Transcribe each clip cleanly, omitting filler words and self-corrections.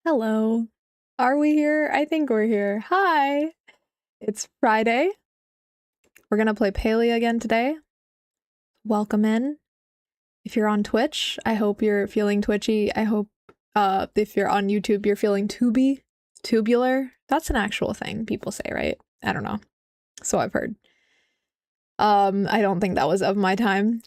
Hello. Are we here? I think we're here. Hi. It's Friday. We're gonna play palia again today. Welcome in. If you're on Twitch, I hope you're feeling twitchy. I hope if you're on YouTube, you're feeling tubular. That's an actual thing people say, right? I don't know. So I've heard. I don't think that was of my time.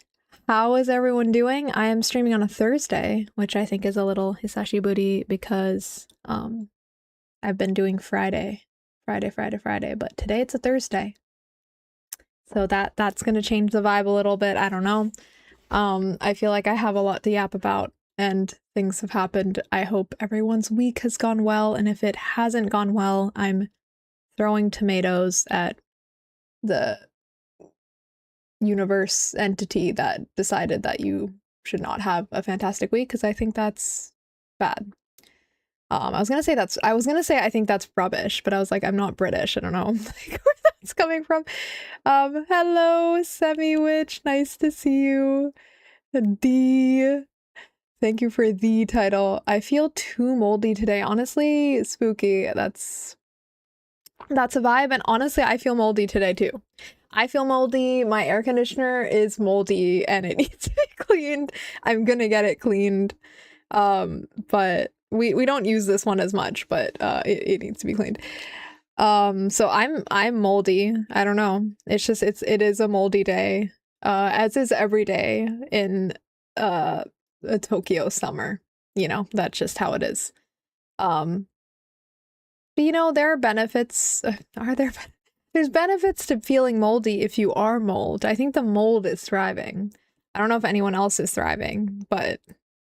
How is everyone doing? I am streaming on a Thursday, which I think is a little hisashi booty because I've been doing Friday, but today it's a Thursday. So that's gonna change the vibe a little bit. I don't know. I feel like I have a lot to yap about and things have happened. I hope everyone's week has gone well, and if it hasn't gone well, I'm throwing tomatoes at the universe entity that decided that you should not have a fantastic week, because I think that's bad. I was gonna say I think that's rubbish, but I was like, I'm not British. I don't know like, where that's coming from. Hello, Semi-Witch. Nice to see you. D. Thank you for the title. I feel too moldy today. Honestly, spooky. That's a vibe. And honestly, I feel moldy today too. I feel moldy. My air conditioner is moldy and it needs to be cleaned. I'm gonna get it cleaned. But we don't use this one as much, but it needs to be cleaned. So I'm moldy. I don't know. It's just it is a moldy day. As is every day in a Tokyo summer. You know, that's just how it is. But you know, there are benefits. Are there? There's benefits to feeling moldy if you are mold. I think the mold is thriving. I don't know if anyone else is thriving, but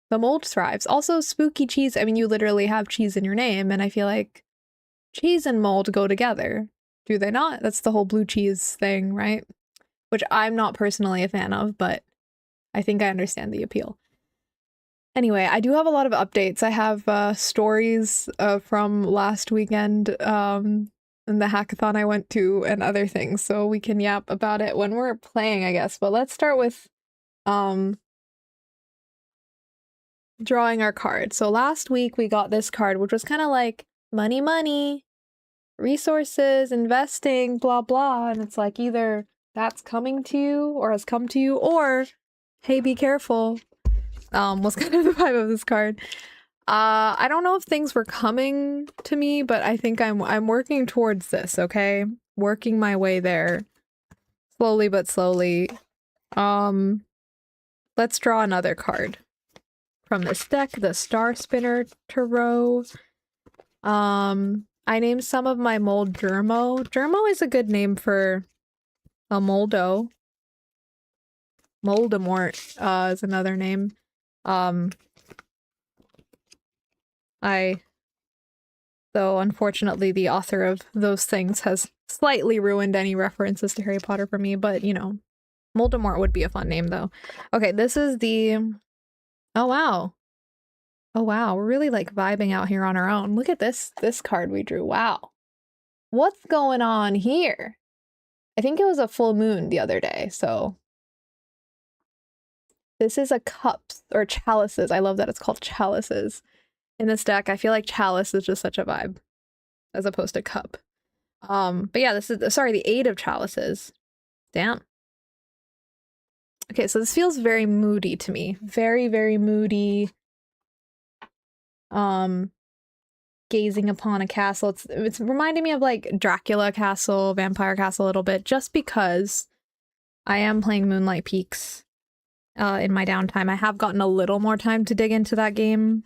the mold thrives. Also, spooky cheese. I mean, you literally have cheese in your name, and I feel like cheese and mold go together. Do they not? That's the whole blue cheese thing, right? Which I'm not personally a fan of, but I think I understand the appeal. Anyway, I do have a lot of updates. I have stories from last weekend and the hackathon I went to and other things, so we can yap about it when we're playing, I guess. But let's start with drawing our card. So last week we got this card, which was kind of like money, resources, investing, blah, blah. And it's like either that's coming to you or has come to you, or hey, be careful, was kind of the vibe of this card. I don't know if things were coming to me, but I think I'm working towards this, okay? Working my way there. Slowly but slowly. Let's draw another card from this deck, the Star Spinner Tarot. I named some of my mold Germo. Germo is a good name for a moldo. Moldemort is another name. Though unfortunately the author of those things has slightly ruined any references to Harry Potter for me, but you know, Moldemort would be a fun name though. Okay, this is the... Oh wow. Oh wow, we're really like vibing out here on our own. Look at this card we drew. Wow. What's going on here? I think it was a full moon the other day, so... This is a cups, or chalices. I love that it's called chalices. In this deck, I feel like chalice is just such a vibe, as opposed to cup. But yeah, this is, sorry, the 8 of chalices. Damn. Okay, so this feels very moody to me. Very, very moody. Gazing upon a castle. It's reminding me of like Dracula Castle, Vampire Castle a little bit, just because I am playing Moonlight Peaks in my downtime. I have gotten a little more time to dig into that game.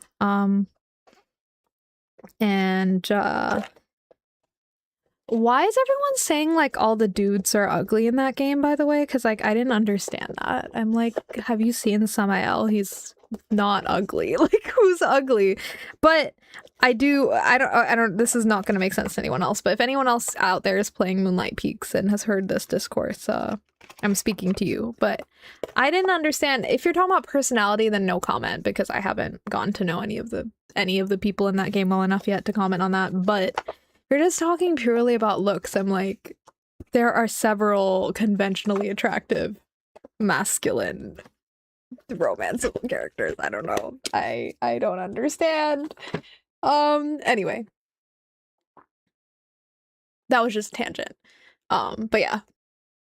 And why is everyone saying like all the dudes are ugly in that game, by the way? Because like I didn't understand that. I'm like, have you seen Samael? He's not ugly. Like, who's ugly? But I don't, this is not going to make sense to anyone else, but if anyone else out there is playing Moonlight Peaks and has heard this discourse, I'm speaking to you. But I didn't understand. If you're talking about personality, then no comment, because I haven't gotten to know any of the people in that game well enough yet to comment on that. But if you're just talking purely about looks, I'm like, there are several conventionally attractive masculine romanceable characters. I don't know. I don't understand. Anyway. That was just a tangent. But yeah.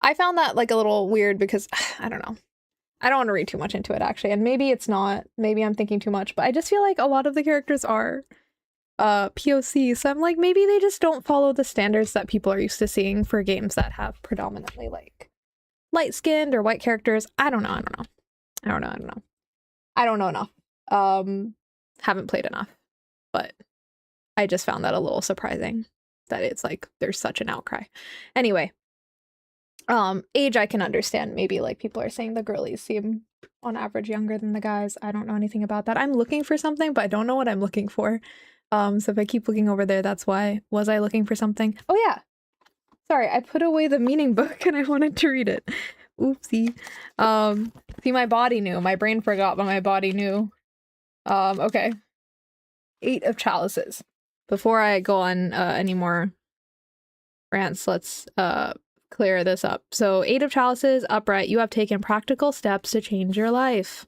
I found that like a little weird because I don't know. I don't want to read too much into it actually, and maybe it's not. Maybe I'm thinking too much, but I just feel like a lot of the characters are POC, so I'm like maybe they just don't follow the standards that people are used to seeing for games that have predominantly like light-skinned or white characters. I don't know. I don't know enough. Haven't played enough, but I just found that a little surprising that it's like there's such an outcry. Anyway, age I can understand. Maybe like people are saying the girlies seem on average younger than the guys. I don't know anything about that. I'm looking for something, but I don't know what I'm looking for. So if I keep looking over there, that's why. Was I looking for something? Oh yeah. Sorry, I put away the meaning book and I wanted to read it. Oopsie. See, my body knew. My brain forgot, but my body knew. Okay. 8 of Chalices. Before I go on any more rants, let's clear this up. So 8 of Chalices, upright, you have taken practical steps to change your life.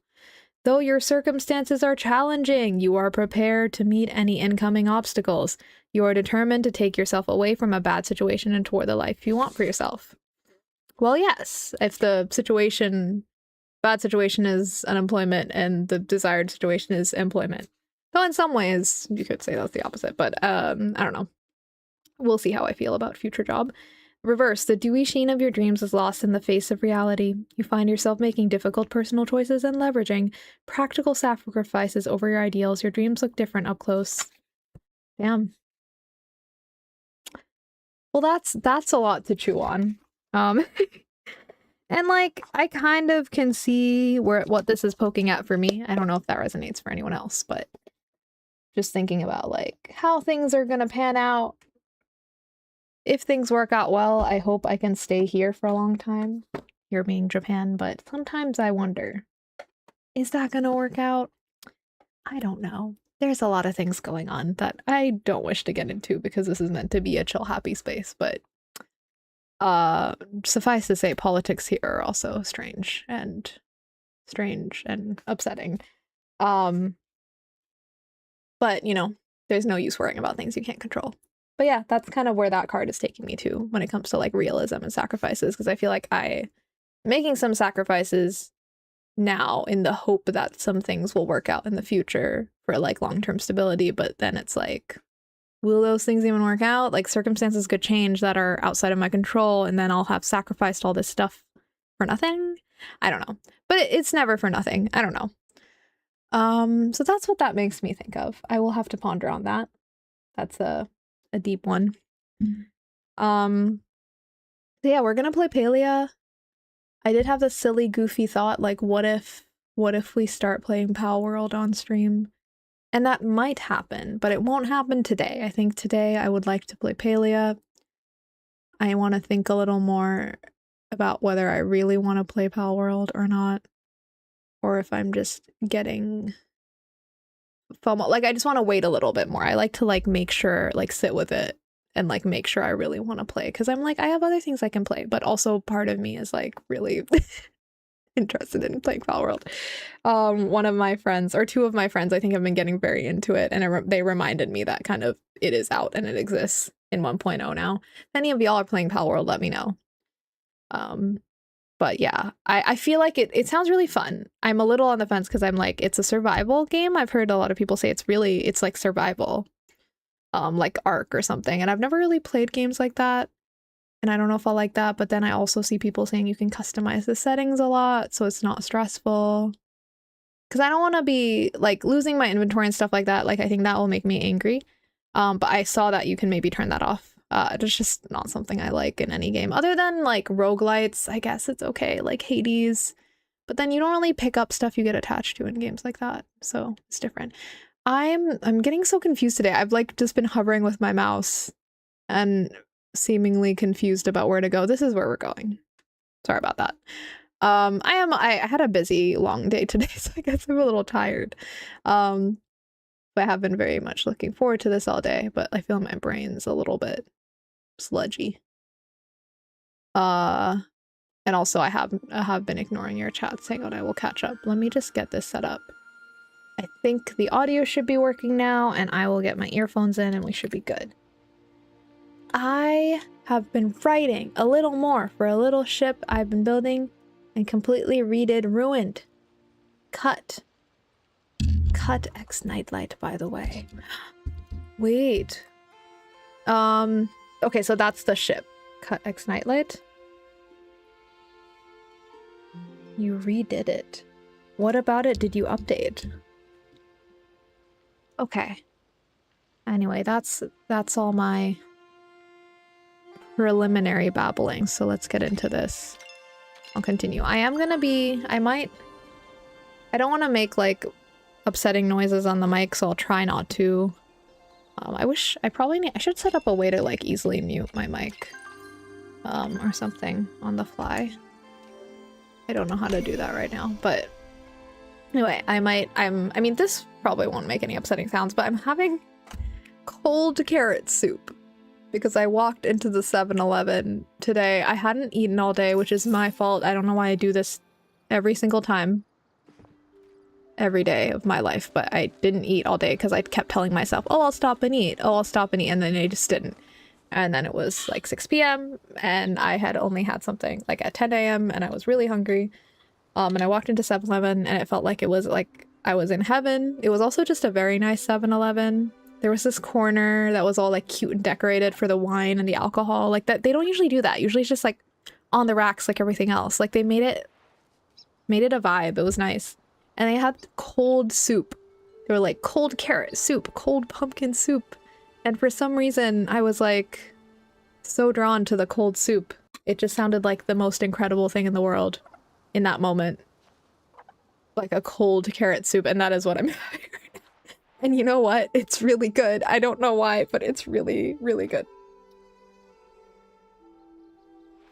Though your circumstances are challenging, you are prepared to meet any incoming obstacles. You are determined to take yourself away from a bad situation and toward the life you want for yourself. Well, yes, if the bad situation is unemployment and the desired situation is employment. Though in some ways, you could say that's the opposite, but I don't know. We'll see how I feel about future job. Reverse, the dewy sheen of your dreams is lost in the face of reality. You find yourself making difficult personal choices and leveraging practical sacrifices over your ideals. Your dreams look different up close. Damn. Well, that's a lot to chew on. And like, I kind of can see what this is poking at for me. I don't know if that resonates for anyone else, but just thinking about like how things are gonna pan out. If things work out well, I hope I can stay here for a long time, here being Japan, but sometimes I wonder, is that gonna work out? I don't know. There's a lot of things going on that I don't wish to get into because this is meant to be a chill, happy space, but suffice to say, politics here are also strange and upsetting. But, you know, there's no use worrying about things you can't control. But yeah, that's kind of where that card is taking me to when it comes to like realism and sacrifices, because I feel like I'm making some sacrifices now in the hope that some things will work out in the future for like long-term stability, but then it's like, will those things even work out? Like circumstances could change that are outside of my control, and then I'll have sacrificed all this stuff for nothing. I don't know, but it's never for nothing. I don't know. So that's what that makes me think of. I will have to ponder on that. That's a deep one. So yeah, we're gonna play Palia. I did have this silly, goofy thought, like, what if we start playing Pal World on stream? And that might happen, but it won't happen today. I think today I would like to play Palia. I want to think a little more about whether I really want to play Pal World or not, or if I'm just getting FOMO. Like, I just want to wait a little bit more. I like to like make sure, like sit with it and like make sure I really want to play, because I'm like, I have other things I can play, but also part of me is like really interested in playing Pal World. One of my friends, or 2 of my friends, I think have been getting very into it, and they reminded me that kind of it is out and it exists in 1.0 now. If any of y'all are playing Pal World, let me know. But yeah, I feel like it sounds really fun. I'm a little on the fence because I'm like, it's a survival game. I've heard a lot of people say it's like survival, like Ark or something. And I've never really played games like that. And I don't know if I'll like that. But then I also see people saying you can customize the settings a lot, so it's not stressful. Because I don't want to be like losing my inventory and stuff like that. Like, I think that will make me angry. But I saw that you can maybe turn that off. It's just not something I like in any game. Other than like roguelites, I guess it's okay, like Hades. But then you don't really pick up stuff you get attached to in games like that. So it's different. I'm getting so confused today. I've like just been hovering with my mouse and seemingly confused about where to go. This is where we're going. Sorry about that. I had a busy long day today, so I guess I'm a little tired. But I have been very much looking forward to this all day, but I feel my brain's a little bit sludgy. And also I have been ignoring your chat saying, "Oh, I will catch up." Let me just get this set up. I think the audio should be working now, and I will get my earphones in and we should be good. I have been writing a little more for a little ship I've been building and completely redid Ruined. Cut X Nightlight, by the way. Wait. Okay, so that's the ship. Cut X Nightlight. You redid it. What about it did you update? Okay. Anyway, that's all my preliminary babbling, so let's get into this. I'll continue. I don't want to make like upsetting noises on the mic, so I'll try not to. I should set up a way to like easily mute my mic or something on the fly. I don't know how to do that right now, but anyway, I mean, this probably won't make any upsetting sounds, but I'm having cold carrot soup because I walked into the 7-Eleven today. I hadn't eaten all day, which is my fault. I don't know why I do this every single time, every day of my life, but I didn't eat all day because I kept telling myself, oh, I'll stop and eat. Oh, I'll stop and eat. And then I just didn't. And then it was like 6 p.m. and I had only had something like at 10 a.m. and I was really hungry. And I walked into 7-Eleven and it felt like it was like I was in heaven. It was also just a very nice 7-Eleven. There was this corner that was all like cute and decorated for the wine and the alcohol. Like that, they don't usually do that. Usually it's just like on the racks like everything else. Like they made it a vibe. It was nice. And they had cold soup. They were like cold carrot soup, cold pumpkin soup. And for some reason, I was like so drawn to the cold soup. It just sounded like the most incredible thing in the world in that moment. Like a cold carrot soup, and that is what I'm having right now. And you know what? It's really good. I don't know why, but it's really, really good.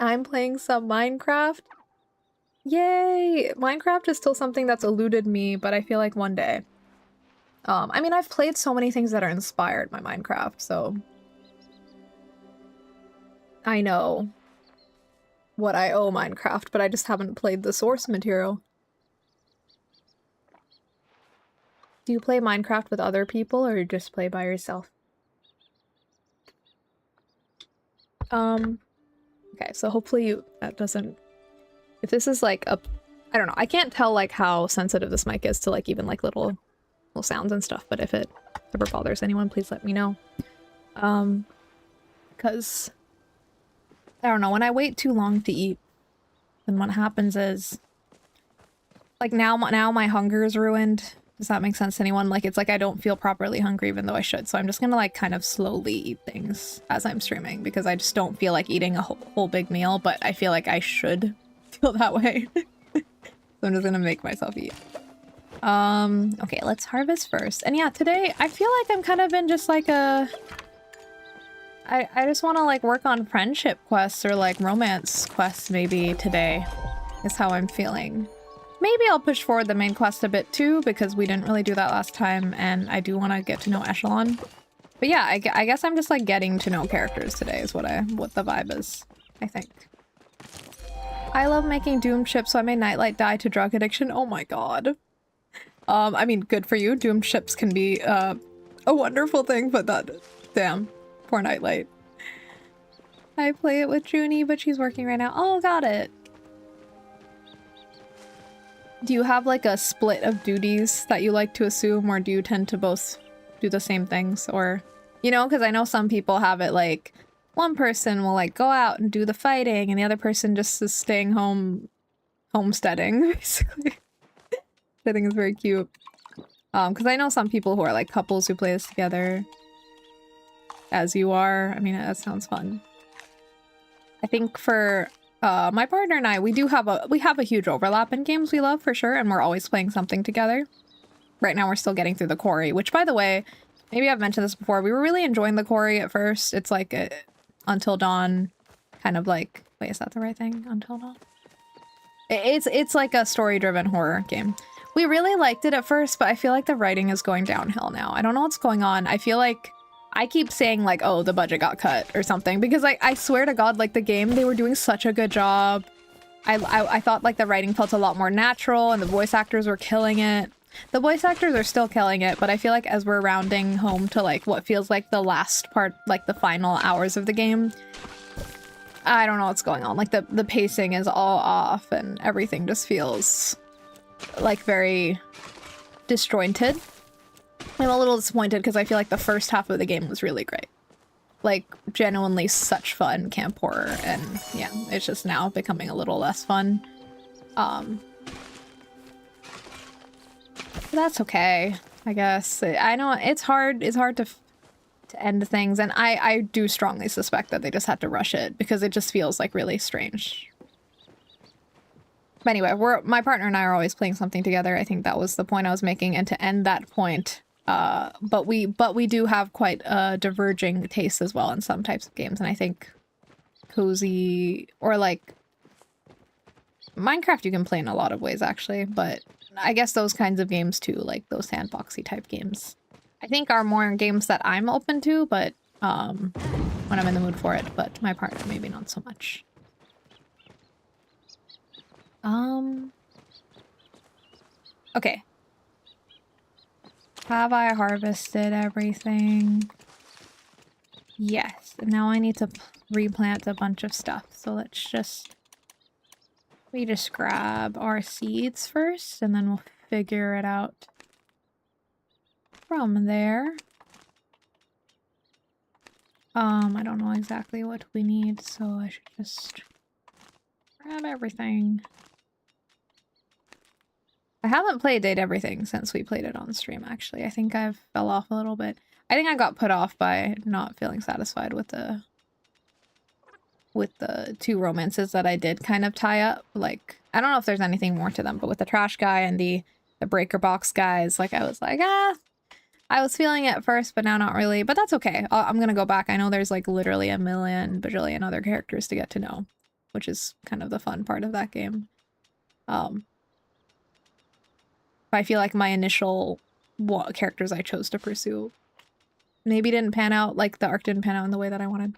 I'm playing some Minecraft. Yay! Minecraft is still something that's eluded me, but I feel like one day. I mean, I've played so many things that are inspired by Minecraft, so I know what I owe Minecraft, but I just haven't played the source material. Do you play Minecraft with other people, or just play by yourself? Okay, so hopefully that doesn't... If this is like a... I don't know, I can't tell like how sensitive this mic is to like even like little sounds and stuff, but if it ever bothers anyone, please let me know. Because I don't know, when I wait too long to eat, then what happens is like now my hunger is ruined. Does that make sense to anyone? Like it's like I don't feel properly hungry even though I should, so I'm just gonna like kind of slowly eat things as I'm streaming because I just don't feel like eating a whole big meal, but I feel like I should feel that way. So I'm just gonna make myself eat. Okay, let's harvest first. And yeah, today I feel like I'm kind of in just like a... I just want to like work on friendship quests or like romance quests maybe today is how I'm feeling. Maybe I'll push forward the main quest a bit too because we didn't really do that last time and I do want to get to know Echelon. But yeah, I guess I'm just like getting to know characters today is what the vibe is, I think. I love making doomed ships, so I made Nightlight die to drug addiction. Oh my god. I mean, good for you. Doomed ships can be a wonderful thing, but that... Damn. Poor Nightlight. I play it with Junie, but she's working right now. Oh, got it. Do you have like a split of duties that you like to assume, or do you tend to both do the same things? Or, you know, because I know some people have it like one person will like go out and do the fighting and the other person just is staying home homesteading, basically. I think it's very cute. Because I know some people who are like couples who play this together. As you are. I mean, that sounds fun. I think for my partner and I, we have a huge overlap in games we love for sure, and we're always playing something together. Right now we're still getting through the quarry, which by the way, maybe I've mentioned this before, we were really enjoying the quarry at first. It's like a Until Dawn kind of like, wait, is that the right thing? Until Dawn? It's like a story-driven horror game. We really liked it at first, but I feel like the writing is going downhill now. I don't know what's going on. I feel like I keep saying like, oh, the budget got cut or something, because I swear to God, like the game, they were doing such a good job. I thought like the writing felt a lot more natural and the voice actors were killing it. The voice actors are still killing it, but I feel like as we're rounding home to like what feels like the last part, like the final hours of the game, I don't know what's going on. Like the pacing is all off and everything just feels like very disjointed. I'm a little disappointed because I feel like the first half of the game was really great. Like genuinely such fun camp horror, and yeah, it's just now becoming a little less fun. But that's okay, I guess. I know it's hard to end things, and I do strongly suspect that they just had to rush it because it just feels like really strange. But anyway, my partner and I are always playing something together. I think that was the point I was making, and to end that point, but we do have quite a diverging taste as well in some types of games, and I think cozy or like Minecraft you can play in a lot of ways actually, but I guess those kinds of games too, like those sandboxy type games, I think are more games that I'm open to, but when I'm in the mood for it, but my partner maybe not so much. Okay. Have I harvested everything? Yes. Now I need to replant a bunch of stuff. So let's just... we just grab our seeds first, and then we'll figure it out from there. I don't know exactly what we need, so I should just grab everything. I haven't played Date Everything since we played it on stream, actually. I think I've fell off a little bit. I think I got put off by not feeling satisfied with the two romances that I did kind of tie up. Like, I don't know if there's anything more to them, but with the trash guy and the breaker box guys, like, I was like, I was feeling it at first, but now not really. But that's okay. I'm gonna go back. I know there's like literally a million bajillion other characters to get to know, which is kind of the fun part of that game. I feel like my initial characters I chose to pursue maybe didn't pan out, like the arc didn't pan out in the way that I wanted.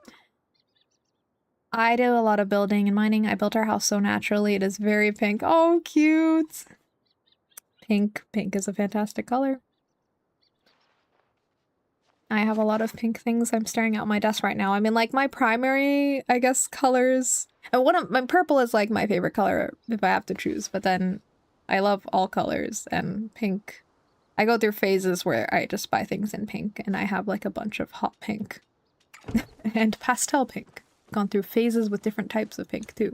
I do a lot of building and mining. I built our house so naturally. It is very pink. Oh, cute. Pink. Pink is a fantastic color. I have a lot of pink things. I'm staring at my desk right now. I mean, like my primary, I guess, colors. And my purple is like my favorite color if I have to choose, but then I love all colors, and pink. I go through phases where I just buy things in pink, and I have like a bunch of hot pink and pastel pink. Gone through phases with different types of pink too.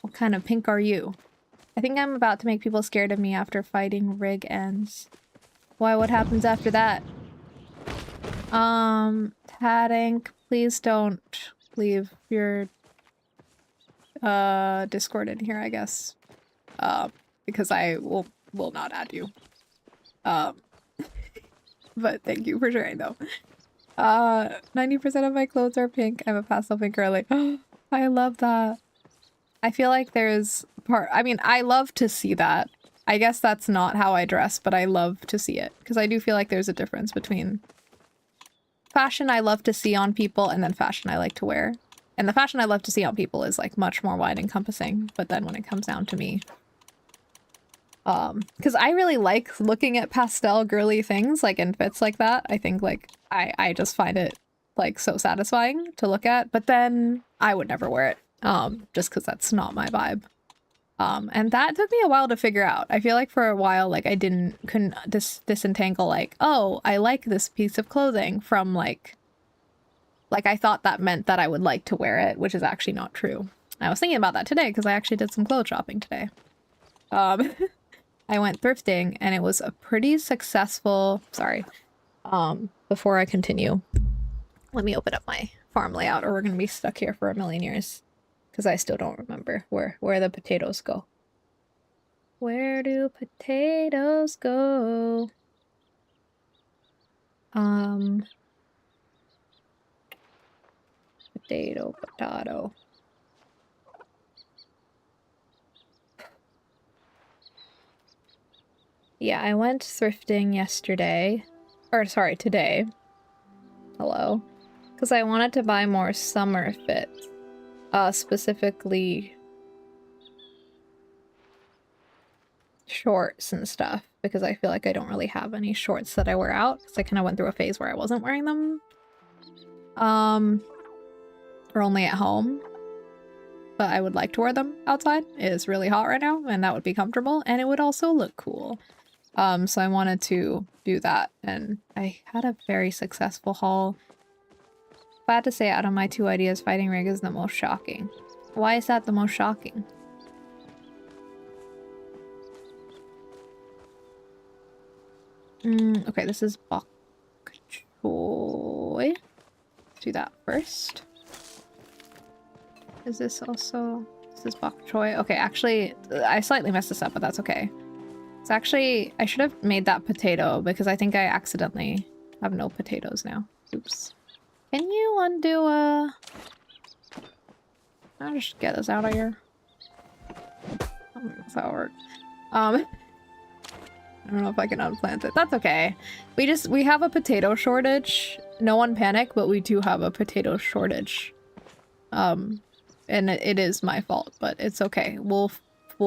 What kind of pink are you? I think I'm about to make people scared of me after fighting rig ends. Why, what happens after that? Taddink, please don't leave your Discord in here, I guess. Because I will not add you. But thank you for sharing though. 90% of my clothes are pink. I'm a pastel pink girly. I love that. I feel like there's I mean, I love to see that. I guess that's not how I dress, but I love to see it. Because I do feel like there's a difference between fashion I love to see on people and then fashion I like to wear. And the fashion I love to see on people is like much more wide encompassing. But then when it comes down to me, because I really like looking at pastel girly things like in fits like that. I think like I just find it like so satisfying to look at, but then I would never wear it just because that's not my vibe. And that took me a while to figure out. I feel like for a while like I couldn't disentangle like, oh, I like this piece of clothing from like I thought that meant that I would like to wear it, which is actually not true. I was thinking about that today because I actually did some clothes shopping today. I went thrifting and it was a pretty successful, sorry, before I continue, let me open up my farm layout or we're gonna be stuck here for a million years because I still don't remember where the potatoes go. Where do potatoes go? Potato. Yeah, I went thrifting yesterday. Or, sorry, today. Hello. Because I wanted to buy more summer fits. Specifically... shorts and stuff because I feel like I don't really have any shorts that I wear out because I kind of went through a phase where I wasn't wearing them. Or only at home. But I would like to wear them outside. It is really hot right now and that would be comfortable and it would also look cool. So I wanted to do that and I had a very successful haul. If I had to say out of my 2 ideas, fighting rig is the most shocking. Why is that the most shocking? Okay, this is bok choy. Let's do that first. Is this also... This is bok choy. Okay, actually, I slightly messed this up, but that's okay. It's actually... I should have made that potato because I think I accidentally have no potatoes now. Oops. Can you undo a... I'll just get this out of here. I don't know if that works. I don't know if I can unplant it. That's okay. We have a potato shortage. No one panic, but we do have a potato shortage. And it is my fault, but it's okay. We'll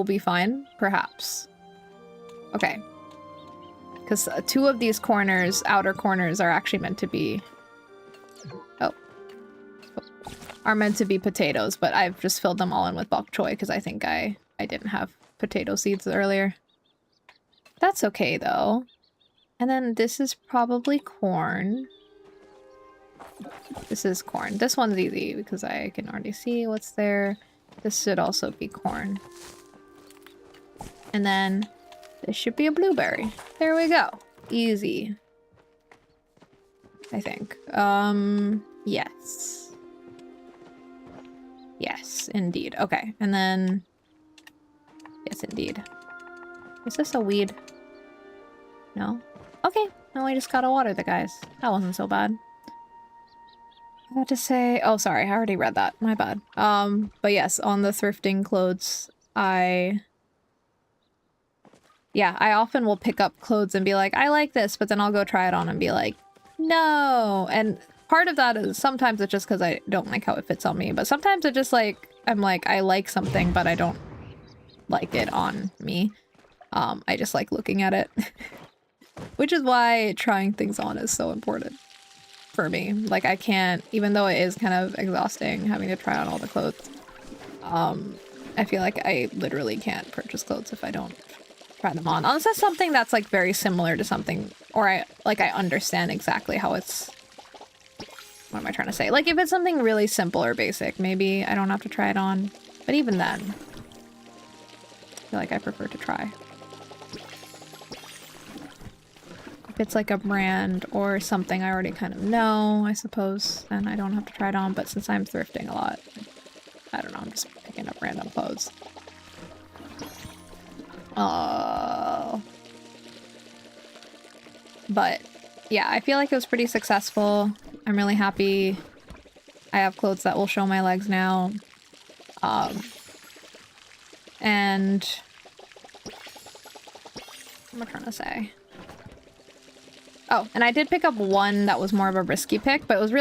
be fine, perhaps. Okay. Because 2 of these corners, outer corners, are actually meant to be... Oh. Are meant to be potatoes, but I've just filled them all in with bok choy because I think I didn't have potato seeds earlier. That's okay, though. And then this is probably corn. This is corn. This one's easy because I can already see what's there. This should also be corn. And then this should be a blueberry. There we go. Easy. I think. Yes. Yes, indeed. Okay, and then... Yes, indeed. Is this a weed? No? Okay, now we just gotta water the guys. That wasn't so bad. I had to say... Oh, sorry, I already read that. My bad. But yes, on the thrifting clothes, I often will pick up clothes and be like, I like this, but then I'll go try it on and be like, no! And part of that is sometimes it's just because I don't like how it fits on me, but sometimes it just like, I'm like, I like something, but I don't like it on me. I just like looking at it. Which is why trying things on is so important for me. Like I can't, even though it is kind of exhausting having to try on all the clothes, I feel like I literally can't purchase clothes if I don't try them on. Unless it's something that's like very similar to something, or I understand exactly how it's... What am I trying to say? Like if it's something really simple or basic, maybe I don't have to try it on. But even then, I feel like I prefer to try. If it's like a brand or something I already kind of know, I suppose, then I don't have to try it on. But since I'm thrifting a lot, I don't know, I'm just picking up random clothes. But yeah, I feel like it was pretty successful. I'm really happy. I have clothes that will show my legs now. And what am I trying to say? Oh, and I did pick up one that was more of a risky pick, but it was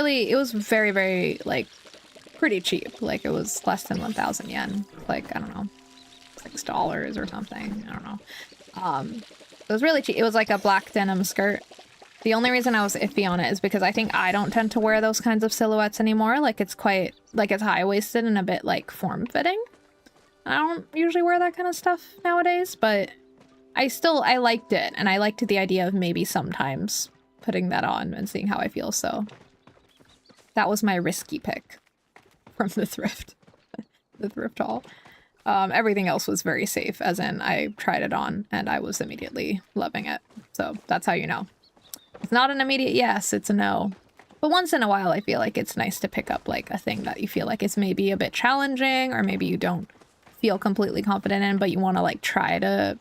very, very, like, pretty cheap. Like, it was less than 1,000 yen. Like, I don't know, $6 or something. I don't know. It was really cheap. It was like a black denim skirt. The only reason I was iffy on it is because I think I don't tend to wear those kinds of silhouettes anymore. Like, it's quite, like, it's high-waisted and a bit, like, form-fitting. I don't usually wear that kind of stuff nowadays, but I liked it, and I liked the idea of maybe sometimes putting that on and seeing how I feel, so that was my risky pick from the thrift haul. Everything else was very safe, as in I tried it on and I was immediately loving it, so that's how you know. It's not an immediate yes, it's a no. But once in a while, I feel like it's nice to pick up like a thing that you feel like is maybe a bit challenging, or maybe you don't feel completely confident in, but you want to like try to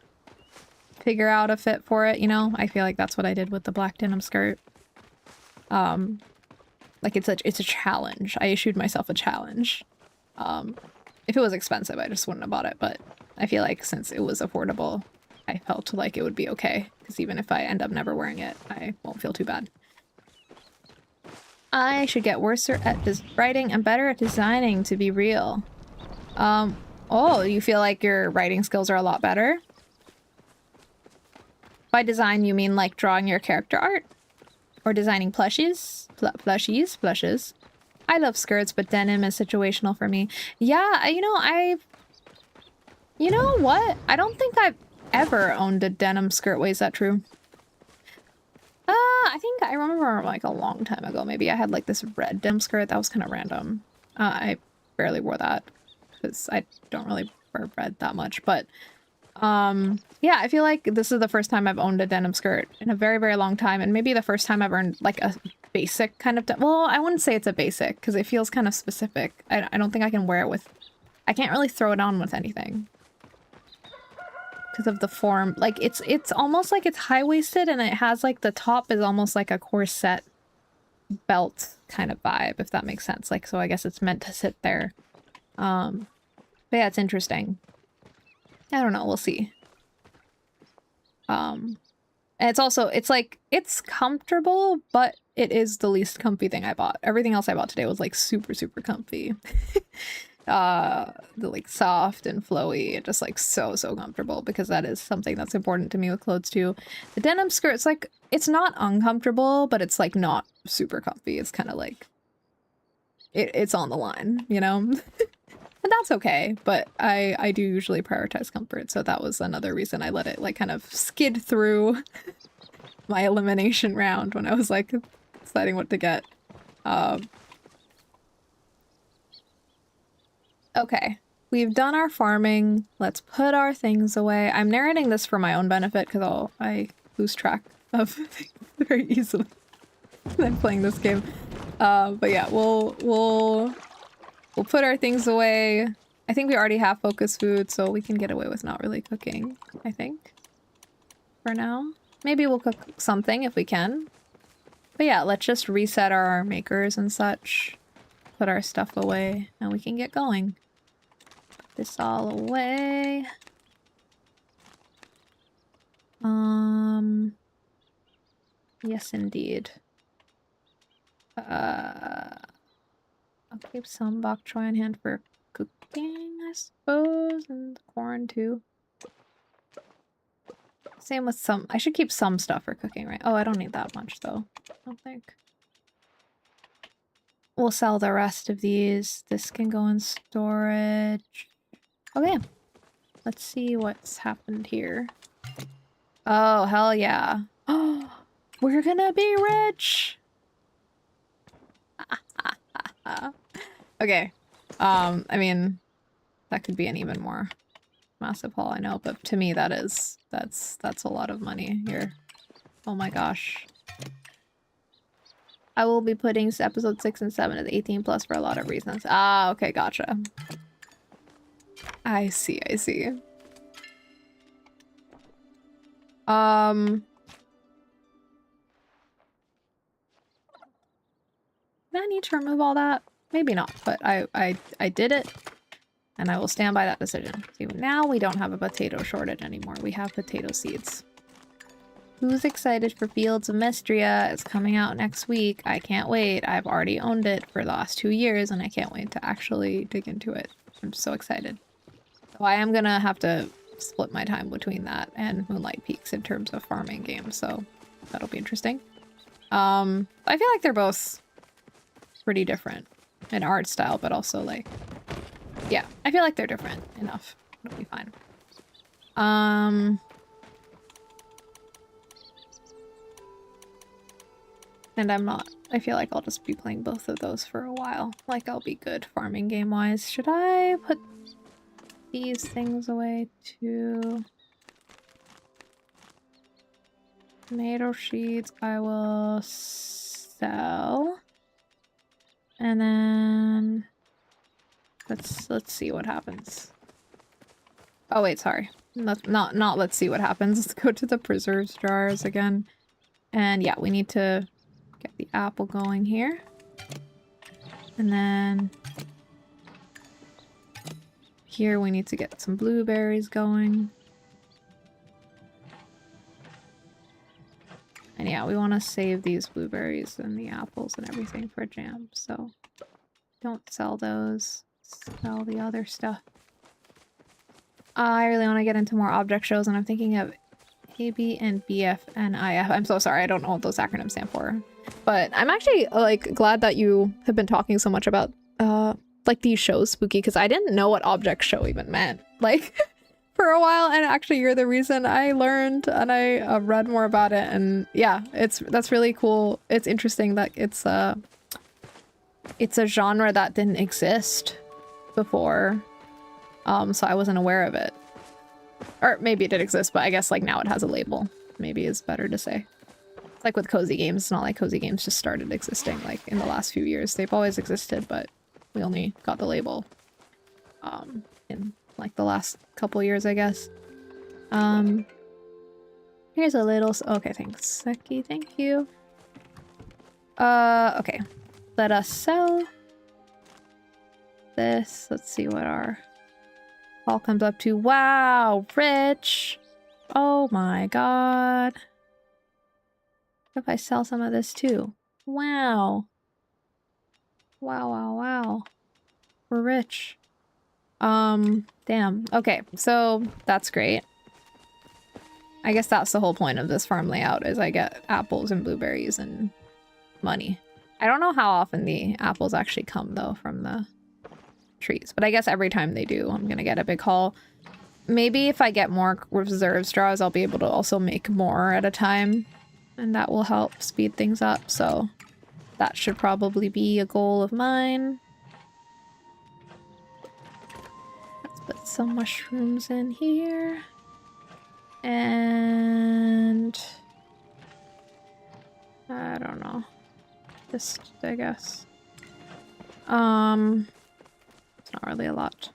figure out a fit for it, you know? I feel like that's what I did with the black denim skirt. Like it's a challenge. I issued myself a challenge. If it was expensive, I just wouldn't have bought it, but I feel like since it was affordable, I felt like it would be okay, because even if I end up never wearing it, I won't feel too bad. I should get worse at writing and better at designing, to be real. Oh, you feel like your writing skills are a lot better? By design, you mean like drawing your character art? Or designing plushies? Plushes. I love skirts, but denim is situational for me. Yeah, you know what? I don't think I've ever owned a denim skirt. Wait, is that true? I think I remember like a long time ago, maybe I had like this red denim skirt. That was kind of random. I barely wore that because I don't really wear red that much, but yeah, I feel like this is the first time I've owned a denim skirt in a very, very long time, and maybe the first time I've earned like a basic kind of well, I wouldn't say it's a basic because it feels kind of specific. I don't think I can wear it with, I can't really throw it on with anything because of the form. Like it's almost like it's high-waisted, and it has like the top is almost like a corset belt kind of vibe, if that makes sense. Like, so I guess it's meant to sit there. But yeah, it's interesting. I don't know, we'll see. And it's also, it's like, it's comfortable, but it is the least comfy thing I bought. Everything else I bought today was like super, super comfy. The like soft and flowy, just like so comfortable, because that is something that's important to me with clothes too. The denim skirt's like, it's not uncomfortable, but it's like not super comfy. It's kind of like, it's on the line, you know? And that's okay, but I do usually prioritize comfort, so that was another reason I let it like kind of skid through my elimination round when I was like deciding what to get. Okay, we've done our farming. Let's put our things away. I'm narrating this for my own benefit because I lose track of things very easily when I'm playing this game. But yeah, we'll put our things away. I think we already have focus food, so we can get away with not really cooking, I think. For now. Maybe we'll cook something if we can. But yeah, let's just reset our makers and such. Put our stuff away, and we can get going. Put this all away. Yes, indeed. I'll keep some bok choy on hand for cooking, I suppose, and corn too. Same with some. I should keep some stuff for cooking, right? Oh, I don't need that much though, I don't think. We'll sell the rest of these. This can go in storage. Okay. Let's see what's happened here. Oh, hell yeah. Oh, we're gonna be rich! Okay. I mean, that could be an even more massive haul, I know, but to me that's a lot of money here. Oh my gosh. I will be putting episode 6 and 7 as 18 plus for a lot of reasons. Ah, okay, gotcha. I see, I see. Do I need to remove all that? Maybe not, but I did it, and I will stand by that decision. See, now we don't have a potato shortage anymore. We have potato seeds. Who's excited for Fields of Mystria? It's coming out next week. I can't wait. I've already owned it for the last 2 years, and I can't wait to actually dig into it. I'm so excited. So I am gonna have to split my time between that and Moonlight Peaks in terms of farming games, so that'll be interesting. I feel like they're both pretty different in art style, but also like, yeah, I feel like they're different enough. It'll be fine. And I feel like I'll just be playing both of those for a while. Like, I'll be good farming game-wise. Should I put these things away too? Tomato seeds I will sell. And then let's see what happens. Oh wait, sorry. Not let's see what happens. Let's go to the preserves jars again. And yeah, we need to get the apple going here. And then here we need to get some blueberries going. And yeah, we want to save these blueberries and the apples and everything for jam, so don't sell those. Sell the other stuff. I really want to get into more object shows, and I'm thinking of KB and BF and IF. I'm so sorry, I don't know what those acronyms stand for. But I'm actually like glad that you have been talking so much about like these shows, Spooky, because I didn't know what object show even meant. Like for a while, and actually you're the reason I learned and I read more about it. And yeah, that's really cool. It's interesting that it's a genre that didn't exist before. So I wasn't aware of it. Or maybe it did exist, but I guess like now it has a label. Maybe is better to say. It's like with cozy games, it's not like cozy games just started existing like in the last few years. They've always existed, but we only got the label in like the last couple years, I guess. Here's a little, okay, thanks, Seki, thank you. Okay, let us sell this. Let's see what our haul comes up to. Wow, rich. Oh my god. What if I sell some of this too? Wow. Wow, wow, wow. We're rich. Damn. Okay, so that's great. I guess that's the whole point of this farm layout, is I get apples and blueberries and money. I don't know how often the apples actually come though from the trees, but I guess every time they do, I'm gonna get a big haul. Maybe if I get more reserve straws, I'll be able to also make more at a time, and that will help speed things up, so that should probably be a goal of mine. Let's put some mushrooms in here. And I don't know. Just, I guess. It's not really a lot.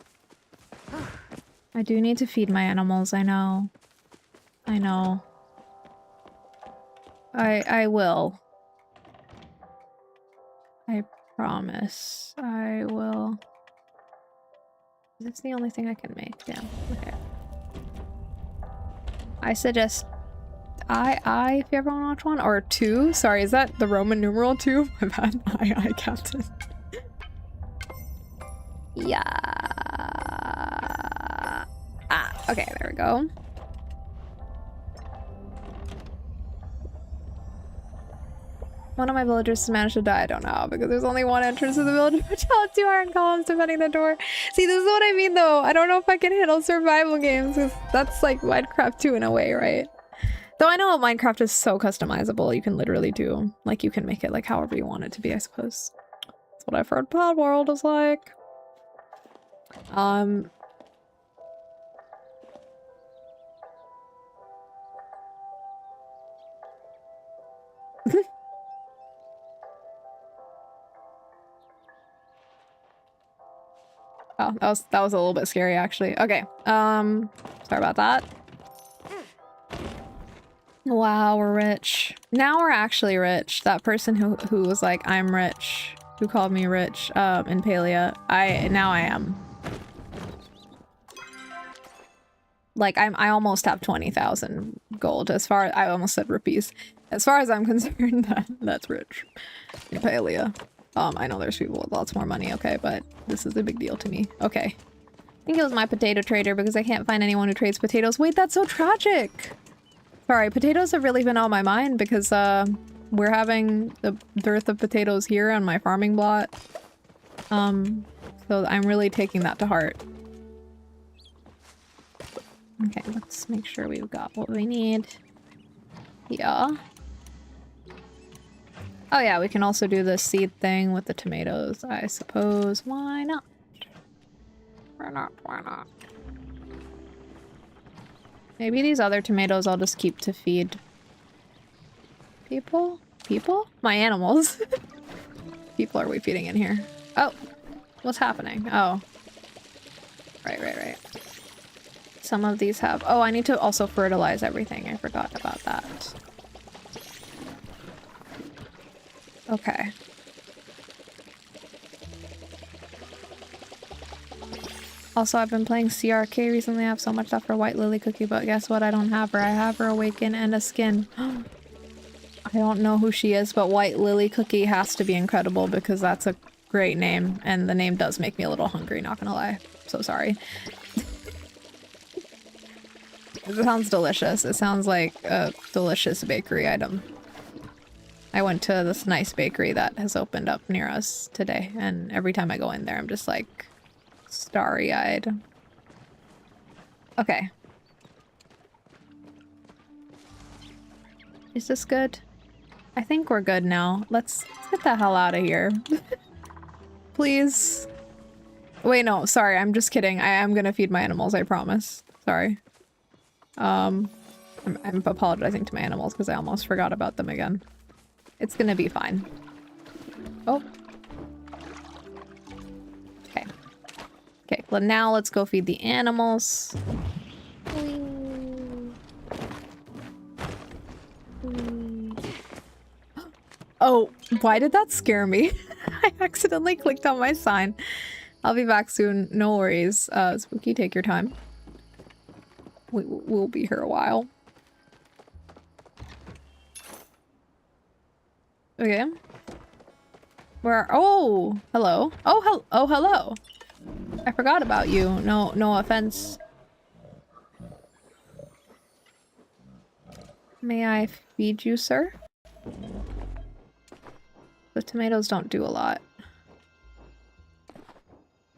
I do need to feed my animals, I know. I know. I will. I promise. I will. That's the only thing I can make. Damn. Okay. I suggest if you ever want to watch one, or 2. Sorry, is that the Roman numeral 2? My bad. I Captain. Yeah. Okay, there we go. One of my villagers has managed to die. I don't know, because there's only one entrance to the village, which held 2 iron columns defending the door. See, this is what I mean, though. I don't know if I can handle survival games, because that's like Minecraft 2 in a way, right? Though I know Minecraft is so customizable. You can literally do, like, you can make it like however you want it to be, I suppose. That's what I've heard Pod World is like. Oh, that was a little bit scary, actually. Okay, sorry about that. Wow, we're rich. Now we're actually rich. That person who was like, I'm rich, who called me rich, in Palia, now I am. Like, I almost have 20,000 gold, I almost said rupees. As far as I'm concerned, that's rich in Palia. I know there's people with lots more money, okay, but this is a big deal to me. Okay. I think it was my potato trader because I can't find anyone who trades potatoes. Wait, that's so tragic! Sorry, potatoes have really been on my mind because, we're having the dearth of potatoes here on my farming blot. So I'm really taking that to heart. Okay, let's make sure we've got what we need. Yeah. Oh yeah, we can also do the seed thing with the tomatoes, I suppose. Why not? Why not? Why not? Maybe these other tomatoes I'll just keep to feed people? People? My animals. People are we feeding in here? Oh, what's happening? Oh. Right. Some of these have... Oh, I need to also fertilize everything. I forgot about that. Okay. Also, I've been playing CRK recently. I have so much stuff for White Lily Cookie, but guess what? I don't have her. I have her Awaken and a skin. I don't know who she is, but White Lily Cookie has to be incredible because that's a great name, and the name does make me a little hungry, not gonna lie. So sorry. It sounds delicious. It sounds like a delicious bakery item. I went to this nice bakery that has opened up near us today, and every time I go in there, I'm just like starry-eyed. Okay. Is this good? I think we're good now. Let's get the hell out of here. Please. Wait, no, sorry, I'm just kidding. I am gonna feed my animals, I promise. Sorry. I'm apologizing to my animals because I almost forgot about them again. It's gonna be fine. Oh. Okay. Okay, well now let's go feed the animals. Oh, why did that scare me? I accidentally clicked on my sign. I'll be back soon. No worries. Spooky, take your time. We'll be here a while. Okay. Where? Oh, hello. Oh, hello. I forgot about you. No offense. May I feed you, sir? The tomatoes don't do a lot.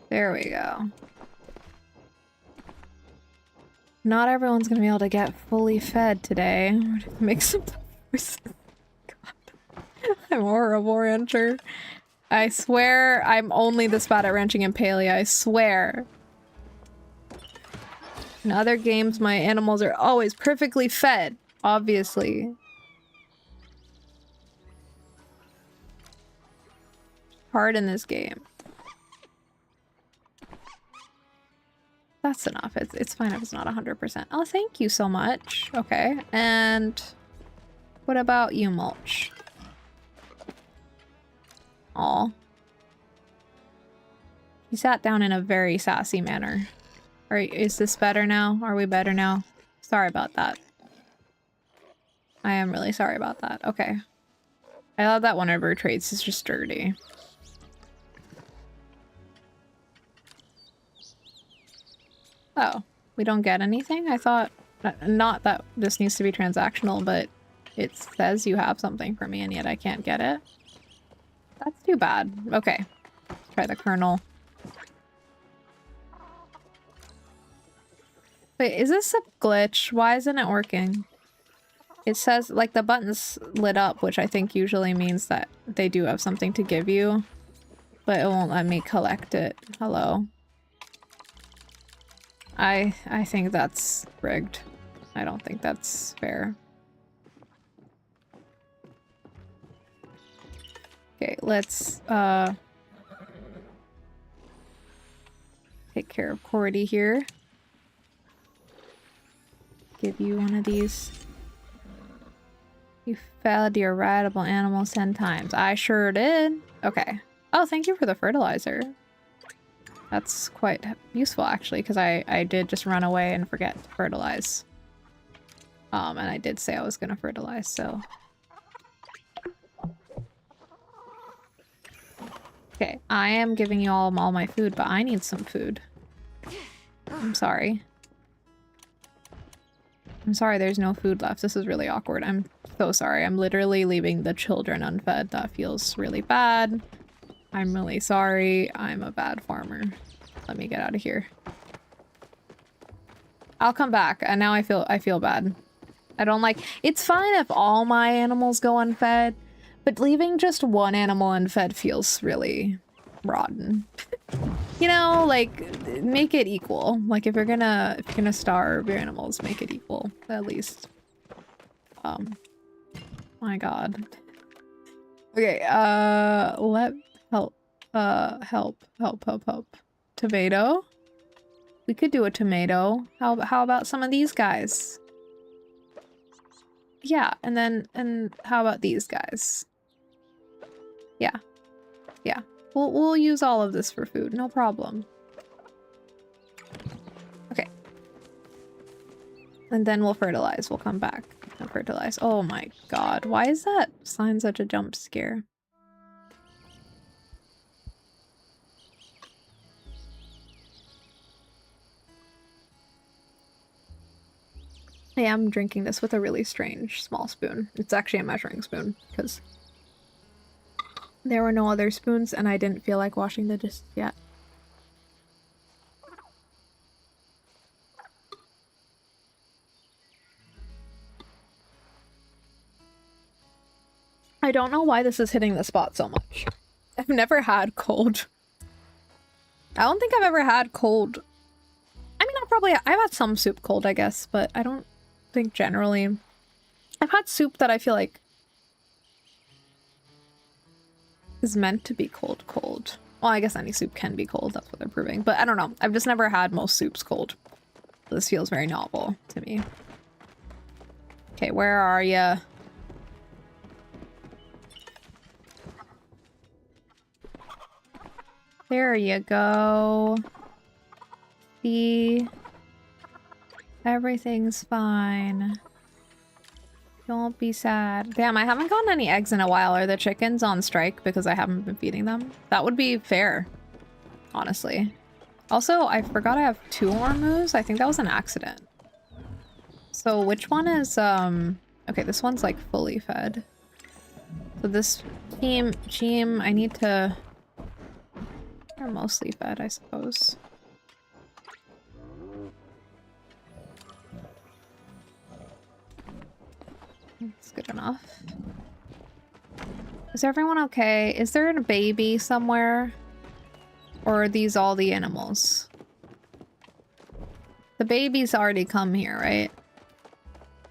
There we go. Not everyone's gonna be able to get fully fed today. Make some voices. God. I'm horrible rancher. I swear I'm only this bad at ranching in palia, I swear. In other games, my animals are always perfectly fed, obviously. Hard in this game. That's enough. It's fine if it's not 100%. Oh, thank you so much. Okay, and what about you, Mulch? Aw. He sat down in a very sassy manner. Is this better now? Are we better now? Sorry about that. I am really sorry about that. Okay. I thought that one of her traits is just dirty. Oh, we don't get anything? I thought... Not that this needs to be transactional, but it says you have something for me and yet I can't get it. That's too bad. Okay. Let's try the kernel. Wait, is this a glitch? Why isn't it working? It says, like, the button's lit up, which I think usually means that they do have something to give you. But it won't let me collect it. Hello. I think that's rigged. I don't think that's fair. Okay, let's take care of Cordy here. Give you one of these. You fed your rideable animals 10 times. I sure did. Okay. Oh, thank you for the fertilizer. That's quite useful, actually, because I did just run away and forget to fertilize. And I did say I was going to fertilize, so... Okay, I am giving you all my food, but I need some food. I'm sorry. I'm sorry there's no food left. This is really awkward. I'm so sorry. I'm literally leaving the children unfed. That feels really bad. I'm really sorry. I'm a bad farmer. Let me get out of here. I'll come back. And now I feel bad. I don't like... It's fine if all my animals go unfed, but leaving just one animal unfed feels really rotten. You know, like, make it equal. Like, if you're gonna starve your animals, make it equal, at least. My god. Okay, help. Tomato? We could do a tomato. How about some of these guys? Yeah, and how about these guys? Yeah. Yeah. We'll use all of this for food, no problem. Okay. And then we'll fertilize. We'll come back and fertilize. Oh my god. Why is that sign such a jump scare? I am drinking this with a really strange small spoon. It's actually a measuring spoon because there were no other spoons and I didn't feel like washing the dishes yet. I don't know why this is hitting the spot so much. I've never had cold. I don't think I've ever had cold. I mean, I've had some soup cold, I guess, but I don't think generally. I've had soup that I feel like is meant to be cold. Well, I guess any soup can be cold, that's what they're proving. But I don't know. I've just never had most soups cold. This feels very novel to me. Okay, where are ya? There you go. See? Everything's fine. Don't be sad. Damn, I haven't gotten any eggs in a while. Are the chickens on strike because I haven't been feeding them? That would be fair, honestly. Also, I forgot I have 2 more moves. I think that was an accident. So which one is, okay, this one's like fully fed. So this team, I need to... They're mostly fed, I suppose. That's good enough. Is everyone okay? Is there a baby somewhere? Or are these all the animals? The babies already come here, right?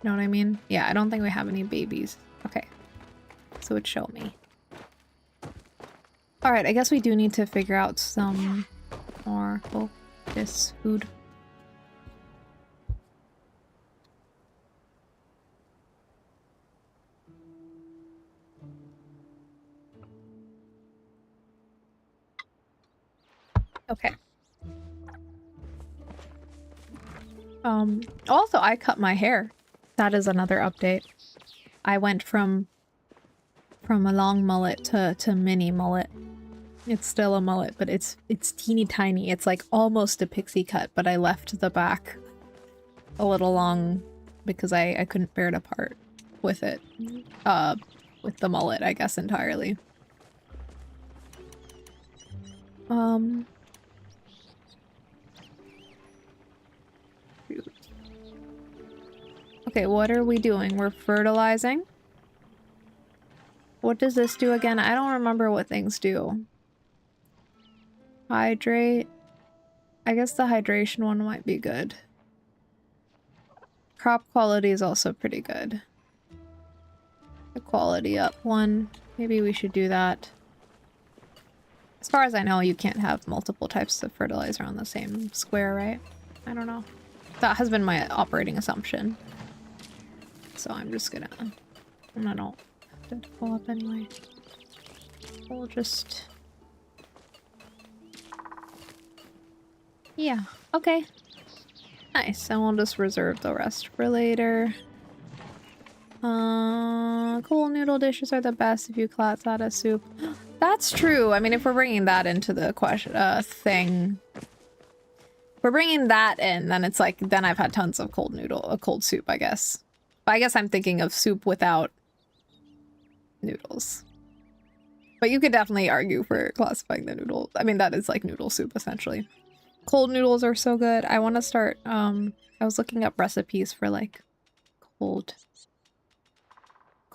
Know what I mean? Yeah, I don't think we have any babies. Okay. So it show me. Alright, I guess we do need to figure out some more this food. Okay. Also I cut my hair. That is another update. I went from a long mullet to mini mullet. It's still a mullet, but it's teeny tiny. It's like almost a pixie cut, but I left the back a little long because I couldn't bear to part with it. With the mullet, I guess, entirely. Okay, what are we doing? We're fertilizing. What does this do again? I don't remember what things do. Hydrate. I guess the hydration one might be good. Crop quality is also pretty good. The quality up one. Maybe we should do that. As far as I know, you can't have multiple types of fertilizer on the same square, right? I don't know. That has been my operating assumption. So I'm just gonna... I don't have to pull up anyway. We'll just... Yeah, okay. Nice, and we'll just reserve the rest for later. Cool noodle dishes are the best if you class out a soup. That's true. I mean, if we're bringing that into the question, thing... If we're bringing that in, then it's like, then I've had tons of cold soup, I guess. But I guess I'm thinking of soup without noodles. But you could definitely argue for classifying the noodle. I mean, that is like noodle soup, essentially. Cold noodles are so good. I want to start, I was looking up recipes for like cold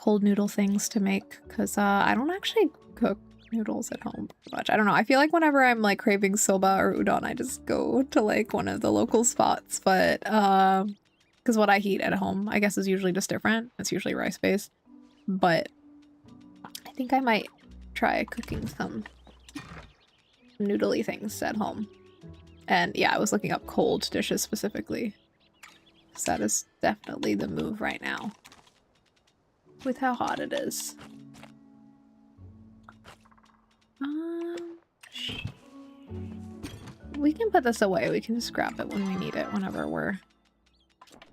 noodle things to make, because I don't actually cook noodles at home much. I don't know. I feel like whenever I'm like craving soba or udon, I just go to like one of the local spots, but because what I eat at home, I guess, is usually just different. It's usually rice-based, but I think I might try cooking some noodly things at home. And yeah, I was looking up cold dishes specifically. So that is definitely the move right now. With how hot it is. We can put this away. We can just grab it when we need it, whenever we're...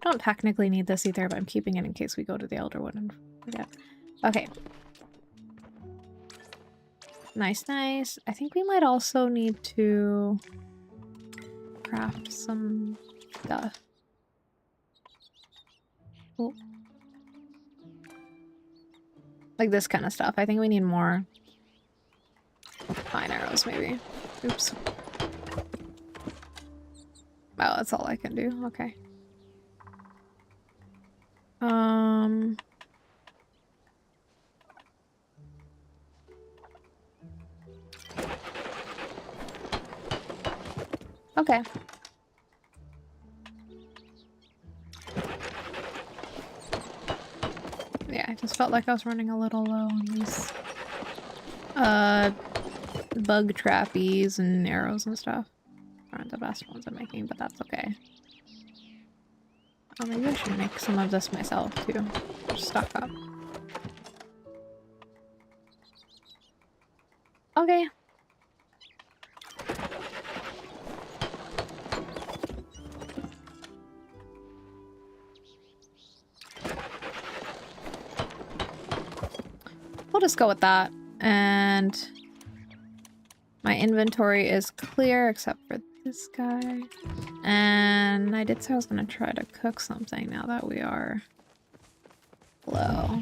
Don't technically need this either, but I'm keeping it in case we go to the Elderwood and forget. Okay. Nice, nice. I think we might also need to craft some stuff. Ooh. Like this kind of stuff. I think we need more fine arrows, maybe. Oops. Wow, that's all I can do. Okay. Okay. Yeah, I just felt like I was running a little low on these bug trappies and arrows and stuff. Aren't the best ones I'm making, but that's okay. Oh, maybe I should make some of this myself too. Just stock up. Okay. We'll just go with that. And my inventory is clear except for this guy. And I did say I was gonna try to cook something now that we are low. I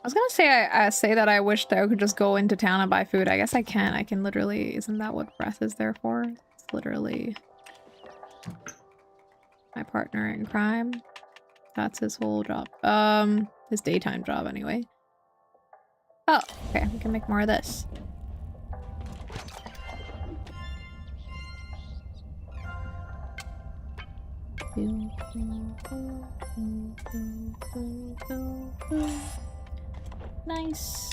was gonna say I say that I wished I could just go into town and buy food. I guess I can. I can literally... Isn't that what breath is there for? It's literally my partner in crime. That's his whole job. His daytime job anyway. Oh, okay. We can make more of this. Nice.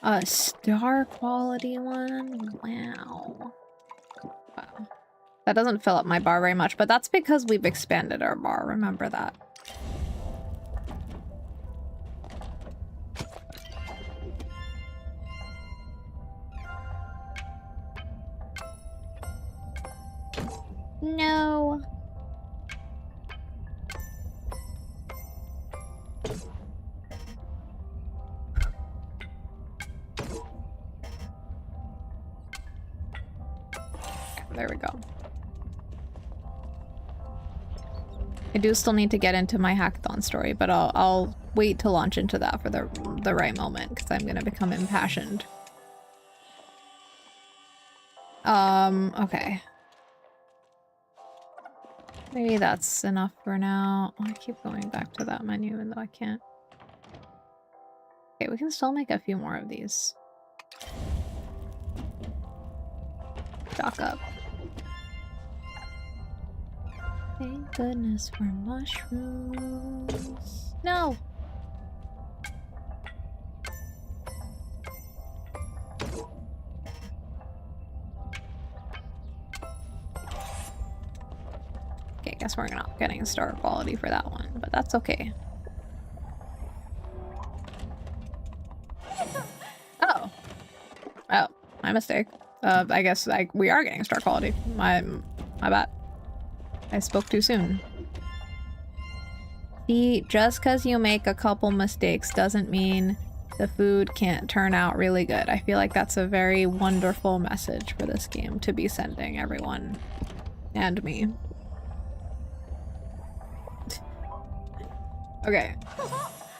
A star quality one? Wow. Wow. That doesn't fill up my bar very much, but that's because we've expanded our bar. Remember that. No. There we go. I do still need to get into my hackathon story, but I'll wait to launch into that for the right moment because I'm gonna become impassioned. Okay. Maybe that's enough for now. Oh, I keep going back to that menu even though I can't. Okay, we can still make a few more of these. Stock up. Thank goodness for mushrooms. No! Okay, guess we're not getting star quality for that one, but that's okay. Oh. Oh, my mistake. I guess we are getting star quality. My bad. I spoke too soon. See, just because you make a couple mistakes doesn't mean the food can't turn out really good. I feel like that's a very wonderful message for this game to be sending everyone. And me. Okay.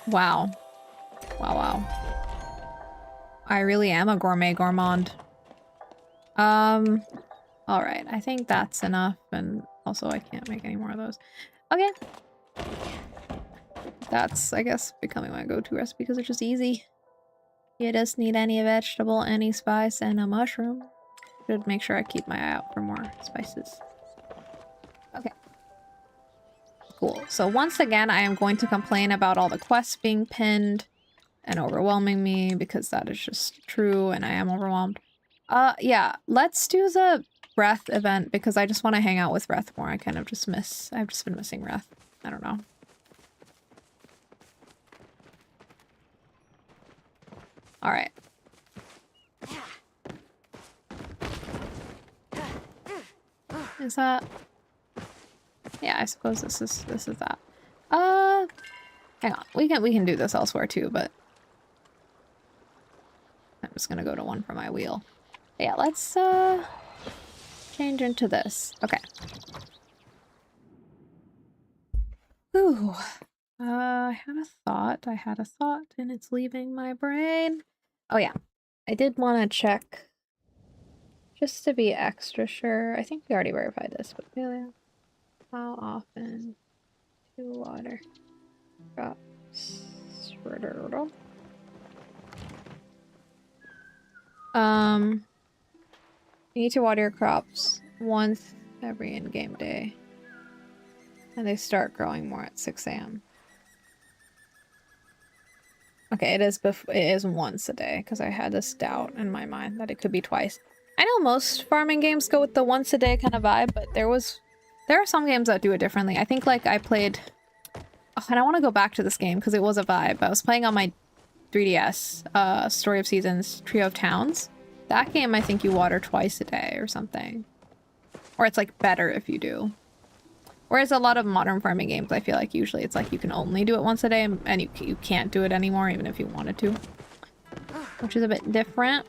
Wow. Wow, wow. I really am a gourmet gourmand. Alright, I think that's enough, and also I can't make any more of those. Okay. That's, I guess, becoming my go-to recipe because it's just easy. You just need any vegetable, any spice, and a mushroom. Should make sure I keep my eye out for more spices. Okay. Cool. So once again, I am going to complain about all the quests being pinned and overwhelming me because that is just true and I am overwhelmed. Yeah, let's do the Breath event because I just want to hang out with Breath more. I kind of just miss... I've just been missing Breath. I don't know. Alright. Is that... Yeah, I suppose this is that. Hang on. We can do this elsewhere too, but... I'm just gonna go to one for my wheel. Yeah, let's change into this. Okay. Ooh. I had a thought. I had a thought and it's leaving my brain. Oh yeah. I did want to check just to be extra sure. I think we already verified this, but palia. How often do water drops? You need to water your crops once every in-game day. And they start growing more at 6 a.m. Okay, it is once a day, because I had this doubt in my mind that it could be twice. I know most farming games go with the once a day kind of vibe, but there are some games that do it differently. I think like I played, and I want to go back to this game because it was a vibe. I was playing on my 3DS, Story of Seasons, Trio of Towns. That game, I think you water twice a day or something. Or it's like better if you do. Whereas a lot of modern farming games, I feel like usually it's like you can only do it once a day and you can't do it anymore even if you wanted to. Which is a bit different.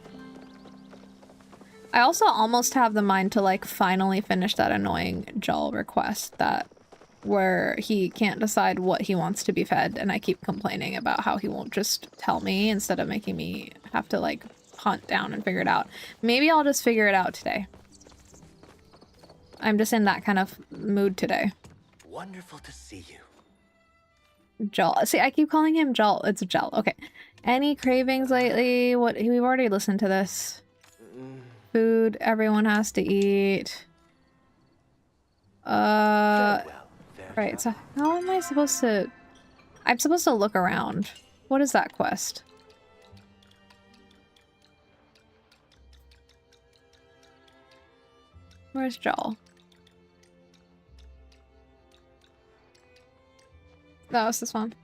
I also almost have the mind to like finally finish that annoying Jal request where he can't decide what he wants to be fed and I keep complaining about how he won't just tell me instead of making me have to like hunt down and figure it out. Maybe I'll just figure it out today. I'm just in that kind of mood today. Wonderful to see you. Jal. See, I keep calling him Jal. It's Jal. Okay. Any cravings lately? What? We've already listened to this. Food. Everyone has to eat. Right. So how am I supposed to? I'm supposed to look around. What is that quest? Where's Jal? No, it's this one.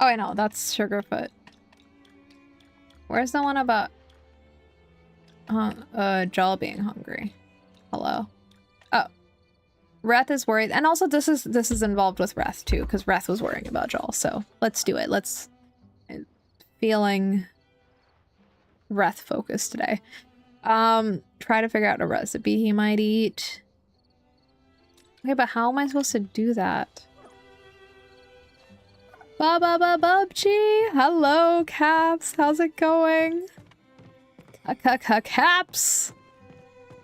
Oh, I know. That's Sugarfoot. Where's the one about Jal being hungry? Hello. Oh. Reth is worried. And also this is involved with Reth too, because Reth was worrying about Jal. So let's do it. Let's feeling Reth focused today. Try to figure out a recipe he might eat. Okay, but how am I supposed to do that? Bubchi! Hello, Caps! How's it going? Caps!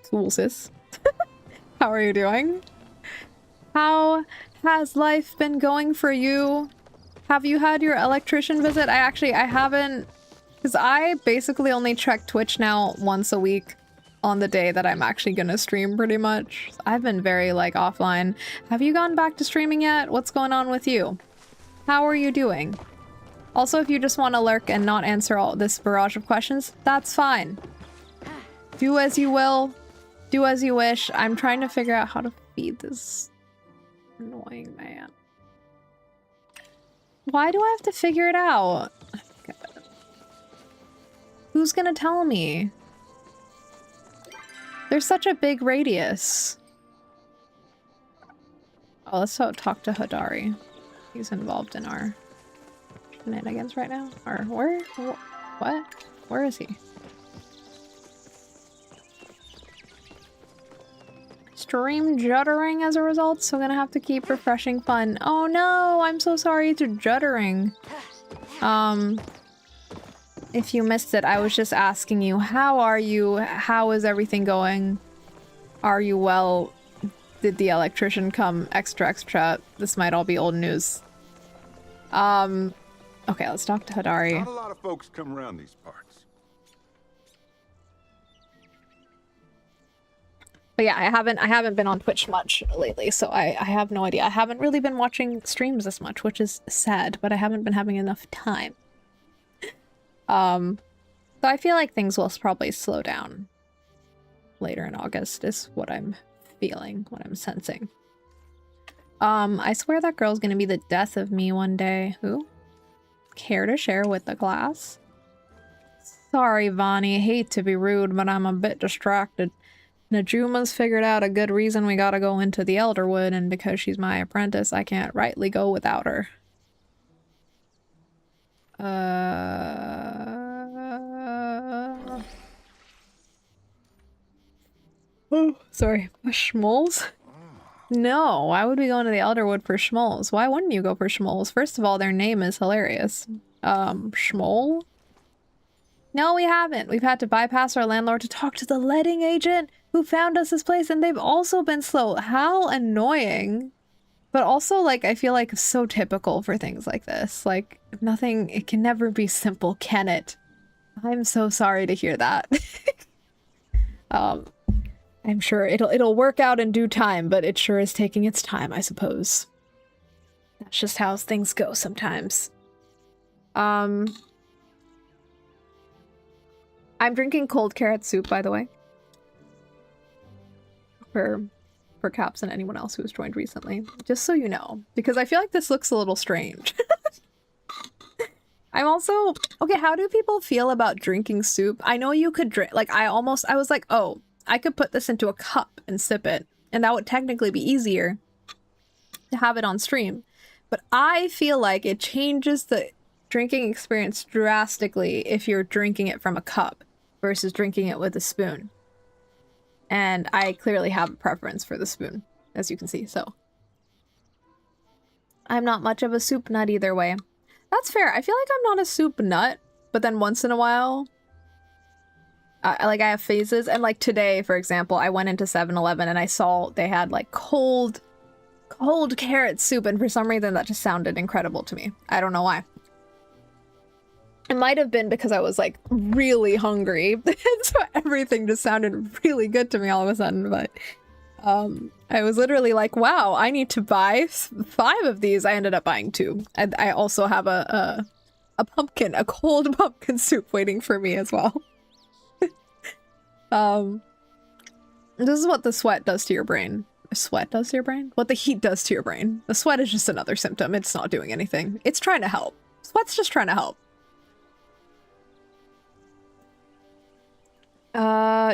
Cool, sis. How are you doing? How has life been going for you? Have you had your electrician visit? I haven't... Because I basically only check Twitch now once a week on the day that I'm actually gonna stream pretty much. I've been very, like, offline. Have you gone back to streaming yet? What's going on with you? How are you doing? Also, if you just want to lurk and not answer all this barrage of questions, that's fine. Do as you will. Do as you wish. I'm trying to figure out how to feed this annoying man. Why do I have to figure it out? God. Who's gonna tell me? There's such a big radius. Oh, let's talk to Hadari. He's involved in our shenanigans right now. Or where? What? Where is he? Stream juddering as a result, so I'm gonna have to keep refreshing fun. Oh no, I'm so sorry to juddering. If you missed it, I was just asking you, how are you? How is everything going? Are you well? Did the electrician come? Extra. This might all be old news. Okay, let's talk to Hadari. Not a lot of folks come around these parts. But yeah, I haven't been on Twitch much lately, so I have no idea. I haven't really been watching streams as much, which is sad, but I haven't been having enough time. So I feel like things will probably slow down later in August is what I'm feeling, what I'm sensing. I swear that girl's gonna be the death of me one day. Who? Care to share with the class? Sorry, Vani. Hate to be rude, but I'm a bit distracted. Najuma's figured out a good reason we gotta go into the Elderwood, and because she's my apprentice, I can't rightly go without her. Oh, sorry. Schmoles? No, why would we go into the Elderwood for schmoles? Why wouldn't you go for schmoles? First of all, their name is hilarious. Schmole? No, we haven't. We've had to bypass our landlord to talk to the letting agent who found us this place, and they've also been slow. How annoying. But also, like, I feel like so typical for things like this. Like, nothing, it can never be simple, can it? I'm so sorry to hear that. I'm sure it'll work out in due time, but it sure is taking its time, I suppose. That's just how things go sometimes. I'm drinking cold carrot soup, by the way. For Caps and anyone else who has joined recently. Just so you know. Because I feel like this looks a little strange. I'm also... Okay, how do people feel about drinking soup? I know you could drink... Like, I was like, oh, I could put this into a cup and sip it. And that would technically be easier to have it on stream. But I feel like it changes the drinking experience drastically if you're drinking it from a cup versus drinking it with a spoon. And I clearly have a preference for the spoon, as you can see, so. I'm not much of a soup nut either way. That's fair. I feel like I'm not a soup nut, but then once in a while, I have phases. And like today, for example, I went into 7-Eleven and I saw they had like cold carrot soup, and for some reason that just sounded incredible to me. I don't know why. It might have been because I was like really hungry, and so everything just sounded really good to me all of a sudden. But I was literally like, wow, I need to buy 5 of these. I ended up buying 2. I also have a cold pumpkin soup waiting for me as well. This is what the sweat does to your brain. Sweat does to your brain? What the heat does to your brain. The sweat is just another symptom. It's not doing anything. It's trying to help. Sweat's just trying to help.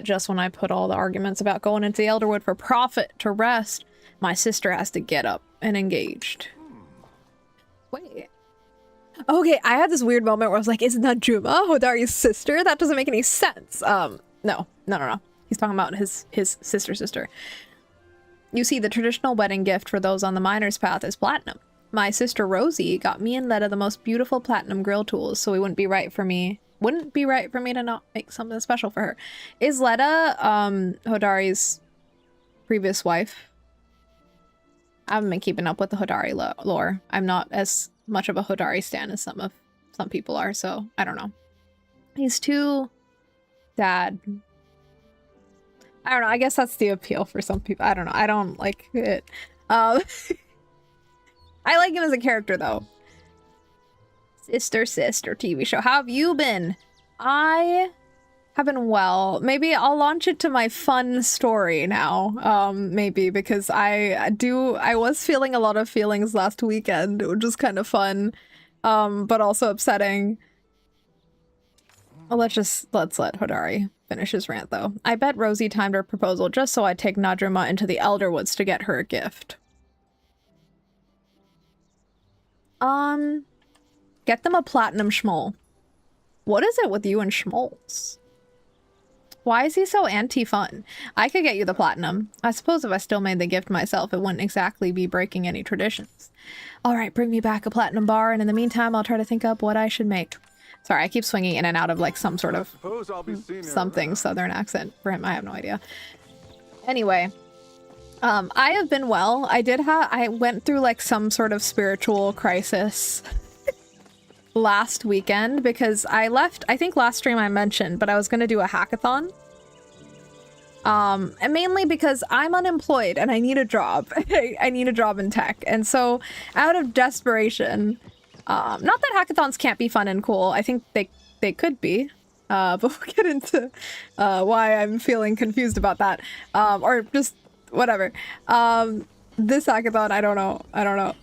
Just when I put all the arguments about going into the Elderwood for profit to rest, my sister has to get up and engaged. Wait. Okay, I had this weird moment where I was like, isn't that Juma, Hodari's sister? That doesn't make any sense. No. He's talking about his sister. You see, the traditional wedding gift for those on the miner's path is platinum. My sister Rosie got me and Letta the most beautiful platinum grill tools, so it wouldn't be right for me to not make something special for her. Is Letta Hodari's previous wife? I haven't been keeping up with the Hodari lore. I'm not as much of a Hodari stan as some people are, so I don't know. He's too dad. I don't know. I guess that's the appeal for some people. I don't know. I don't like it. I like him as a character though. Sister TV show. How have you been? I have been well. Maybe I'll launch it to my fun story now. Maybe because I was feeling a lot of feelings last weekend, which was kind of fun, but also upsetting. Let's let Hodari finish his rant though. I bet Rosie timed her proposal just so I'd take Nadrima into the Elderwoods to get her a gift. Get them a platinum schmoll. What is it with you and schmolls? Why is he so anti-fun? I could get you the platinum. I suppose if I still made the gift myself, it wouldn't exactly be breaking any traditions. All right, bring me back a platinum bar, and in the meantime, I'll try to think up what I should make. Sorry, I keep swinging in and out of like some sort of something southern accent for him. I have no idea. Anyway, I have been well. I went through like some sort of spiritual crisis last weekend because I think last stream I mentioned, but I was going to do a hackathon. And mainly because I'm unemployed and I need a job. I need a job in tech. And so out of desperation, not that hackathons can't be fun and cool. I think they could be. But we'll get into why I'm feeling confused about that. Or just whatever. This hackathon, I don't know.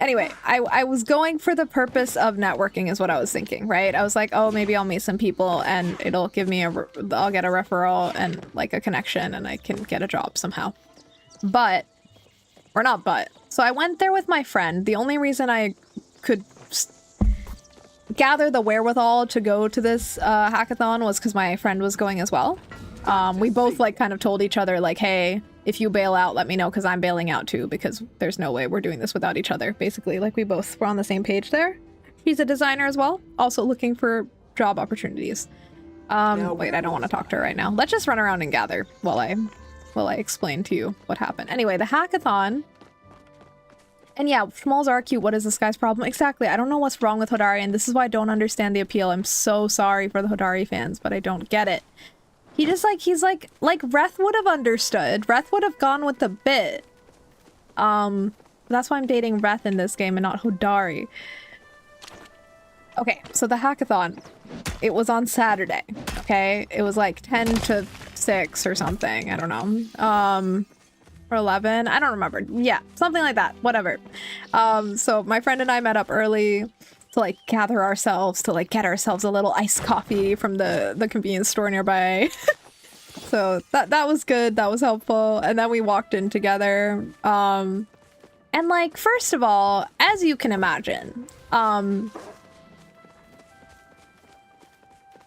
Anyway, I was going for the purpose of networking is what I was thinking, right? I was like, oh, maybe I'll meet some people and it'll give me I'll get a referral and like a connection and I can get a job somehow. So I went there with my friend. The only reason I could gather the wherewithal to go to this hackathon was because my friend was going as well. We both like kind of told each other like, hey, if you bail out, let me know because I'm bailing out too, because there's no way we're doing this without each other. Basically, like we both were on the same page there. She's a designer as well, also looking for job opportunities. Wait, I don't want to talk to her right now. Let's just run around and gather while I explain to you what happened. Anyway, the hackathon. And yeah, schmalls are cute. What is this guy's problem? Exactly. I don't know what's wrong with Hodari, and this is why I don't understand the appeal. I'm so sorry for the Hodari fans, but I don't get it. He just like, he's like Reth would have understood. Reth would have gone with the bit. That's why I'm dating Reth in this game and not Hodari. Okay, so the hackathon, it was on Saturday, okay? It was like 10 to 6 or something, I don't know. Or 11, I don't remember. Yeah, something like that, whatever. So my friend and I met up early to like gather ourselves, to like get ourselves a little iced coffee from the convenience store nearby. So that was good, that was helpful. And then we walked in together. And like, first of all, as you can imagine,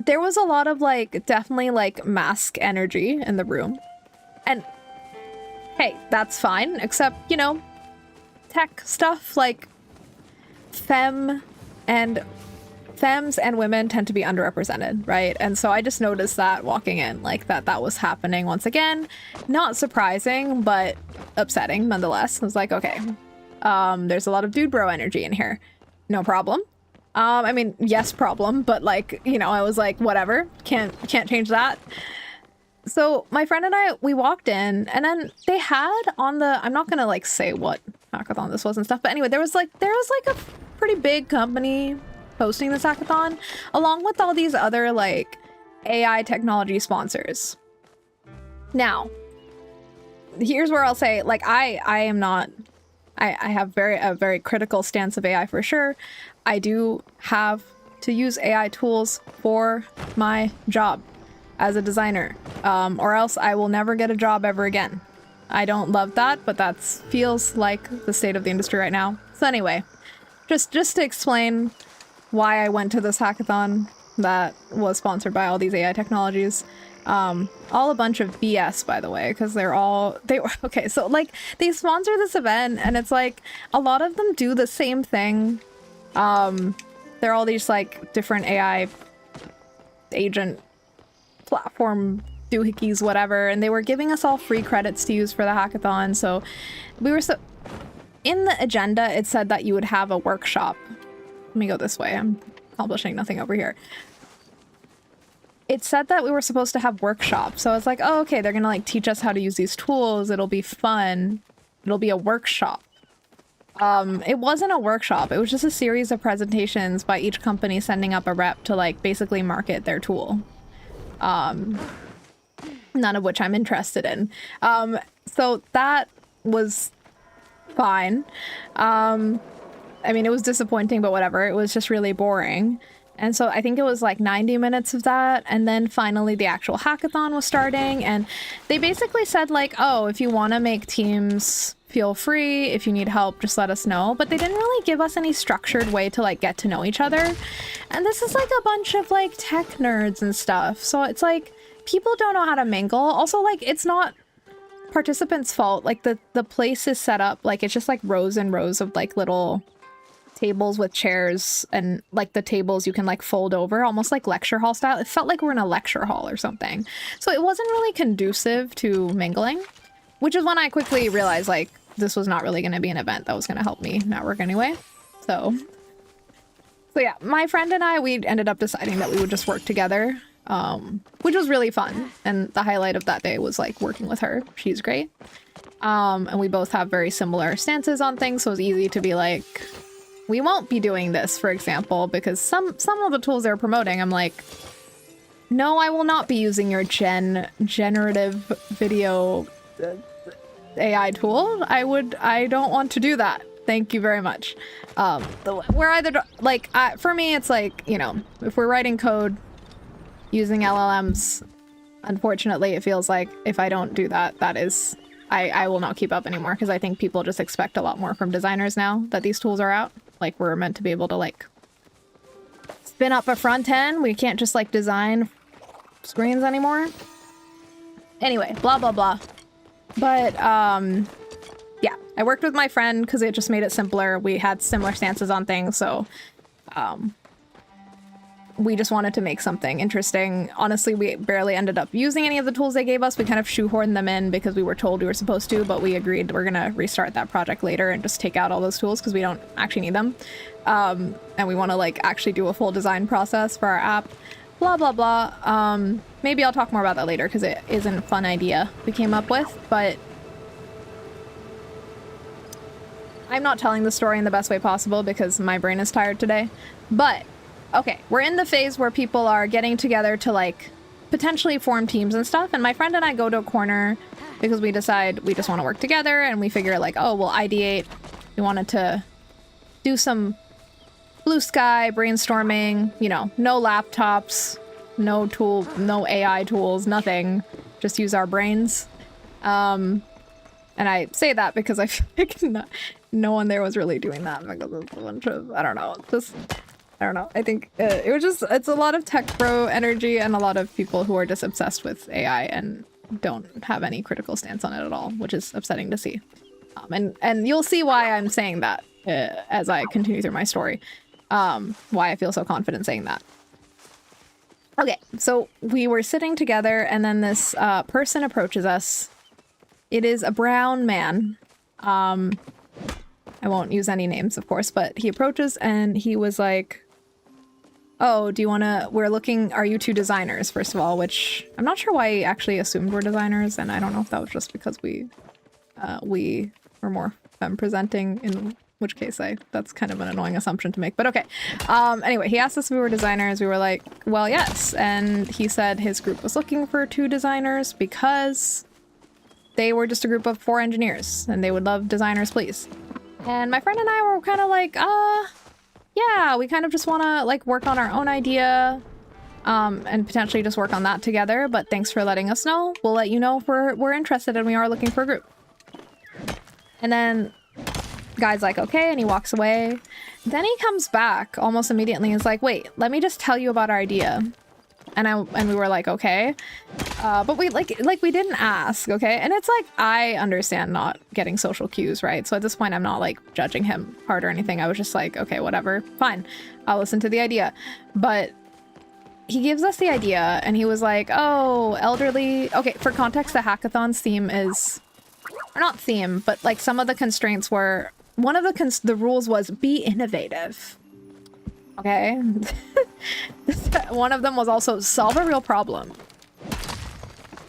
there was a lot of like, definitely like mask energy in the room. And hey, that's fine, except, you know, tech stuff like femmes and women tend to be underrepresented, right? And so I just noticed that walking in, like that was happening once again. Not surprising, but upsetting nonetheless. I was like, okay, there's a lot of dude bro energy in here. No problem. I mean, yes, problem, but like, you know, I was like, whatever, can't change that. So my friend and I, we walked in, and then they had on the, I'm not gonna like say what hackathon this was and stuff, but anyway, there was like a pretty big company hosting this hackathon, along with all these other like AI technology sponsors. Now, here's where I'll say, like, I am not, I have a very critical stance of AI for sure. I do have to use AI tools for my job as a designer, or else I will never get a job ever again. I don't love that, but that feels like the state of the industry right now. So anyway, just to explain why I went to this hackathon that was sponsored by all these AI technologies. All a bunch of BS, by the way, because they were okay. So like they sponsor this event, and it's like a lot of them do the same thing. They're all these like different AI agent platform doohickeys, whatever, and they were giving us all free credits to use for the hackathon. So we were in the agenda, it said that you would have a workshop. Let me go this way. I'm accomplishing nothing over here. It said that we were supposed to have workshops. So I was like, oh, okay, they're gonna like teach us how to use these tools. It'll be fun. It'll be a workshop. It wasn't a workshop. It was just a series of presentations by each company sending up a rep to like basically market their tool. None of which I'm interested in. So that was fine. I mean, it was disappointing, but whatever. It was just really boring. And so I think it was like 90 minutes of that. And then finally the actual hackathon was starting. And they basically said like, oh, if you want to make teams, feel free. If you need help, just let us know. But they didn't really give us any structured way to like get to know each other. And this is like a bunch of like tech nerds and stuff. So it's like people don't know how to mingle. Also, like, it's not participants' fault. Like the place is set up like it's just like rows and rows of like little tables with chairs, and like the tables you can like fold over, almost like lecture hall style. It felt like we're in a lecture hall or something. So it wasn't really conducive to mingling, which is when I quickly realized like this was not really going to be an event that was going to help me network anyway. So yeah, my friend and I, we ended up deciding that we would just work together, which was really fun. And the highlight of that day was like working with her. She's great. And we both have very similar stances on things. So it was easy to be like, we won't be doing this, for example, because some of the tools they're promoting, I'm like, no, I will not be using your generative video AI tool. I don't want to do that. Thank you very much. We're either like, for me, it's like, you know, if we're writing code using LLMs, unfortunately, it feels like if I don't do that, that is, I will not keep up anymore, because I think people just expect a lot more from designers now that these tools are out. Like, we're meant to be able to like spin up a front end. We can't just like design screens anymore. Anyway, blah, blah, blah. But, yeah, I worked with my friend because it just made it simpler. We had similar stances on things, so, we just wanted to make something interesting. Honestly, we barely ended up using any of the tools they gave us. We kind of shoehorned them in because we were told we were supposed to, but we agreed we're gonna restart that project later and just take out all those tools because we don't actually need them. And we want to like actually do a full design process for our app. Blah, blah, blah. Maybe I'll talk more about that later because it isn't a fun idea we came up with, but I'm not telling the story in the best way possible because my brain is tired today. But okay, we're in the phase where people are getting together to like potentially form teams and stuff, and my friend and I go to a corner because we decide we just want to work together, and we figure like, oh, we'll ideate. We wanted to do some blue sky brainstorming, you know, no laptops, no AI tools, nothing, just use our brains. And I say that because I feel like no one there was really doing that because it's a bunch of, I don't know, I think it's a lot of tech bro energy and a lot of people who are just obsessed with AI and don't have any critical stance on it at all, which is upsetting to see. And you'll see why I'm saying that as I continue through my story, why I feel so confident saying that. Okay, so we were sitting together and then this person approaches us. It is a brown man. I won't use any names, of course, but he approaches and he was like, oh, do you want to, are you two designers, first of all, which I'm not sure why he actually assumed we're designers, and I don't know if that was just because we were more femme presenting, in which case that's kind of an annoying assumption to make, but okay. Anyway, he asked us if we were designers. We were like, well, yes, and he said his group was looking for 2 designers because they were just a group of 4 engineers, and they would love designers, please. And my friend and I were kind of like, yeah, we kind of just want to like work on our own idea and potentially just work on that together. But thanks for letting us know. We'll let you know if we're interested and we are looking for a group. And then guy's like, okay, and he walks away. Then he comes back almost immediately and is like, wait, let me just tell you about our idea. And we were like, okay, but we we didn't ask, okay? And it's like, I understand not getting social cues, right? So at this point, I'm not like judging him hard or anything. I was just like, okay, whatever, fine, I'll listen to the idea. But he gives us the idea and he was like, oh, elderly. Okay, for context, the hackathon's theme is, or not theme, but like some of the constraints were, one of the rules was be innovative. Okay. One of them was also solve a real problem.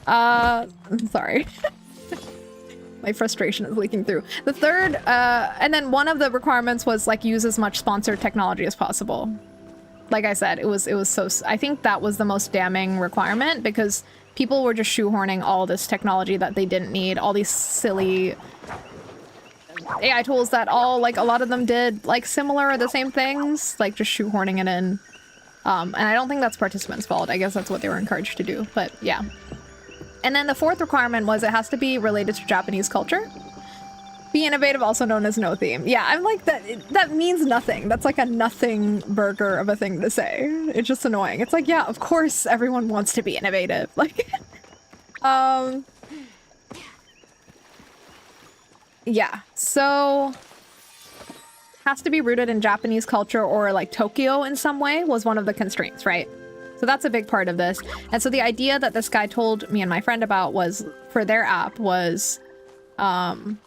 Sorry. My frustration is leaking through. The third, and then one of the requirements was like use as much sponsored technology as possible. Like I said, it was so, I think that was the most damning requirement because people were just shoehorning all this technology that they didn't need, all these silly AI tools that all, like, a lot of them did, like, similar or the same things, like, just shoehorning it in. And I don't think that's participants' fault. I guess that's what they were encouraged to do, but yeah. And then the 4th requirement was it has to be related to Japanese culture. Be innovative, also known as no theme. Yeah, I'm like, that means nothing. That's like a nothing burger of a thing to say. It's just annoying. It's like, yeah, of course everyone wants to be innovative. Like, yeah, so has to be rooted in Japanese culture or like Tokyo in some way was one of the constraints, right? So that's a big part of this. And so the idea that this guy told me and my friend about was for their app was, oh,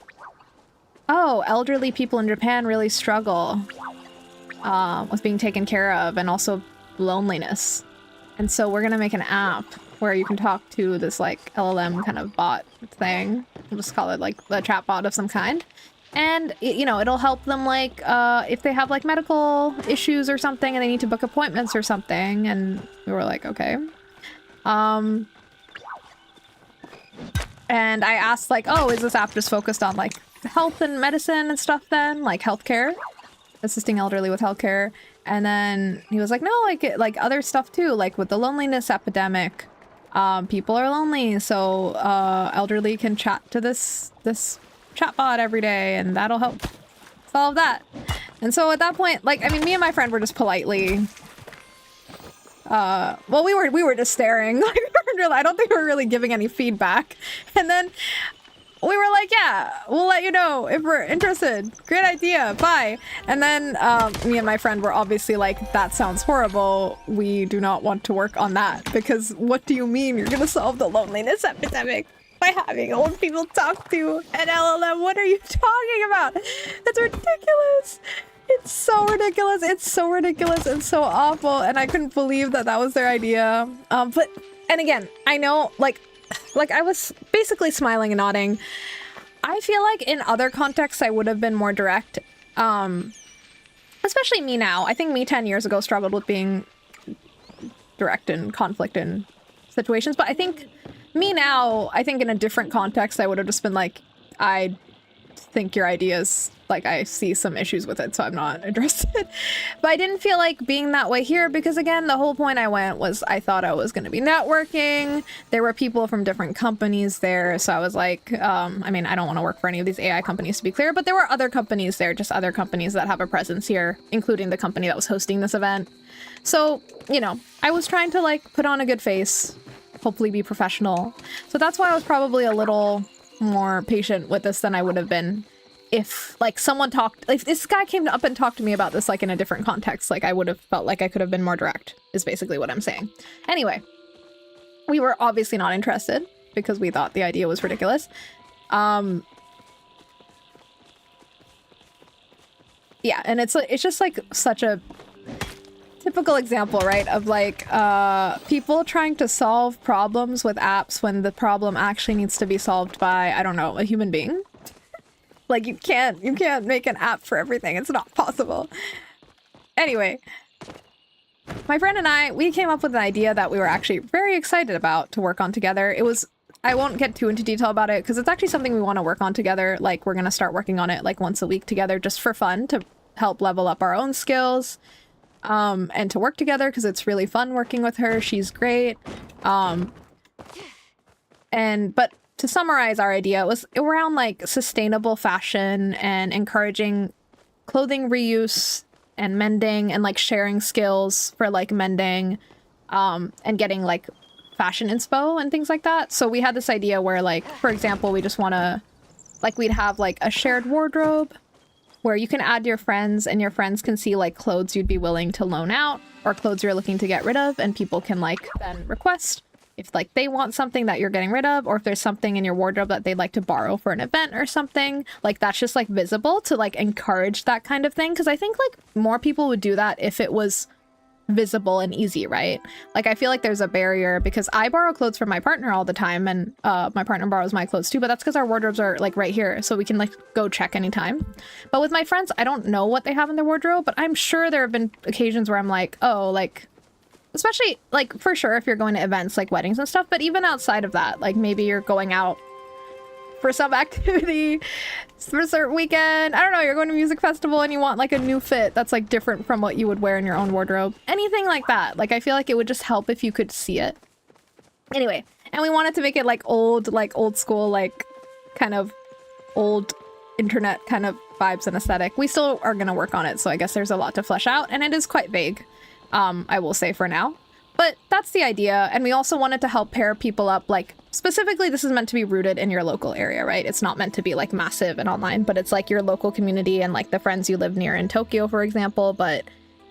elderly people in Japan really struggle with being taken care of and also loneliness. And so we're gonna make an app where you can talk to this like LLM kind of bot thing. We'll just call it like a chat bot of some kind. And, you know, it'll help them like if they have like medical issues or something and they need to book appointments or something. And we were like, okay. And I asked like, oh, is this app just focused on like health and medicine and stuff then? Like healthcare? Assisting elderly with healthcare. And then he was like, no, like other stuff too, like with the loneliness epidemic. People are lonely, so elderly can chat to this chatbot every day, and that'll help solve that. And so at that point, like, I mean, me and my friend were just politely, well, we were just staring, like, we were I don't think we were really giving any feedback. And then we were like, yeah, we'll let you know if we're interested. Great idea. Bye. And then me and my friend were obviously like, that sounds horrible. We do not want to work on that, because what do you mean you're going to solve the loneliness epidemic by having old people talk to an LLM? What are you talking about? That's ridiculous. It's so ridiculous. It's so ridiculous and so awful. And I couldn't believe that that was their idea. And again, I know, like I was basically smiling and nodding. I feel like in other contexts I would have been more direct. Especially me now. I think me 10 years ago struggled with being direct in conflict in situations. But I think me now, I think in a different context, I would have just been like, I think your ideas, like, I see some issues with it, so I'm not interested. But I didn't feel like being that way here, because again, the whole point I went was I thought I was going to be networking. There were people from different companies there, so I was like, I mean, I don't want to work for any of these AI companies, to be clear, but there were other companies there, just other companies that have a presence here, including the company that was hosting this event. So, you know, I was trying to like put on a good face, hopefully be professional. So that's why I was probably a little more patient with this than I would have been if like someone talked, if this guy came up and talked to me about this like in a different context. Like I would have felt like I could have been more direct, is basically what I'm saying. Anyway, we were obviously not interested because we thought the idea was ridiculous. Yeah, and it's just like such a typical example, right, of like people trying to solve problems with apps when the problem actually needs to be solved by, I don't know, a human being. Like you can't make an app for everything. It's not possible. Anyway, my friend and we came up with an idea that we were actually very excited about to work on together. It was, I won't get too into detail about it because it's actually something we want to work on together. Like we're going to start working on it like once a week together just for fun, to help level up our own skills. And to work together because it's really fun working with her. She's great. But to summarize our idea, it was around like sustainable fashion and encouraging clothing reuse and mending and like sharing skills for like mending, and getting like fashion inspo and things like that. So we had this idea where like, for example, we just want to like, we'd have like a shared wardrobe where you can add your friends and your friends can see like clothes you'd be willing to loan out or clothes you're looking to get rid of, and people can like then request if like they want something that you're getting rid of, or if there's something in your wardrobe that they'd like to borrow for an event or something. Like that's just like visible to like encourage that kind of thing, because I think like more people would do that if it was visible and easy, right? Like I feel like there's a barrier because I borrow clothes from my partner all the time, and my partner borrows my clothes too, but that's because our wardrobes are like right here, so we can like go check anytime. But with my friends, I don't know what they have in their wardrobe, but I'm sure there have been occasions where I'm like, oh, like especially like for sure if you're going to events like weddings and stuff, but even outside of that, like maybe you're going out for some activity for a certain weekend, I don't know, you're going to a music festival and you want like a new fit that's like different from what you would wear in your own wardrobe, anything like that. Like I feel like it would just help if you could see it. Anyway, and we wanted to make it like old school, like kind of old internet kind of vibes and aesthetic. We still are going to work on it, so I guess there's a lot to flesh out, and it is quite vague, I will say for now. But that's the idea, and we also wanted to help pair people up, like, specifically this is meant to be rooted in your local area, right? It's not meant to be, like, massive and online, but it's, like, your local community and, like, the friends you live near in Tokyo, for example. But,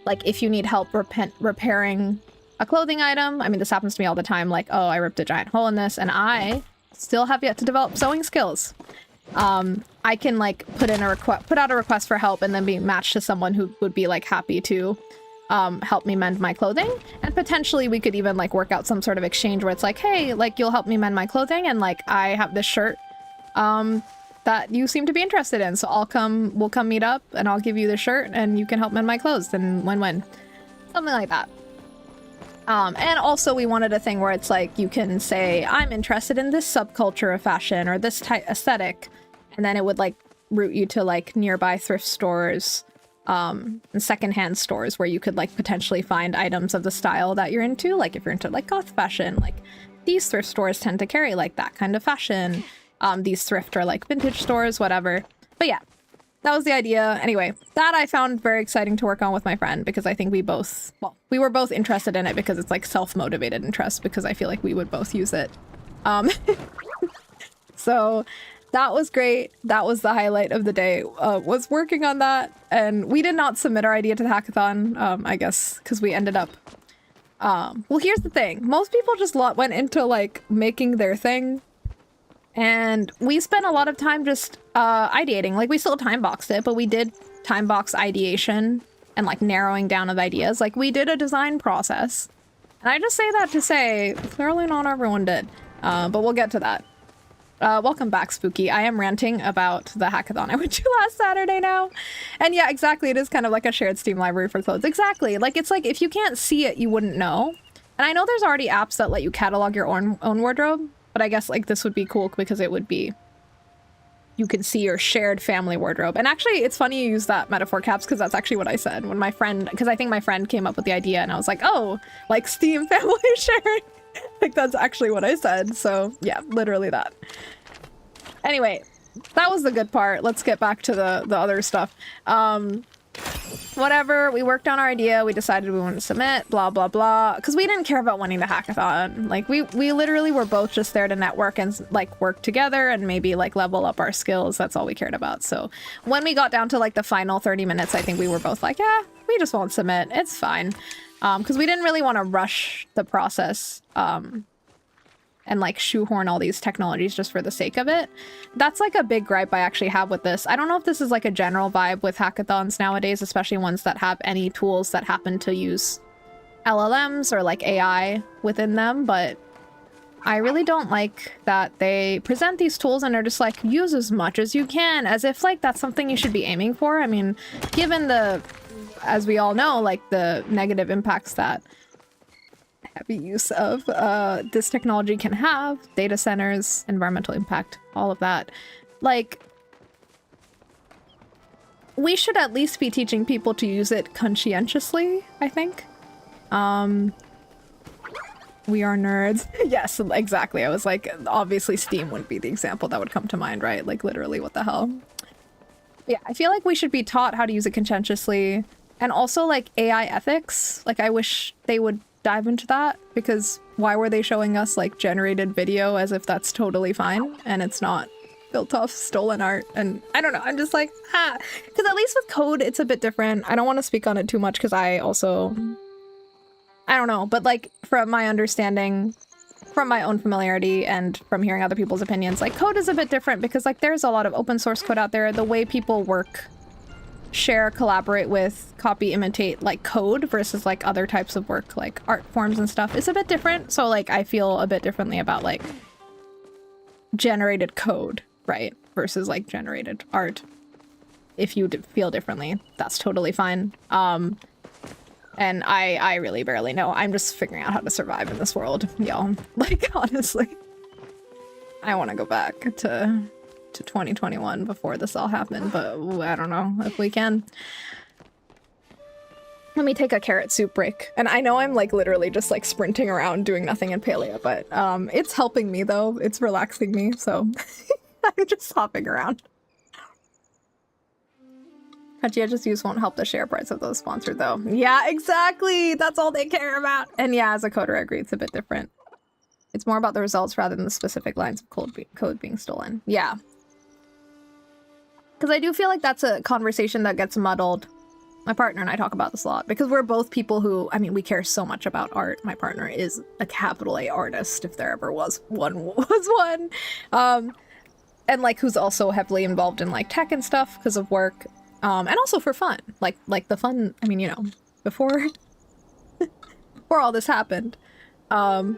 like, if you need help repairing a clothing item, I mean, this happens to me all the time, like, oh, I ripped a giant hole in this, and I still have yet to develop sewing skills. I can, like, put out a request for help and then be matched to someone who would be, like, happy to help me mend my clothing, and potentially we could even like work out some sort of exchange where it's like, hey, like you'll help me mend my clothing, and like I have this shirt that you seem to be interested in, so we'll come meet up and I'll give you the shirt and you can help mend my clothes, and win-win, something like that. And also we wanted a thing where it's like you can say, I'm interested in this subculture of fashion or this type aesthetic, and then it would like route you to like nearby thrift stores and secondhand stores where you could like potentially find items of the style that you're into. Like if you're into like goth fashion, like these thrift stores tend to carry like that kind of fashion. These thrift or like vintage stores, whatever. But yeah, that was the idea. Anyway, that I found very exciting to work on with my friend because I think we were both interested in it because it's like self-motivated interest because I feel like we would both use it. So that was great. That was the highlight of the day, was working on that. And we did not submit our idea to the hackathon, I guess, because we ended up... well, here's the thing. Most people just went into, like, making their thing. And we spent a lot of time just ideating. Like, we still time-boxed it, but we did time-box ideation and, like, narrowing down of ideas. Like, we did a design process. And I just say that to say, clearly not everyone did. But we'll get to that. Welcome back, Spooky. I am ranting about the hackathon I went to last Saturday now. And yeah, exactly. It is kind of like a shared Steam library for clothes. Exactly. Like, it's like, if you can't see it, you wouldn't know. And I know there's already apps that let you catalog your own wardrobe, but I guess, like, this would be cool because it would be... You can see your shared family wardrobe. And actually, it's funny you use that metaphor, Caps, because that's actually what I said when my friend... Because I think my friend came up with the idea, and I was like, oh, like Steam family sharing. Like, that's actually what I said. So, yeah, literally that. Anyway, that was the good part. Let's get back to the other stuff. Whatever, we worked on our idea. We decided we wanted to submit, blah, blah, blah. Because we didn't care about winning the hackathon. Like, we literally were both just there to network and, like, work together and maybe, like, level up our skills. That's all we cared about. So when we got down to, like, the final 30 minutes, I think we were both like, yeah, we just won't submit. It's fine. Because we didn't really want to rush the process and like shoehorn all these technologies just for the sake of it. That's like a big gripe I actually have with this. I don't know if this is like a general vibe with hackathons nowadays, especially ones that have any tools that happen to use LLMs or like AI within them, but I really don't like that they present these tools and are just like, use as much as you can, as if like that's something you should be aiming for. I mean, given the, as we all know, like the negative impacts that heavy use of this technology can have, data centers, environmental impact, all of that. Like, we should at least be teaching people to use it conscientiously, I think. We are nerds. Yes, exactly. I was like, obviously Steam wouldn't be the example that would come to mind, right? Like, literally, what the hell? Yeah, I feel like we should be taught how to use it conscientiously. And also, like, AI ethics. Like, I wish they would dive into that, because why were they showing us, like, generated video as if that's totally fine and it's not built off stolen art? And I don't know, I'm just like, because at least with code, it's a bit different. I don't want to speak on it too much because I don't know, but like, from my understanding, from my own familiarity and from hearing other people's opinions, like, code is a bit different because, like, there's a lot of open source code out there. The way people work, share, collaborate with, copy, imitate, like, code versus, like, other types of work, like art forms and stuff, is a bit different. So, like, I feel a bit differently about, like, generated code, right? Versus, like, generated art. If you feel differently, that's totally fine. And I really barely know. I'm just figuring out how to survive in this world, y'all. Like, honestly. I want to go back to 2021 before this all happened, but I don't know if we can. Let me take a carrot soup break. And I know I'm, like, literally just, like, sprinting around doing nothing in Palia, but it's helping me, though. It's relaxing me, so I'm just hopping around. Conscientious use won't help the share price of those sponsored, though. Yeah, exactly! That's all they care about! And yeah, as a coder, I agree, it's a bit different. It's more about the results rather than the specific lines of code being stolen. Yeah. Because I do feel like that's a conversation that gets muddled. My partner and I talk about this a lot, because we're both people who, I mean, we care so much about art. My partner is a capital A artist, if there ever was one. And, like, who's also heavily involved in, like, tech and stuff because of work. And also for fun, like the fun, I mean, you know, before all this happened, like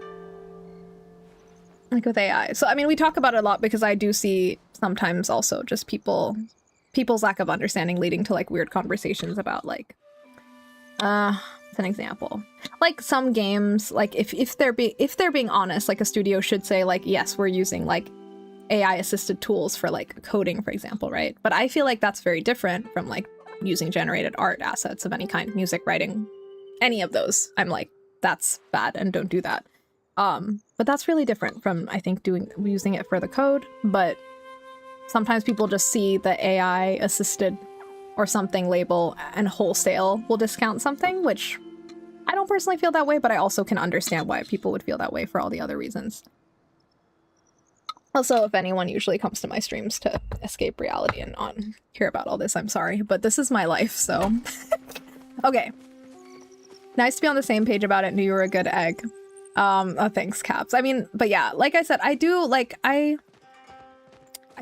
with AI. So, I mean, we talk about it a lot because I do see sometimes also just people's lack of understanding leading to, like, weird conversations about, like, it's an example. Like, some games, like, if they're being honest, like, a studio should say, like, yes, we're using, like, AI assisted tools for, like, coding, for example, right? But I feel like that's very different from, like, using generated art assets of any kind, music, writing, any of those. I'm like, that's bad and don't do that. But that's really different from, I think, using it for the code. But sometimes people just see the AI assisted or something label and wholesale will discount something, which I don't personally feel that way, but I also can understand why people would feel that way for all the other reasons. Also, if anyone usually comes to my streams to escape reality and not hear about all this, I'm sorry, but this is my life, so. Okay. Nice to be on the same page about it. Knew you were a good egg. Oh, thanks, Caps. I mean, but yeah, like I said, I do, like, I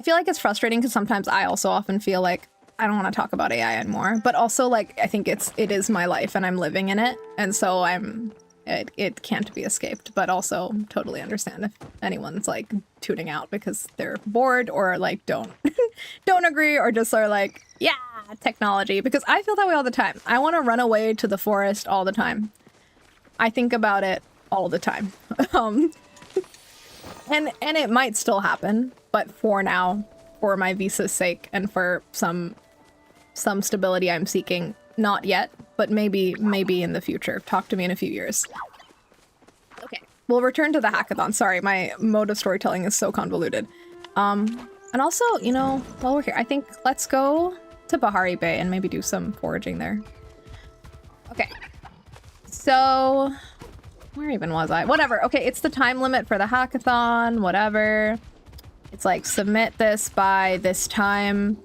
feel like it's frustrating because sometimes I also often feel like I don't want to talk about AI anymore, but also, like, I think it is my life and I'm living in it, and so it can't be escaped, but also totally understand if anyone's, like, tuning out because they're bored or, like, don't agree or just are like, yeah, technology, because I feel that way all the time. I want to run away to the forest all the time. I think about it all the time. And it might still happen, but for now, for my visa's sake and for some stability I'm seeking, not yet, but maybe in the future. Talk to me in a few years. Okay, we'll return to the hackathon. Sorry, my mode of storytelling is so convoluted. And also, you know, while we're here, I think let's go to Bahari Bay and maybe do some foraging there. Okay, so where even was I? Whatever. Okay, it's the time limit for the hackathon, whatever. It's like submit this by this time,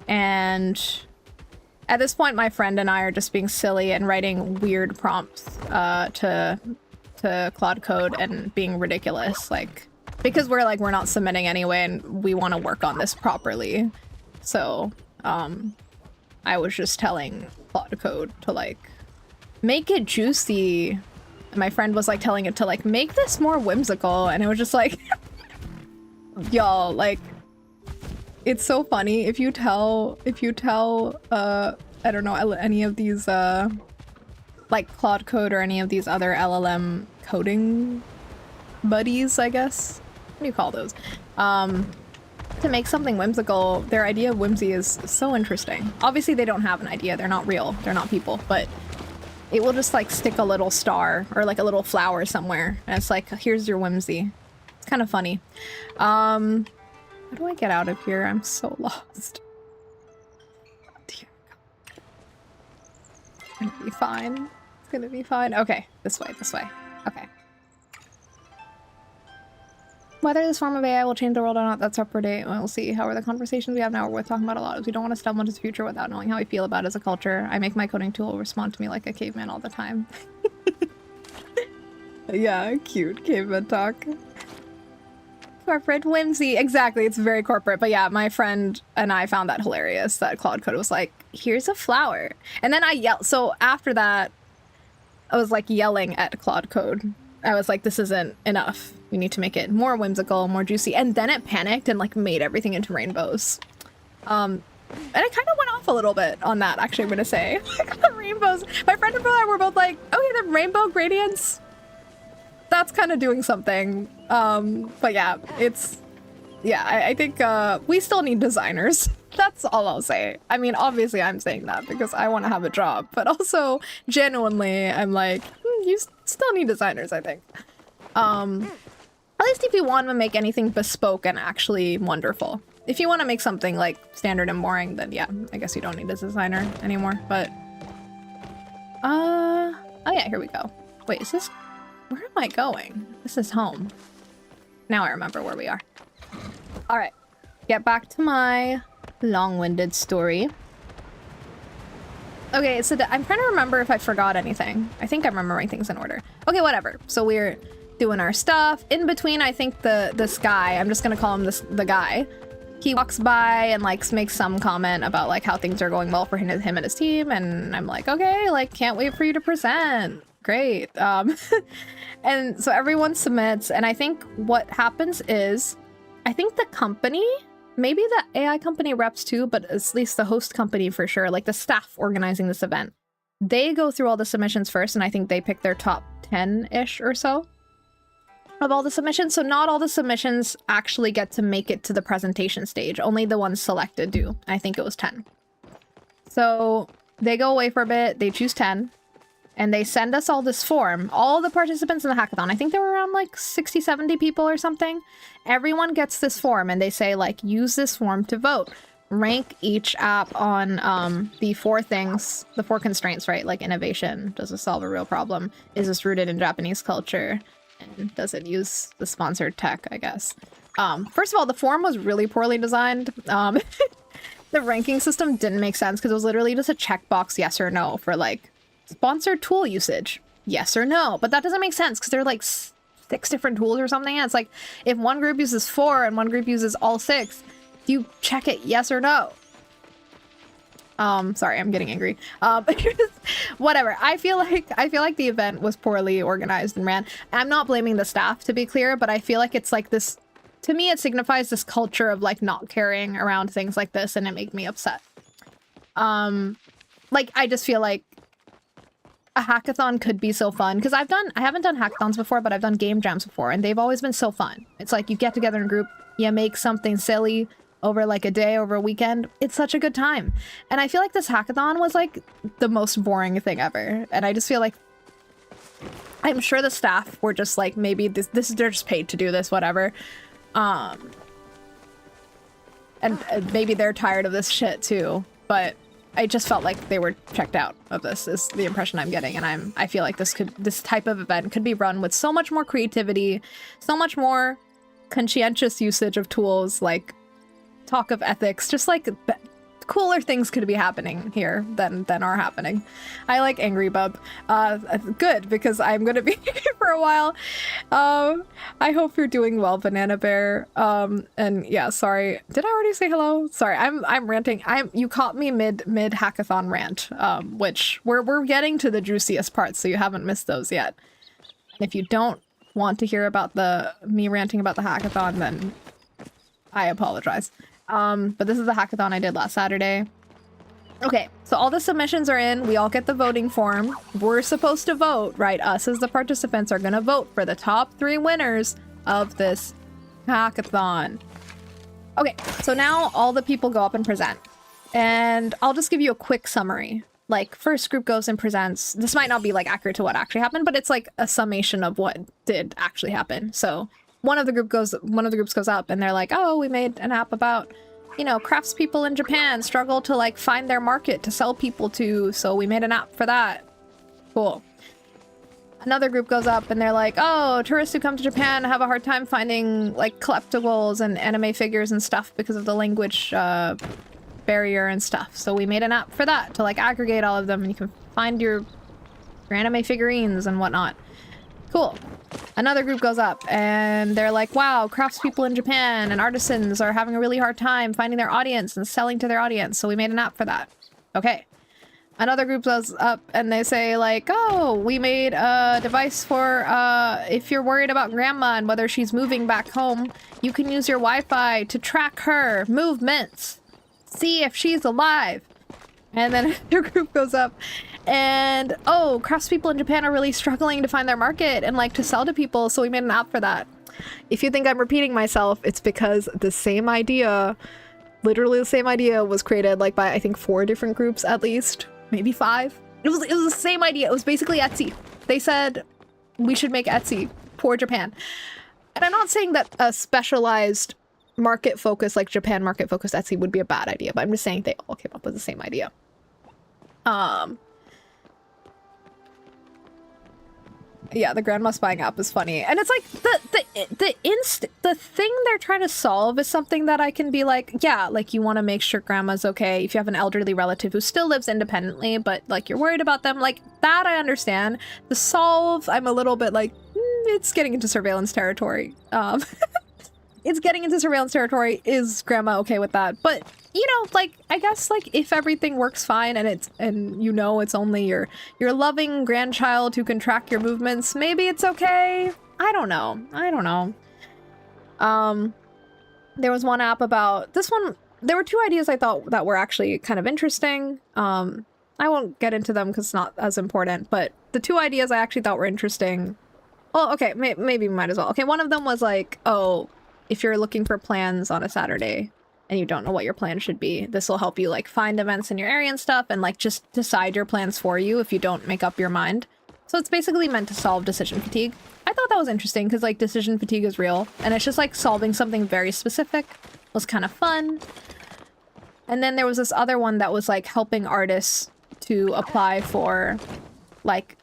and at this point my friend and I are just being silly and writing weird prompts to Claude Code and being ridiculous, like, because we're not submitting anyway and we want to work on this properly. So I was just telling Claude Code to, like, make it juicy, and my friend was like telling it to, like, make this more whimsical, and it was just like y'all, like, it's so funny if you tell I don't know, any of these like Claude Code or any of these other LLM coding buddies, I guess, what do you call those, to make something whimsical. Their idea of whimsy is so interesting. Obviously they don't have an idea, they're not real, they're not people, but it will just, like, stick a little star or, like, a little flower somewhere, and it's like, here's your whimsy. It's kind of funny. How do I get out of here? I'm so lost. Dear God. It's gonna be fine. It's gonna be fine. Okay, this way, this way. Okay. Whether this form of AI will change the world or not, that's up for debate. We'll see. However, the conversations we have now are worth talking about a lot, as we don't want to stumble into the future without knowing how we feel about it as a culture. I make my coding tool respond to me like a caveman all the time. Yeah, cute caveman talk. Corporate whimsy. Exactly, it's very corporate. But yeah, my friend and I found that hilarious, that Claude Code was like, here's a flower. And then I yelled. So after that, I was, like, yelling at Claude Code. I was like, this isn't enough. We need to make it more whimsical, more juicy. And then it panicked and, like, made everything into rainbows. And I kind of went off a little bit on that, actually, I'm gonna say. Like, the rainbows. My friend and I were both like, okay, the rainbow gradients, that's kind of doing something. But yeah, it's, yeah, I think we still need designers. That's all I'll say. I mean, obviously I'm saying that because I want to have a job, but also genuinely I'm like, you still need designers, I think. At least if you want to make anything bespoke and actually wonderful. If you want to make something, like, standard and boring, then yeah, I guess you don't need a designer anymore, but oh yeah, here we go. Wait, is this, where am I going? This is home. Now I remember where we are. All right, get back to my long-winded story. Okay, so I'm trying to remember if I forgot anything. I think I'm remembering things in order. Okay, whatever. So we're doing our stuff. In between, I think this guy, I'm just gonna call him the guy. He walks by and, like, makes some comment about, like, how things are going well for him and his team, and I'm like, okay, like, can't wait for you to present. Great. And so everyone submits, and I think what happens is, I think the company, maybe the AI company reps too, but at least the host company for sure, like the staff organizing this event, they go through all the submissions first, and I think they pick their top 10-ish or so of all the submissions. So not all the submissions actually get to make it to the presentation stage. Only the ones selected do. I think it was 10. So they go away for a bit. They choose 10. and they send us all this form. All the participants in the hackathon, I think there were around like 60, 70 people or something. Everyone gets this form and they say like, use this form to vote. Rank each app on the 4 things, the 4 constraints, right? Like innovation, does it solve a real problem? Is this rooted in Japanese culture? And does it use the sponsored tech, I guess? First of all, the form was really poorly designed. The ranking system didn't make sense because it was literally just a checkbox yes or no for like sponsored tool usage, yes or no. But that doesn't make sense because there are like 6 different tools or something. And it's like if one group uses 4 and one group uses all 6, you check it yes or no. Sorry, I'm getting angry. Whatever. I feel like the event was poorly organized and ran. I'm not blaming the staff, to be clear, but I feel like it's like this. To me, it signifies this culture of like not caring around things like this, and it made me upset. Like I just feel like a hackathon could be so fun because I haven't done hackathons before, but I've done game jams before, and they've always been so fun. It's like you get together in a group, you make something silly over like a day, over a weekend. It's such a good time. And I feel like this hackathon was like the most boring thing ever. And I just feel like I'm sure the staff were just like, maybe this they're just paid to do this, whatever. And maybe they're tired of this shit too, but I just felt like they were checked out of this, is the impression I'm getting. And I feel like this type of event could be run with so much more creativity, so much more conscientious usage of tools, like talk of ethics, just like cooler things could be happening here than are happening. I like Angry Bub. Good, because I'm gonna be here for a while. I hope you're doing well, Banana Bear. And yeah, sorry. Did I already say hello? Sorry, I'm ranting. You caught me mid hackathon rant, which we're getting to the juiciest parts, so you haven't missed those yet. And if you don't want to hear about me ranting about the hackathon, then I apologize. But this is the hackathon I did last Saturday. Okay, so all the submissions are in. We all get the voting form. We're supposed to vote, right? Us as the participants are gonna vote for the top 3 winners of this hackathon. Okay, so now all the people go up and present. And I'll just give you a quick summary. Like, first group goes and presents. This might not be like accurate to what actually happened, but it's like a summation of what did actually happen. So one of the groups goes up and they're like, oh, we made an app about, craftspeople in Japan struggle to like find their market to sell people to, so we made an app for that. Cool. Another group goes up and they're like, oh, tourists who come to Japan have a hard time finding like collectibles and anime figures and stuff because of the language barrier and stuff. So we made an app for that to like aggregate all of them, and you can find your anime figurines and whatnot. Cool. Another group goes up and they're like, wow, craftspeople in Japan and artisans are having a really hard time finding their audience and selling to their audience, so we made an app for that. Okay. Another group goes up and they say like, oh, we made a device for if you're worried about grandma and whether she's moving back home, you can use your Wi-Fi to track her movements, see if she's alive. And then another group goes up and, oh, craftspeople in Japan are really struggling to find their market and like to sell to people, so we made an app for that. If you think I'm repeating myself, it's because the same idea, literally the same idea, was created like by I think 4 different groups at least, maybe 5. It was the same idea. It was basically Etsy. They said we should make Etsy for Japan. And I'm not saying that a specialized market focus like Japan market focused Etsy would be a bad idea, but I'm just saying they all came up with the same idea. Yeah, the grandma spying app is funny. And it's like the thing they're trying to solve is something that I can be like, yeah, like you want to make sure grandma's okay. If you have an elderly relative who still lives independently, but like you're worried about them, like that I understand. The solve, I'm a little bit like, it's getting into surveillance territory. It's getting into surveillance territory. Is grandma okay with that? But like I guess like if everything works fine and it's only your loving grandchild who can track your movements, maybe it's okay. I don't know. There was one app about this one. There were 2 ideas I thought that were actually kind of interesting. I won't get into them because it's not as important, but the 2 ideas I actually thought were interesting. Well, okay, maybe we might as well. Okay, one of them was like, oh, if you're looking for plans on a Saturday, and you don't know what your plan should be, this will help you like find events in your area and stuff and like just decide your plans for you if you don't make up your mind. So it's basically meant to solve decision fatigue. I thought that was interesting because like decision fatigue is real, and it's just like solving something very specific was kind of fun. And then there was this other one that was like helping artists to apply for like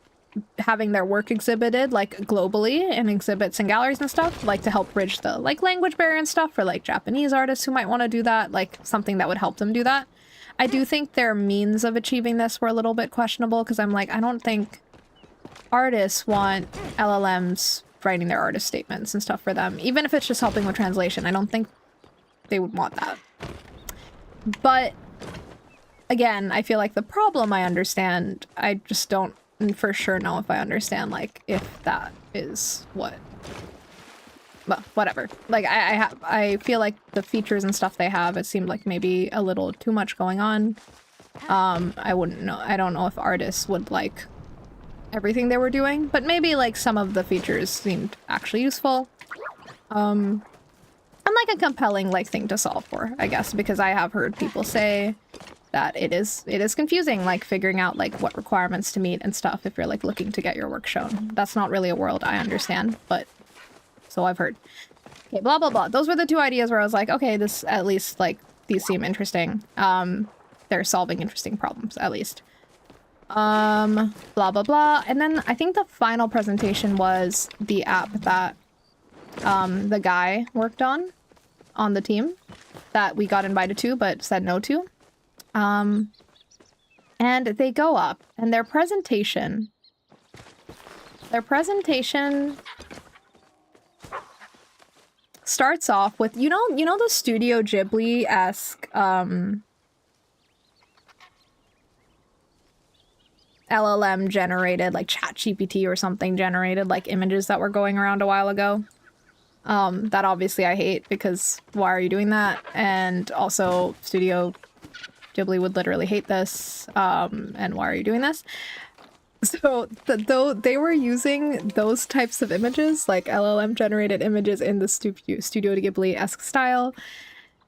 having their work exhibited like globally in exhibits and galleries and stuff, like to help bridge the like language barrier and stuff for like Japanese artists who might want to do that, like something that would help them do that. I do think their means of achieving this were a little bit questionable because I'm like, I don't think artists want LLMs writing their artist statements and stuff for them, even if it's just helping with translation. I don't think they would want that. But again, I feel like the problem I understand, I just don't for sure know if I understand like if that is what, well, whatever. Like I feel like the features and stuff they have, it seemed like maybe a little too much going on. I wouldn't know. I don't know if artists would like everything they were doing, but maybe like some of the features seemed actually useful. And like a compelling like thing to solve for, I guess, because I have heard people say that it is confusing, like figuring out like what requirements to meet and stuff if you're like looking to get your work shown. That's not really a world I understand, but so I've heard. Okay, blah blah blah. Those were the two ideas where I was like, okay, this at least like these seem interesting. They're solving interesting problems at least. Blah blah blah. And then I think the final presentation was the app that the guy worked on the team that we got invited to but said no to. And they go up and their presentation starts off with, you know the Studio Ghibli-esque LLM generated, like ChatGPT or something generated like images that were going around a while ago. That obviously I hate because why are you doing that? And also Studio Ghibli would literally hate this. And why are you doing this? So though they were using those types of images, like LLM generated images in the Studio Ghibli-esque style,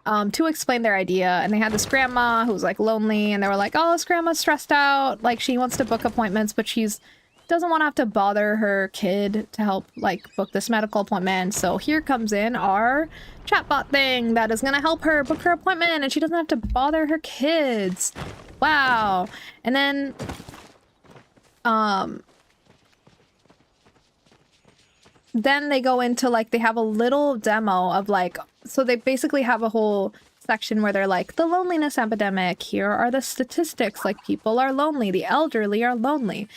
to explain their idea. And they had this grandma who was like lonely, and they were like, oh, this grandma's stressed out, like she wants to book appointments, but she's doesn't want to have to bother her kid to help like book this medical appointment. So here comes in our chatbot thing that is gonna help her book her appointment, and she doesn't have to bother her kids. Wow. And then they go into like, they have a little demo of like, so they basically have a whole section where they're like, the loneliness epidemic, here are the statistics, like people are lonely, the elderly are lonely.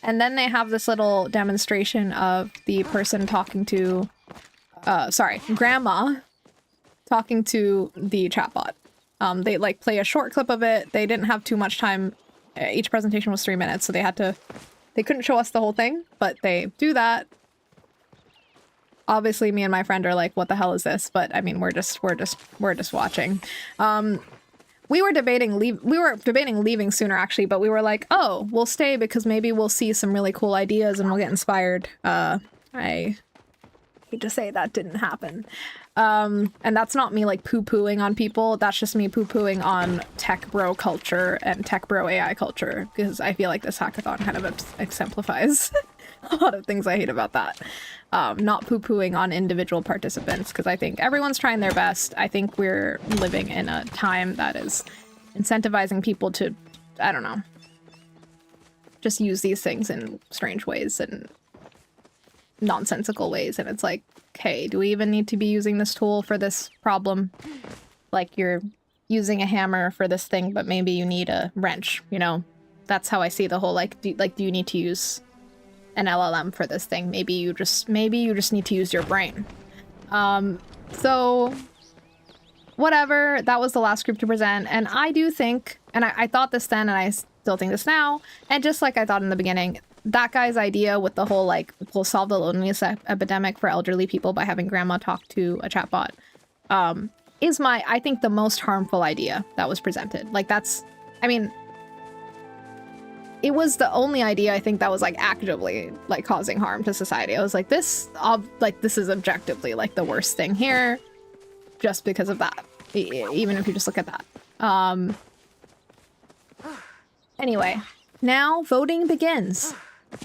And then they have this little demonstration of the person talking to, grandma talking to the chatbot. They like play a short clip of it. They didn't have too much time. Each presentation was 3 minutes, so they couldn't show us the whole thing, but they do that. Obviously, me and my friend are like, what the hell is this? But I mean, we're just watching. We were debating leaving sooner actually, but we were like, oh, we'll stay because maybe we'll see some really cool ideas and we'll get inspired. I hate to say that didn't happen. And that's not me like poo-pooing on people. That's just me poo-pooing on tech bro culture and tech bro AI culture, because I feel like this hackathon kind of exemplifies a lot of things I hate about that. Not poo-pooing on individual participants, because I think everyone's trying their best. I think we're living in a time that is incentivizing people to, I don't know, just use these things in strange ways and nonsensical ways. And it's like, okay, do we even need to be using this tool for this problem? Like, you're using a hammer for this thing, but maybe you need a wrench, you know? That's how I see the whole, like, do you need to use an LLM for this thing? Maybe you just need to use your brain. So whatever, that was the last group to present. And I do think, and I thought this then, and I still think this now, and just like I thought in the beginning, that guy's idea with the whole, like, we'll solve the loneliness epidemic for elderly people by having grandma talk to a chatbot, is I think the most harmful idea that was presented. Like, that's, I mean, it was the only idea I think that was like actively like causing harm to society. I was like, this is objectively like the worst thing here, just because of that. even if you just look at that. Anyway, now voting begins.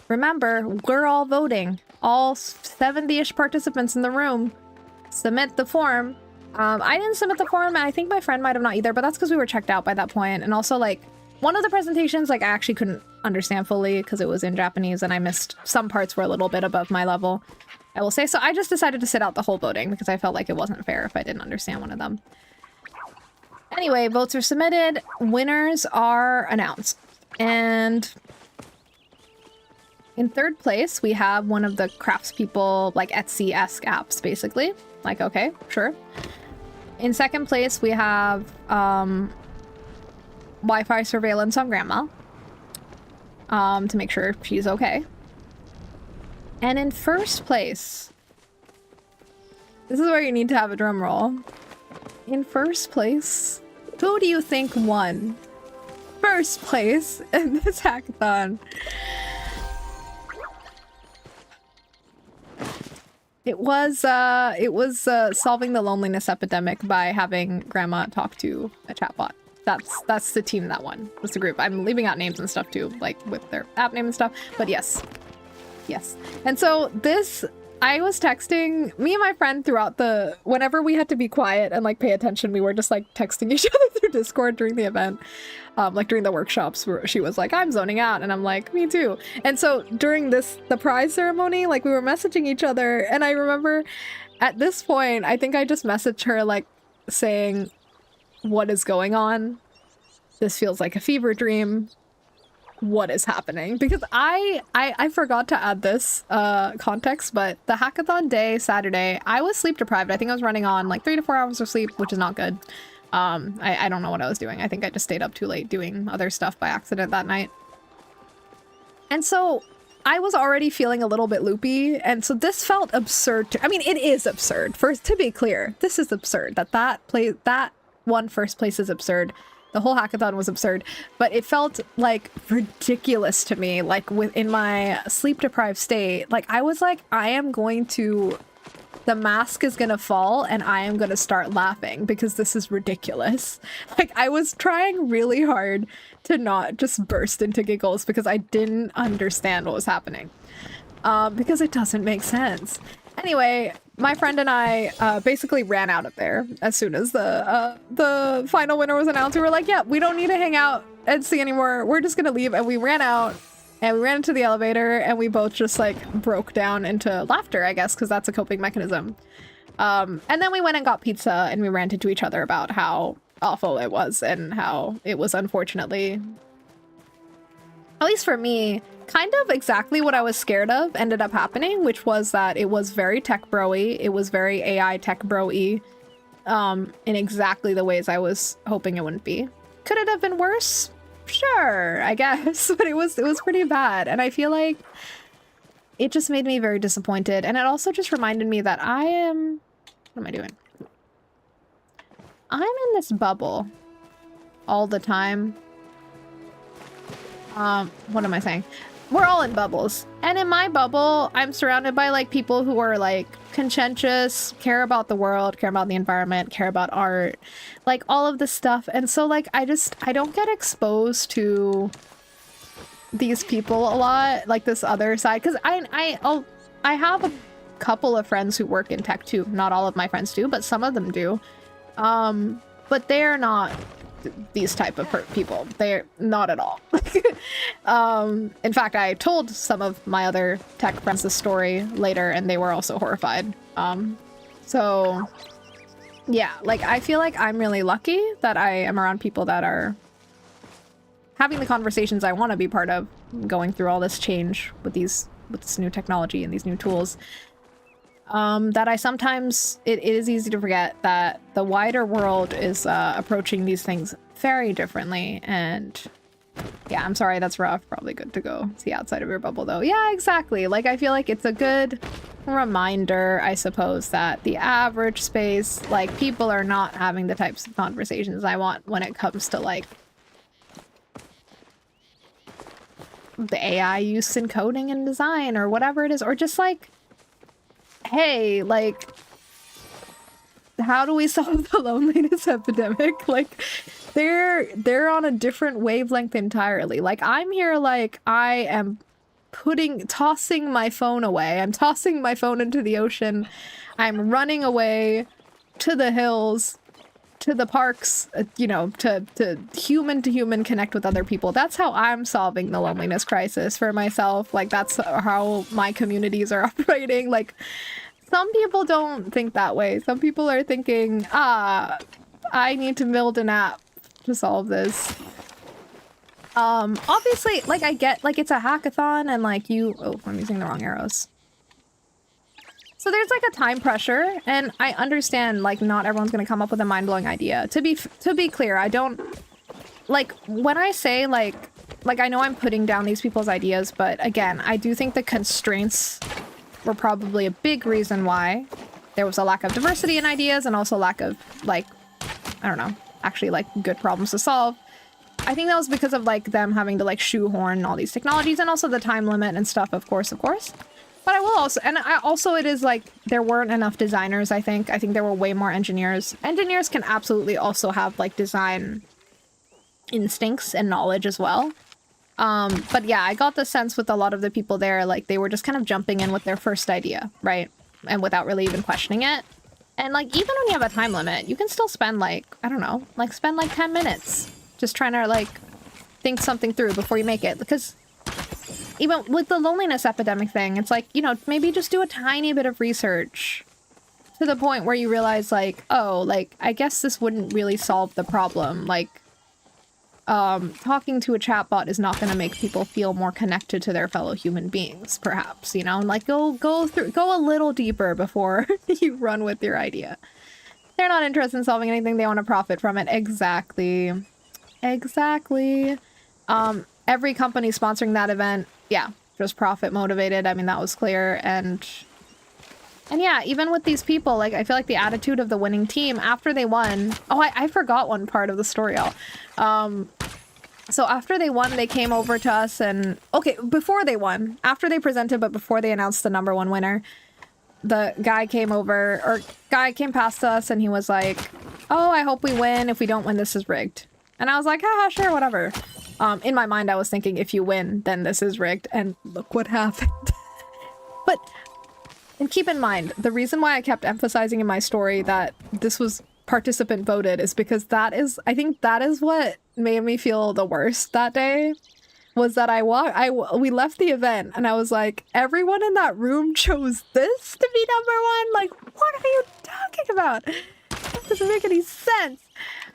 Remember, we're all voting. All 70-ish participants in the room submit the form. I didn't submit the form, and I think my friend might have not either, but that's because we were checked out by that point. And also, like, one of the presentations, like, I actually couldn't understand fully because it was in Japanese, and I missed some parts were a little bit above my level, I will say. So I just decided to sit out the whole voting because I felt like it wasn't fair if I didn't understand one of them. Anyway, votes are submitted. Winners are announced. And in third place, we have one of the craftspeople, like Etsy-esque apps, basically. Like, okay, sure. In second place, we have Wi-Fi surveillance on Grandma to make sure she's okay. And in first place, this is where you need to have a drum roll. In first place, who do you think won first place in this hackathon? It was solving the loneliness epidemic by having Grandma talk to a chatbot. That's the team that won. Was the group. I'm leaving out names and stuff too, like with their app name and stuff. But yes. And so this, I was texting me and my friend throughout whenever we had to be quiet and like pay attention, we were just like texting each other through Discord during the event. Like during the workshops where she was like, I'm zoning out, and I'm like, me too. And so during the prize ceremony, like we were messaging each other, and I remember at this point, I think I just messaged her like saying, what is going on? This feels like a fever dream. What is happening? Because I forgot to add this context, but the hackathon day, Saturday, I was sleep deprived. I think I was running on like 3 to 4 hours of sleep, which is not good. I don't know what I was doing. I think I just stayed up too late doing other stuff by accident that night. And so I was already feeling a little bit loopy, and so this felt absurd I mean, it is absurd. First, to be clear, this is absurd. That one first place is absurd. The whole hackathon was absurd, but it felt like ridiculous to me, like within my sleep deprived state. Like I was like, the mask is gonna fall and I am gonna start laughing because this is ridiculous. Like I was trying really hard to not just burst into giggles because I didn't understand what was happening. Because it doesn't make sense. Anyway, my friend and I basically ran out of there as soon as the final winner was announced. We were like, yeah, we don't need to hang out and see anymore. We're just gonna leave. And we ran out and we ran into the elevator and we both just like broke down into laughter, I guess, because that's a coping mechanism. And then we went and got pizza and we ranted to each other about how awful it was and how it was unfortunately, at least for me, kind of exactly what I was scared of ended up happening, which was that it was very tech bro-y. It was very AI tech bro-y in exactly the ways I was hoping it wouldn't be. Could it have been worse? Sure, I guess, but it was pretty bad. And I feel like it just made me very disappointed. And it also just reminded me that what am I doing? I'm in this bubble all the time. What am I saying? We're all in bubbles. And in my bubble, I'm surrounded by like people who are like conscientious, care about the world, care about the environment, care about art, like all of this stuff. And so like, I don't get exposed to these people a lot, like this other side. Cause I have a couple of friends who work in tech too. Not all of my friends do, but some of them do. But they're not these type of people. They're not at all. In fact, I told some of my other tech friends this story later and they were also horrified. So yeah, like I feel like I'm really lucky that I am around people that are having the conversations I want to be part of, going through all this change with this new technology and these new tools. That I sometimes, it is easy to forget that the wider world is approaching these things very differently. And yeah, I'm sorry, that's rough. Probably good to go see outside of your bubble though. Yeah, exactly. Like I feel like it's a good reminder, I suppose, that the average space, like people are not having the types of conversations I want when it comes to like the AI use in coding and design or whatever it is, or just like, hey, like, how do we solve the loneliness epidemic? Like, they're on a different wavelength entirely. Like, I'm here like I am tossing my phone away. I'm tossing my phone into the ocean. I'm running away to the hills, to the parks, you know, to human connect with other people. That's how I'm solving the loneliness crisis for myself. Like, that's how my communities are operating. Like, some people don't think that way. Some people are thinking, I need to build an app to solve this. Obviously, like, I get, like, it's a hackathon and, like, oh, I'm using the wrong arrows. So there's, like, a time pressure, and I understand, like, not everyone's gonna come up with a mind-blowing idea. To be clear, I don't, like, when I say, like, I know I'm putting down these people's ideas, but again, I do think the constraints were probably a big reason why there was a lack of diversity in ideas and also lack of, like, I don't know, actually, like, good problems to solve. I think that was because of, like, them having to, like, shoehorn all these technologies and also the time limit and stuff, of course. But I will also, and it is, like, there weren't enough designers, I think. I think there were way more engineers. Engineers can absolutely also have, like, design instincts and knowledge as well. But yeah, I got the sense with a lot of the people there, like, they were just kind of jumping in with their first idea, right? And without really even questioning it. And, like, even when you have a time limit, you can still spend, like, I don't know, like, spend, like, 10 minutes just trying to, like, think something through before you make it. Because even with the loneliness epidemic thing, it's like, you know, maybe just do a tiny bit of research to the point where you realize, like, oh, like, I guess this wouldn't really solve the problem. Like, talking to a chatbot is not going to make people feel more connected to their fellow human beings, perhaps, you know? Like, go a little deeper before you run with your idea. They're not interested in solving anything. They want to profit from it. Exactly. Every company sponsoring that event, yeah, just profit motivated. I mean, that was clear. And yeah, even with these people, like, I feel like the attitude of the winning team after they won. Oh, I forgot one part of the story, y'all. So after they won, they came over to us and, okay, before they won, after they presented, but before they announced the #1 winner, the guy came past us and he was like, oh, I hope we win. If we don't win, this is rigged. And I was like, haha, sure, whatever. In my mind, I was thinking, if you win, then this is rigged. And look what happened. And keep in mind, the reason why I kept emphasizing in my story that this was participant voted is because I think that is what made me feel the worst that day. Was that we left the event and I was like, everyone in that room chose this to be #1? Like, what are you talking about? That doesn't make any sense.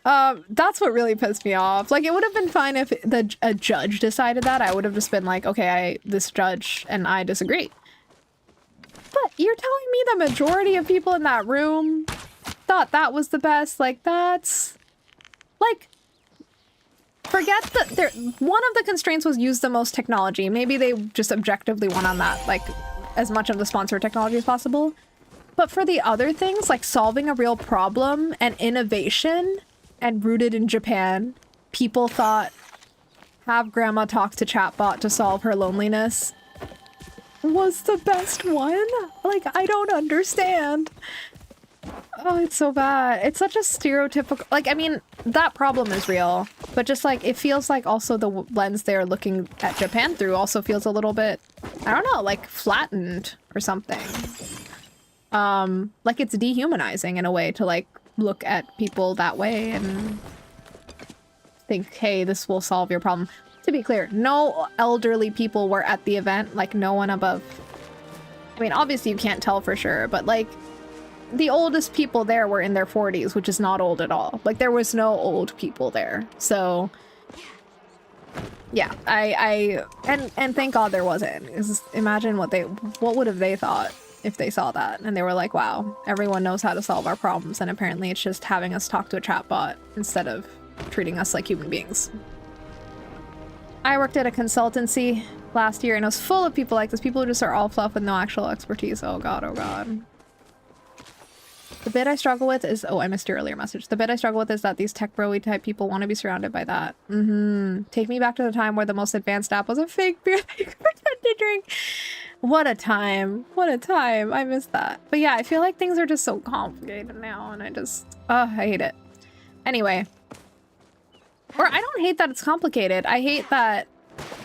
That's what really pissed me off. Like, it would have been fine if a judge decided that. I would have just been like, okay, this judge and I disagree. But you're telling me the majority of people in that room thought that was the best? Like, that's... Like, forget that one of the constraints was use the most technology. Maybe they just objectively won on that, like, as much of the sponsored technology as possible. But for the other things, like solving a real problem and innovation and rooted in Japan, people thought have grandma talk to chatbot to solve her loneliness was the best one. Like, I don't understand. Oh, it's so bad. It's such a stereotypical, like, I mean, that problem is real, but just like, it feels like also the lens they're looking at Japan through also feels a little bit, I don't know, like flattened or something. Like it's dehumanizing in a way to like look at people that way and think, hey, this will solve your problem. To be clear, no elderly people were at the event, like no one above. I mean, obviously you can't tell for sure, but like the oldest people there were in their 40s, which is not old at all. Like there was no old people there. So yeah, and thank God there wasn't. Imagine what would have they thought if they saw that and they were like, wow, everyone knows how to solve our problems, and apparently it's just having us talk to a chatbot instead of treating us like human beings. I worked at a consultancy last year and it was full of people like this. People who just are all fluff with no actual expertise. Oh god, oh god. The bit I struggle with is, oh, I missed your earlier message. The bit I struggle with is that these tech bro-y type people want to be surrounded by that. Take me back to the time where the most advanced app was a fake beer that you could pretend to drink. What a time. What a time. I miss that. But yeah, I feel like things are just so complicated now, and I hate it. Anyway. Or I don't hate that it's complicated. I hate that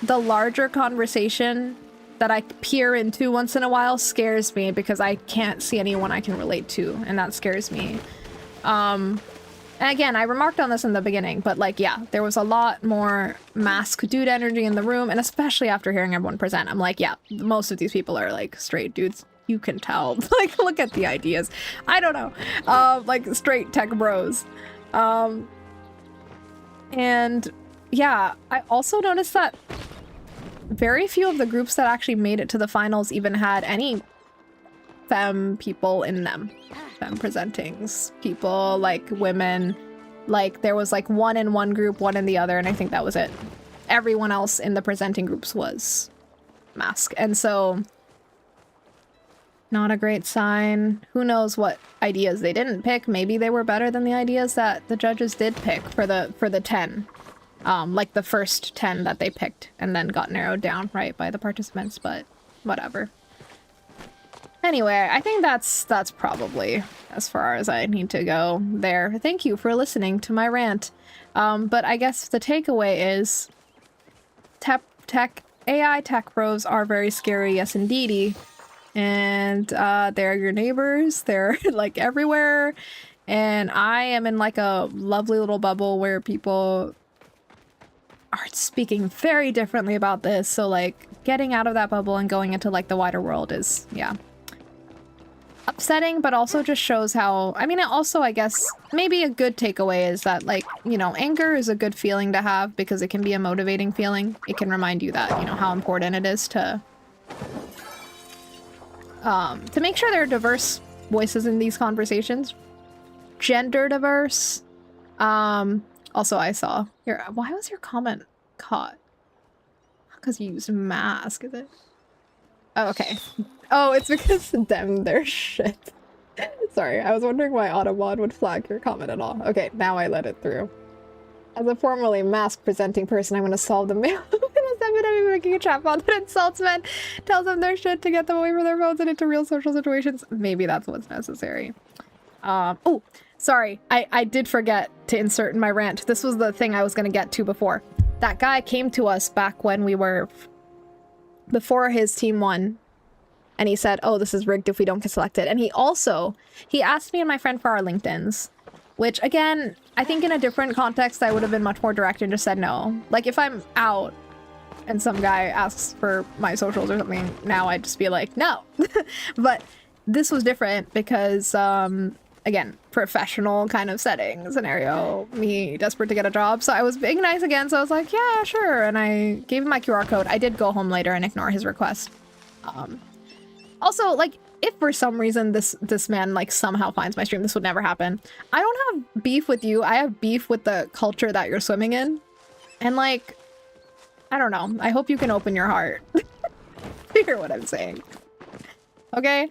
the larger conversation that I peer into once in a while scares me because I can't see anyone I can relate to, and that scares me. And again, I remarked on this in the beginning, but like, yeah, there was a lot more mask dude energy in the room, and especially after hearing everyone present, I'm like, yeah, most of these people are like straight dudes. You can tell. Like, look at the ideas. I don't know. Like straight tech bros. And yeah, I also noticed that very few of the groups that actually made it to the finals even had any femme people in them. Femme presentings, people, like women. Like there was like one in one group, one in the other, and I think that was it. Everyone else in the presenting groups was mask. And so not a great sign. Who knows what ideas they didn't pick. Maybe they were better than the ideas that the judges did pick for the 10. Like the first 10 that they picked and then got narrowed down, right, by the participants, but whatever. Anyway, I think that's probably as far as I need to go there. Thank you for listening to my rant. But I guess the takeaway is AI tech bros are very scary, yes indeedy. And they're your neighbors. They're like everywhere. And I am in like a lovely little bubble where people are speaking very differently about this. So like getting out of that bubble and going into like the wider world is, yeah, upsetting, but also just shows how, I mean, it also, I guess, maybe a good takeaway is that like, you know, anger is a good feeling to have because it can be a motivating feeling. It can remind you that, you know, how important it is to make sure there are diverse voices in these conversations. Gender diverse. Also, I saw your, why was your comment caught? Because you used mask, is it? Oh, okay. Oh, it's because them, they're shit. Sorry, I was wondering why Automod would flag your comment at all. Okay, now I let it through. As a formerly mask-presenting person, I'm going to solve the mail. I'm making a chatbot that insults men, tells them their shit to get them away from their phones and into real social situations. Maybe that's what's necessary. Oh, sorry. I did forget to insert in my rant. This was the thing I was going to get to before. That guy came to us back when we were... before his team won. And he said, oh, this is rigged if we don't get selected. And he asked me and my friend for our LinkedIns. Which, again, I think in a different context, I would have been much more direct and just said no. Like, if I'm out and some guy asks for my socials or something, now I'd just be like, no. But this was different because, again, professional kind of setting scenario, me desperate to get a job. So I was being nice again, so I was like, yeah, sure. And I gave him my QR code. I did go home later and ignore his request. Also, like, if for some reason this man like somehow finds my stream, this would never happen. I don't have beef with you. I have beef with the culture that you're swimming in. And like, I don't know. I hope you can open your heart. You hear what I'm saying. Okay?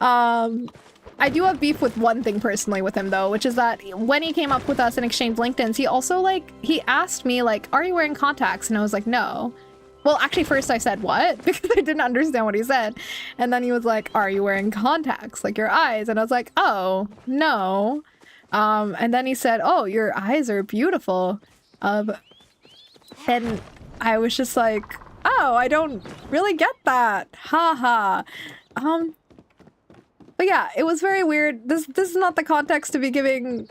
I do have beef with one thing personally with him though, which is that when he came up with us and exchanged LinkedIns, he also like, he asked me like, are you wearing contacts? And I was like, no. Well, actually, first I said, what? Because I didn't understand what he said. And then he was like, are you wearing contacts? Like your eyes? And I was like, oh, no. And then he said, oh, your eyes are beautiful. And I was just like, oh, I don't really get that. Ha ha. But yeah, it was very weird. This is not the context to be giving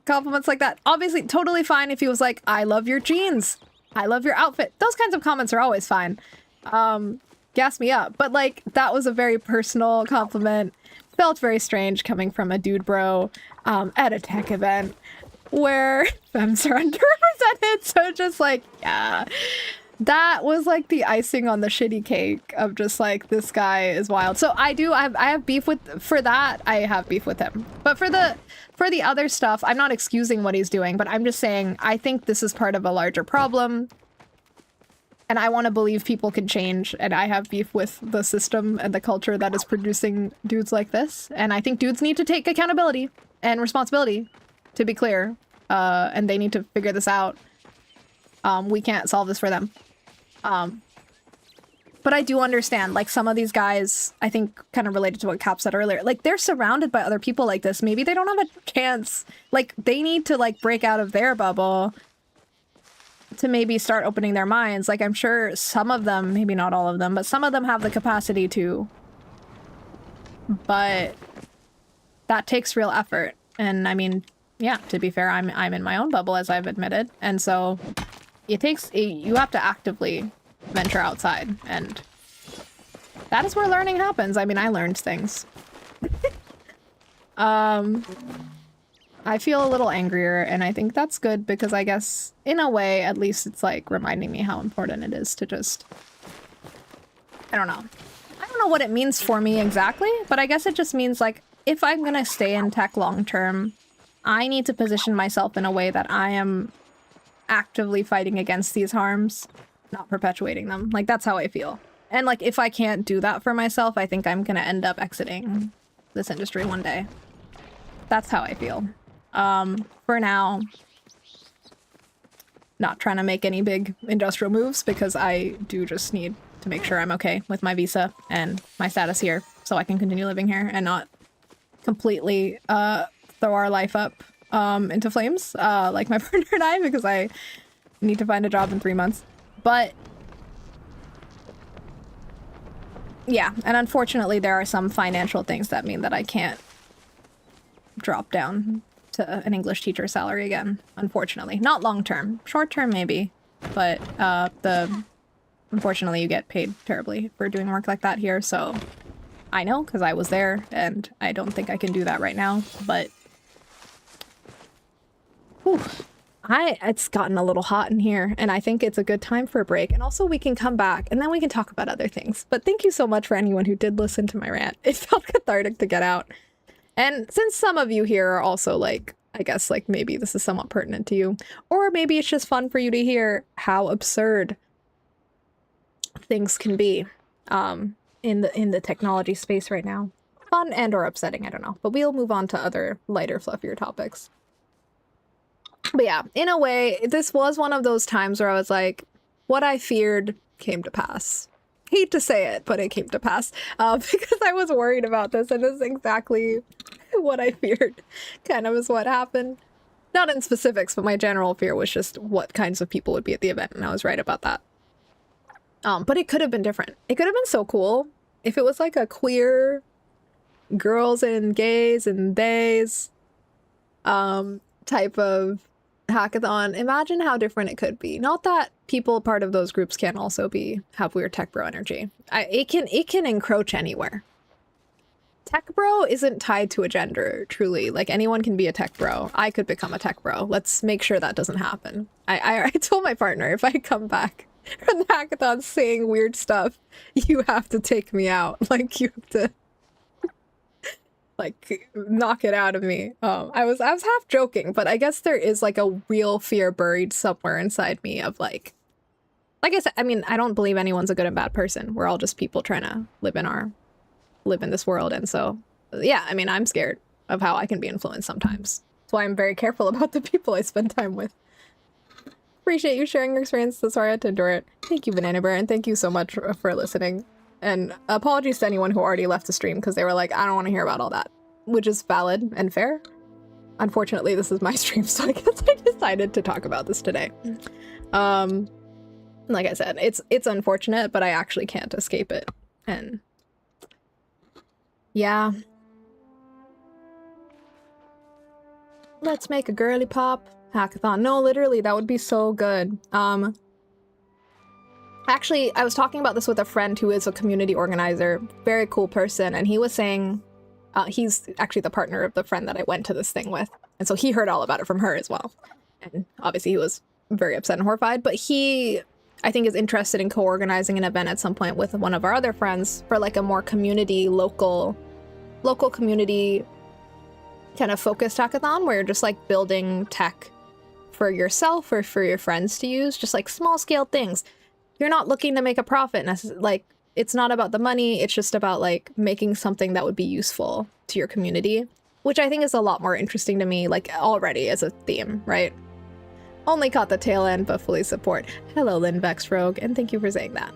compliments like that. Obviously, totally fine if he was like, I love your jeans. I love your outfit. Those kinds of comments are always fine. Gas me up. But like, that was a very personal compliment. Felt very strange coming from a dude bro at a tech event where femmes are underrepresented. So just like, yeah. That was like the icing on the shitty cake of just like, this guy is wild. So I have beef with, for that, I have beef with him. But for the other stuff, I'm not excusing what he's doing, but I'm just saying, I think this is part of a larger problem. And I want to believe people can change. And I have beef with the system and the culture that is producing dudes like this. And I think dudes need to take accountability and responsibility, to be clear. And they need to figure this out. We can't solve this for them. But I do understand, like, some of these guys, I think, kind of related to what Cap said earlier, like, they're surrounded by other people like this. Maybe they don't have a chance. Like, they need to, like, break out of their bubble to maybe start opening their minds. Like, I'm sure some of them, maybe not all of them, but some of them have the capacity to. But that takes real effort. And, I mean, yeah, to be fair, I'm in my own bubble, as I've admitted. And so you have to actively venture outside, and that is where learning happens. I mean, I learned things. I feel a little angrier, and I think that's good because I guess in a way, at least it's like reminding me how important it is to just, I don't know what it means for me exactly, but I guess it just means like if I'm gonna stay in tech long term, I need to position myself in a way that I am actively fighting against these harms, not perpetuating them. Like, that's how I feel. And like, if I can't do that for myself, I think I'm gonna end up exiting this industry one day. That's how I feel. For now, not trying to make any big industrial moves because I do just need to make sure I'm okay with my visa and my status here so I can continue living here and not completely throw our life up into flames like my partner and I, because I need to find a job in 3 months. But yeah, and unfortunately there are some financial things that mean that I can't drop down to an English teacher salary again, unfortunately. Not long term. Short term maybe, but unfortunately you get paid terribly for doing work like that here, so I know because I was there and I don't think I can do that right now, but whew. It's gotten a little hot in here, and I think it's a good time for a break. And also we can come back and then we can talk about other things. But thank you so much for anyone who did listen to my rant. It felt cathartic to get out. And since some of you here are also like, I guess like maybe this is somewhat pertinent to you, or maybe it's just fun for you to hear how absurd things can be in the technology space right now. Fun and or upsetting, I don't know. But we'll move on to other lighter, fluffier topics. But yeah, in a way, this was one of those times where I was like, what I feared came to pass. Hate to say it, but it came to pass because I was worried about this, and this is exactly what I feared. Kind of is what happened. Not in specifics, but my general fear was just what kinds of people would be at the event, and I was right about that. But it could have been different. It could have been so cool if it was like a queer girls and gays and theys type of hackathon. Imagine how different it could be. Not that people part of those groups can also have weird tech bro energy. It can encroach anywhere. Tech bro isn't tied to a gender, truly. Like, anyone can be a tech bro. I could become a tech bro. Let's make sure that doesn't happen. I told my partner, if I come back from the hackathon saying weird stuff, you have to take me out. Like, you have to like knock it out of me. I was half joking, but I guess there is like a real fear buried somewhere inside me of like I said, I mean, I don't believe anyone's a good and bad person. We're all just people trying to live in this world. And so, yeah, I mean, I'm scared of how I can be influenced sometimes. That's why I'm very careful about the people I spend time with. Appreciate you sharing your experience. So sorry I had to endure it. Thank you, Banana Bear, and thank you so much for listening. And apologies to anyone who already left the stream because they were like, I don't want to hear about all that, which is valid and fair. Unfortunately, this is my stream, so I guess I decided to talk about this today. Like I said, it's unfortunate, but I actually can't escape it. And yeah. Let's make a girly pop hackathon. No, literally, that would be so good. Actually, I was talking about this with a friend who is a community organizer, very cool person, and he was saying, he's actually the partner of the friend that I went to this thing with, and so he heard all about it from her as well. And obviously he was very upset and horrified, but he, I think, is interested in co-organizing an event at some point with one of our other friends for like a more community, local community kind of focused hackathon where you're just like building tech for yourself or for your friends to use, just like small scale things. You're not looking to make a profit, like it's not about the money, it's just about like making something that would be useful to your community, which I think is a lot more interesting to me, like already as a theme, right? Only caught the tail end, but fully support. Hello, Lynn Vex Rogue, and thank you for saying that.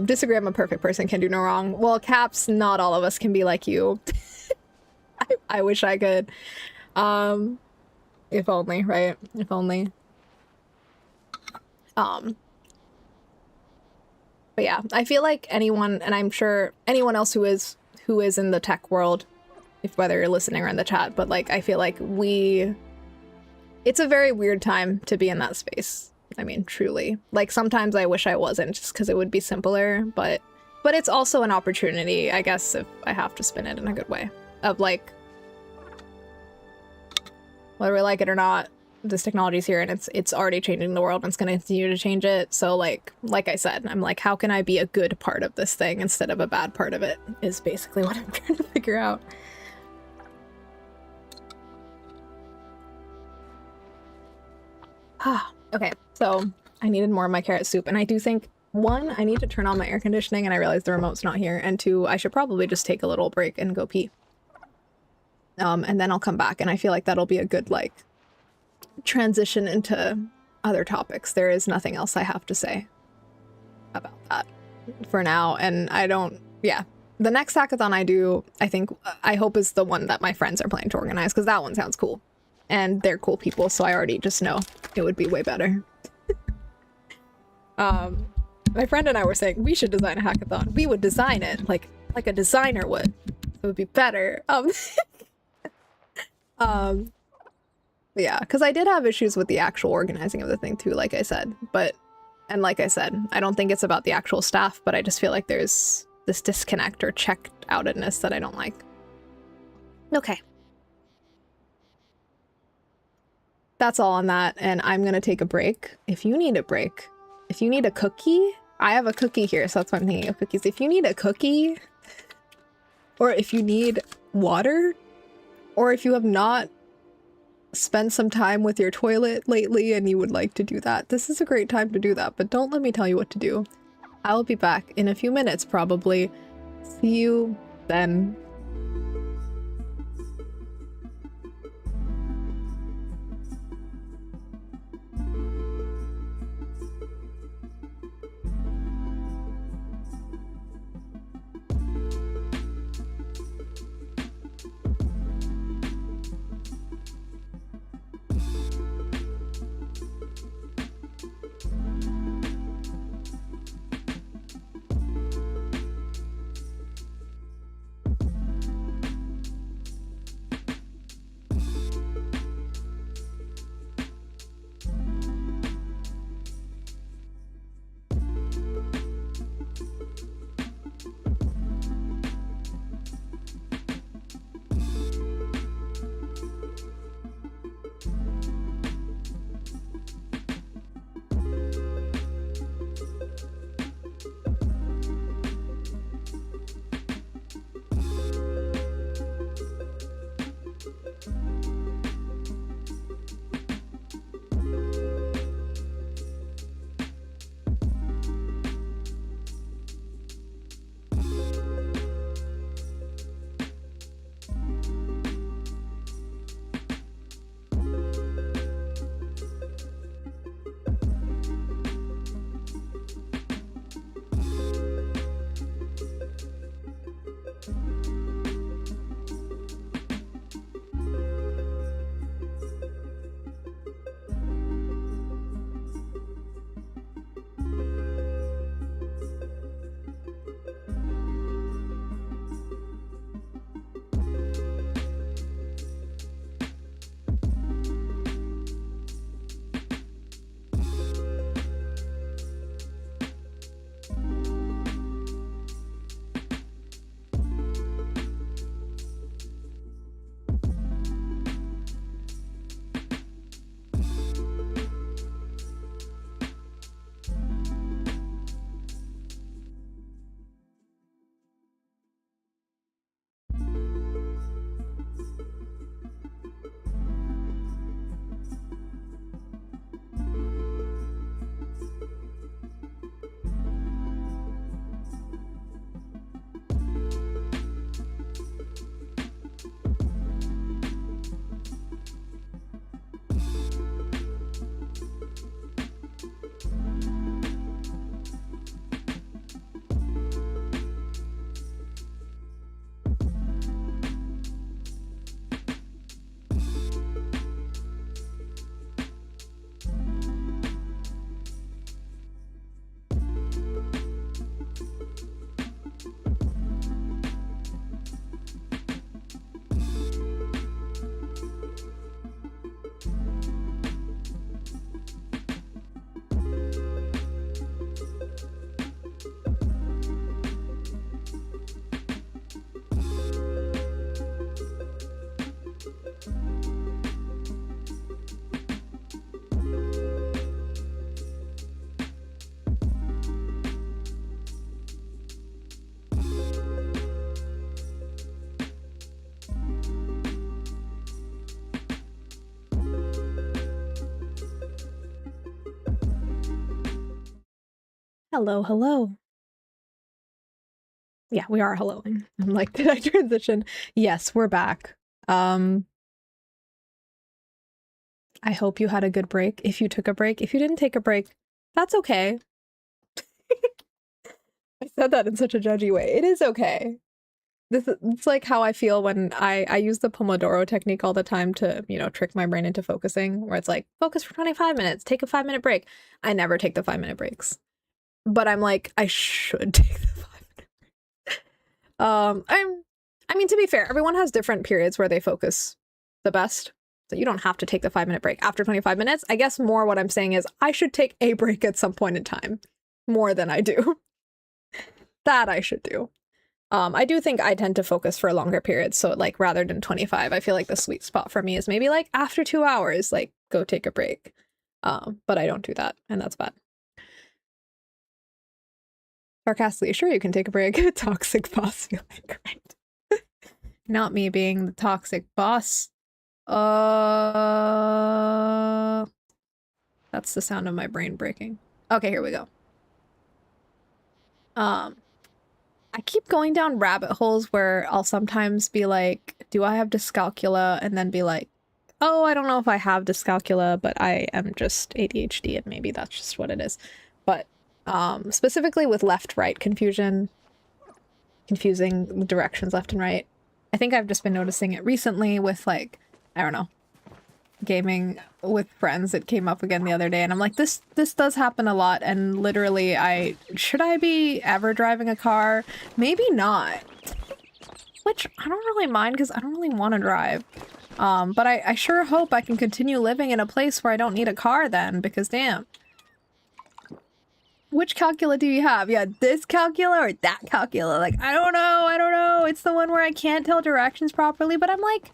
Disagree, I'm a perfect person, can do no wrong. Well, Caps, not all of us can be like you. I wish I could. If only, right? If only. But yeah, I feel like anyone, and I'm sure anyone else who is in the tech world, if whether you're listening or in the chat, but like I feel like it's a very weird time to be in that space. I mean, truly. Like sometimes I wish I wasn't, just because it would be simpler, but it's also an opportunity, I guess, if I have to spin it in a good way, of like, whether we like it or not, this technology's here and it's already changing the world and it's going to continue to change it. So like I said, I'm like, how can I be a good part of this thing instead of a bad part of it, is basically what I'm trying to figure out. Okay, so I needed more of my carrot soup, and I do think, one, I need to turn on my air conditioning, and I realize the remote's not here, and two, I should probably just take a little break and go pee. And then I'll come back, and I feel like that'll be a good, like, transition into other topics. There is nothing else I have to say about that for now, and I don't, yeah. The next hackathon I do, I hope is the one that my friends are planning to organize, because that one sounds cool. And they're cool people, so I already just know it would be way better. My friend and I were saying we should design a hackathon. We would design it like a designer would. It would be better. Yeah, because I did have issues with the actual organizing of the thing too, like I said. And like I said, I don't think it's about the actual staff, but I just feel like there's this disconnect or checked outedness that I don't like. Okay. That's all on that, and I'm gonna take a break. If you need a break, if you need a cookie, I have a cookie here, so that's why I'm thinking of cookies. If you need a cookie, or if you need water, or if you have not spent some time with your toilet lately and you would like to do that, this is a great time to do that, but don't let me tell you what to do. I'll be back in a few minutes, probably. See you then. Hello, hello. Yeah, we are helloing. I'm like, did I transition? Yes, we're back. I hope you had a good break. If you took a break, if you didn't take a break, that's okay. I said that in such a judgy way. It is okay. It's like how I feel when I use the Pomodoro technique all the time to, you know, trick my brain into focusing, where it's like, focus for 25 minutes, take a 5-minute break. I never take the 5-minute breaks. But I'm like, I should take the 5-minute break. I mean, to be fair, everyone has different periods where they focus the best. So you don't have to take the 5-minute break after 25 minutes. I guess more what I'm saying is I should take a break at some point in time more than I do. That I should do. I do think I tend to focus for longer periods. So like rather than 25, I feel like the sweet spot for me is maybe like after 2 hours, like go take a break. But I don't do that, and that's bad. Sarcastically, sure, you can take a break. Toxic boss feeling right. Not me being the toxic boss. That's the sound of my brain breaking. Okay, here we go. I keep going down rabbit holes where I'll sometimes be like, do I have dyscalculia? And then be like, oh, I don't know if I have dyscalculia, but I am just ADHD and maybe that's just what it is. But specifically with left-right confusion, confusing the directions left and right. I think I've just been noticing it recently with like, I don't know, gaming with friends. It came up again the other day and I'm like, this does happen a lot, and literally should I be ever driving a car? Maybe not. Which I don't really mind because I don't really want to drive. But I sure hope I can continue living in a place where I don't need a car then, because damn. Which calcula do you have? Yeah, this calcula or that calcula? Like, I don't know. It's the one where I can't tell directions properly, but I'm like,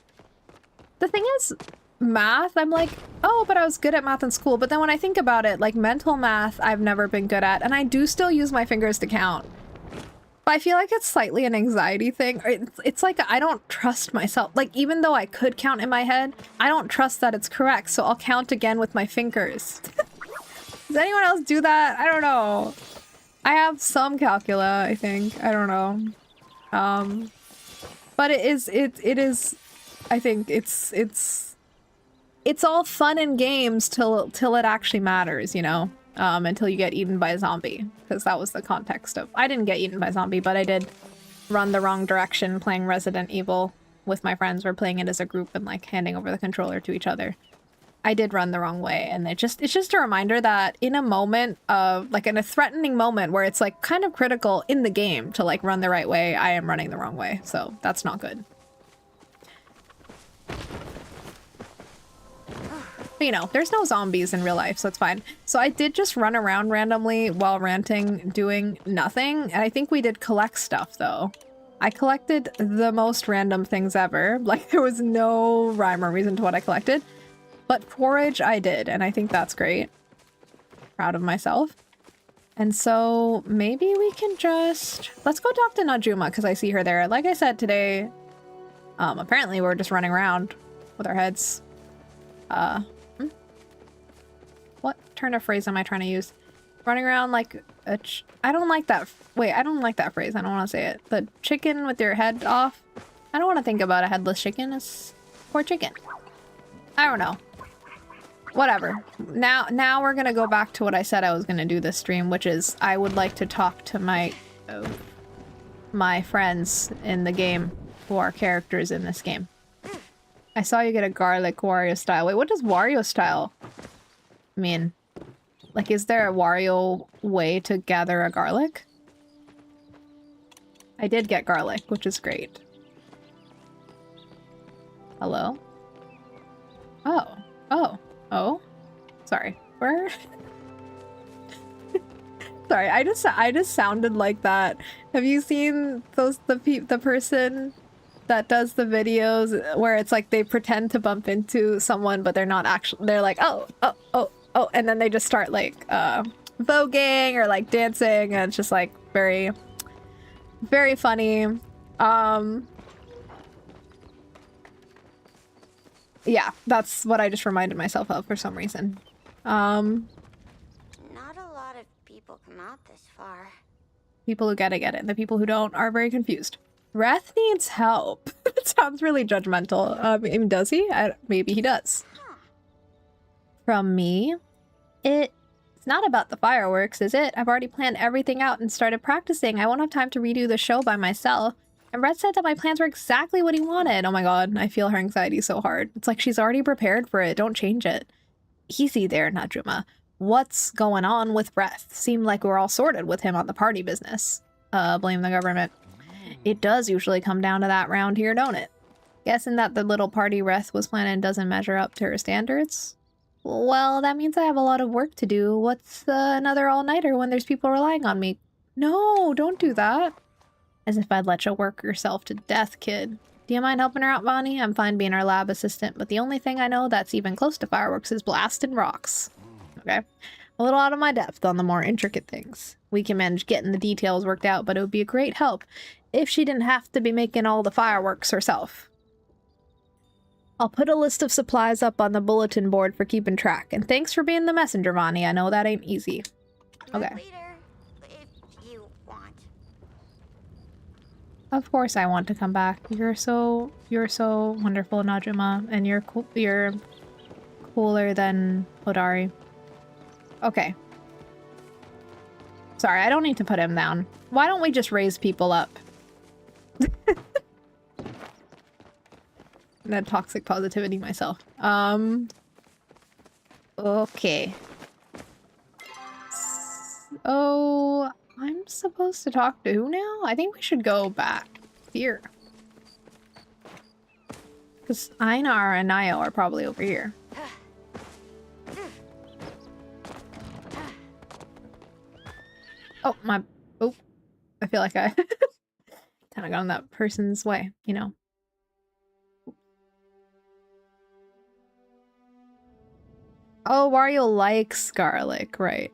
the thing is, math, I'm like, oh, but I was good at math in school. But then when I think about it, like mental math, I've never been good at, and I do still use my fingers to count. But I feel like it's slightly an anxiety thing. It's like I don't trust myself. Like, even though I could count in my head, I don't trust that it's correct, so I'll count again with my fingers. Does anyone else do that? I don't know. I have some calcula, I think. I don't know. But it is, I think it's all fun and games till it actually matters, you know? Until you get eaten by a zombie. Because that was the context of, I didn't get eaten by a zombie, but I did run the wrong direction playing Resident Evil with my friends. We're playing it as a group and like handing over the controller to each other. I did run the wrong way, and it's just a reminder that in a moment of, like, in a threatening moment where it's, like, kind of critical in the game to, like, run the right way, I am running the wrong way, so that's not good. But, you know, there's no zombies in real life, so it's fine. So I did just run around randomly while ranting, doing nothing, and I think we did collect stuff, though. I collected the most random things ever. Like, there was no rhyme or reason to what I collected. But forage I did, and I think that's great. Proud of myself. And so maybe we can just... Let's go talk to Najuma, because I see her there. Like I said today, apparently we're just running around with our heads. What turn of phrase am I trying to use? Running around like a I don't like that. Wait, I don't like that phrase. I don't want to say it. The chicken with your head off. I don't want to think about a headless chicken. It's poor chicken. I don't know. Whatever. Now we're gonna go back to what I said I was gonna do this stream, which is I would like to talk to my friends in the game who are characters in this game. I saw you get a garlic Wario style. Wait, what does Wario style mean? Like, is there a Wario way to gather a garlic? I did get garlic, which is great. Hello? Oh. Sorry. Where? Sorry, I just sounded like that. Have you seen the person that does the videos where it's like they pretend to bump into someone, but they're not actually, they're like, oh, and then they just start like voguing or like dancing, and it's just like very, very funny. Yeah, that's what I just reminded myself of for some reason. Not a lot of people people come out this far. People who get it, get it. The people who don't are very confused. Reth needs help. It sounds really judgmental. I mean, does he? Maybe he does. From me? It's not about the fireworks, is it? I've already planned everything out and started practicing. I won't have time to redo the show by myself. And Reth said that my plans were exactly what he wanted. Oh my god, I feel her anxiety so hard. It's like she's already prepared for it. Don't change it. Easy there, Najuma. What's going on with Reth? Seemed like we're all sorted with him on the party business. Blame the government. It does usually come down to that round here, don't it? Guessing that the little party Reth was planning doesn't measure up to her standards? Well, that means I have a lot of work to do. What's another all-nighter when there's people relying on me? No, don't do that. As if I'd let you work yourself to death, kid. Do you mind helping her out, Bonnie? I'm fine being her lab assistant, but the only thing I know that's even close to fireworks is blasting rocks. Okay. A little out of my depth on the more intricate things. We can manage getting the details worked out, but it would be a great help if she didn't have to be making all the fireworks herself. I'll put a list of supplies up on the bulletin board for keeping track. And thanks for being the messenger, Bonnie. I know that ain't easy. Okay. Later, if you want. Of course I want to come back. You're so wonderful, Najuma, and you're cooler than Hodari. Okay. Sorry, I don't need to put him down. Why don't we just raise people up? That toxic positivity myself. Okay. Oh, I'm supposed to talk to who now? I think we should go back here. Because Einar and Nio are probably over here. Oh, my... Oh. I feel like I kind of got in that person's way, you know. Oh, Wario likes garlic, right.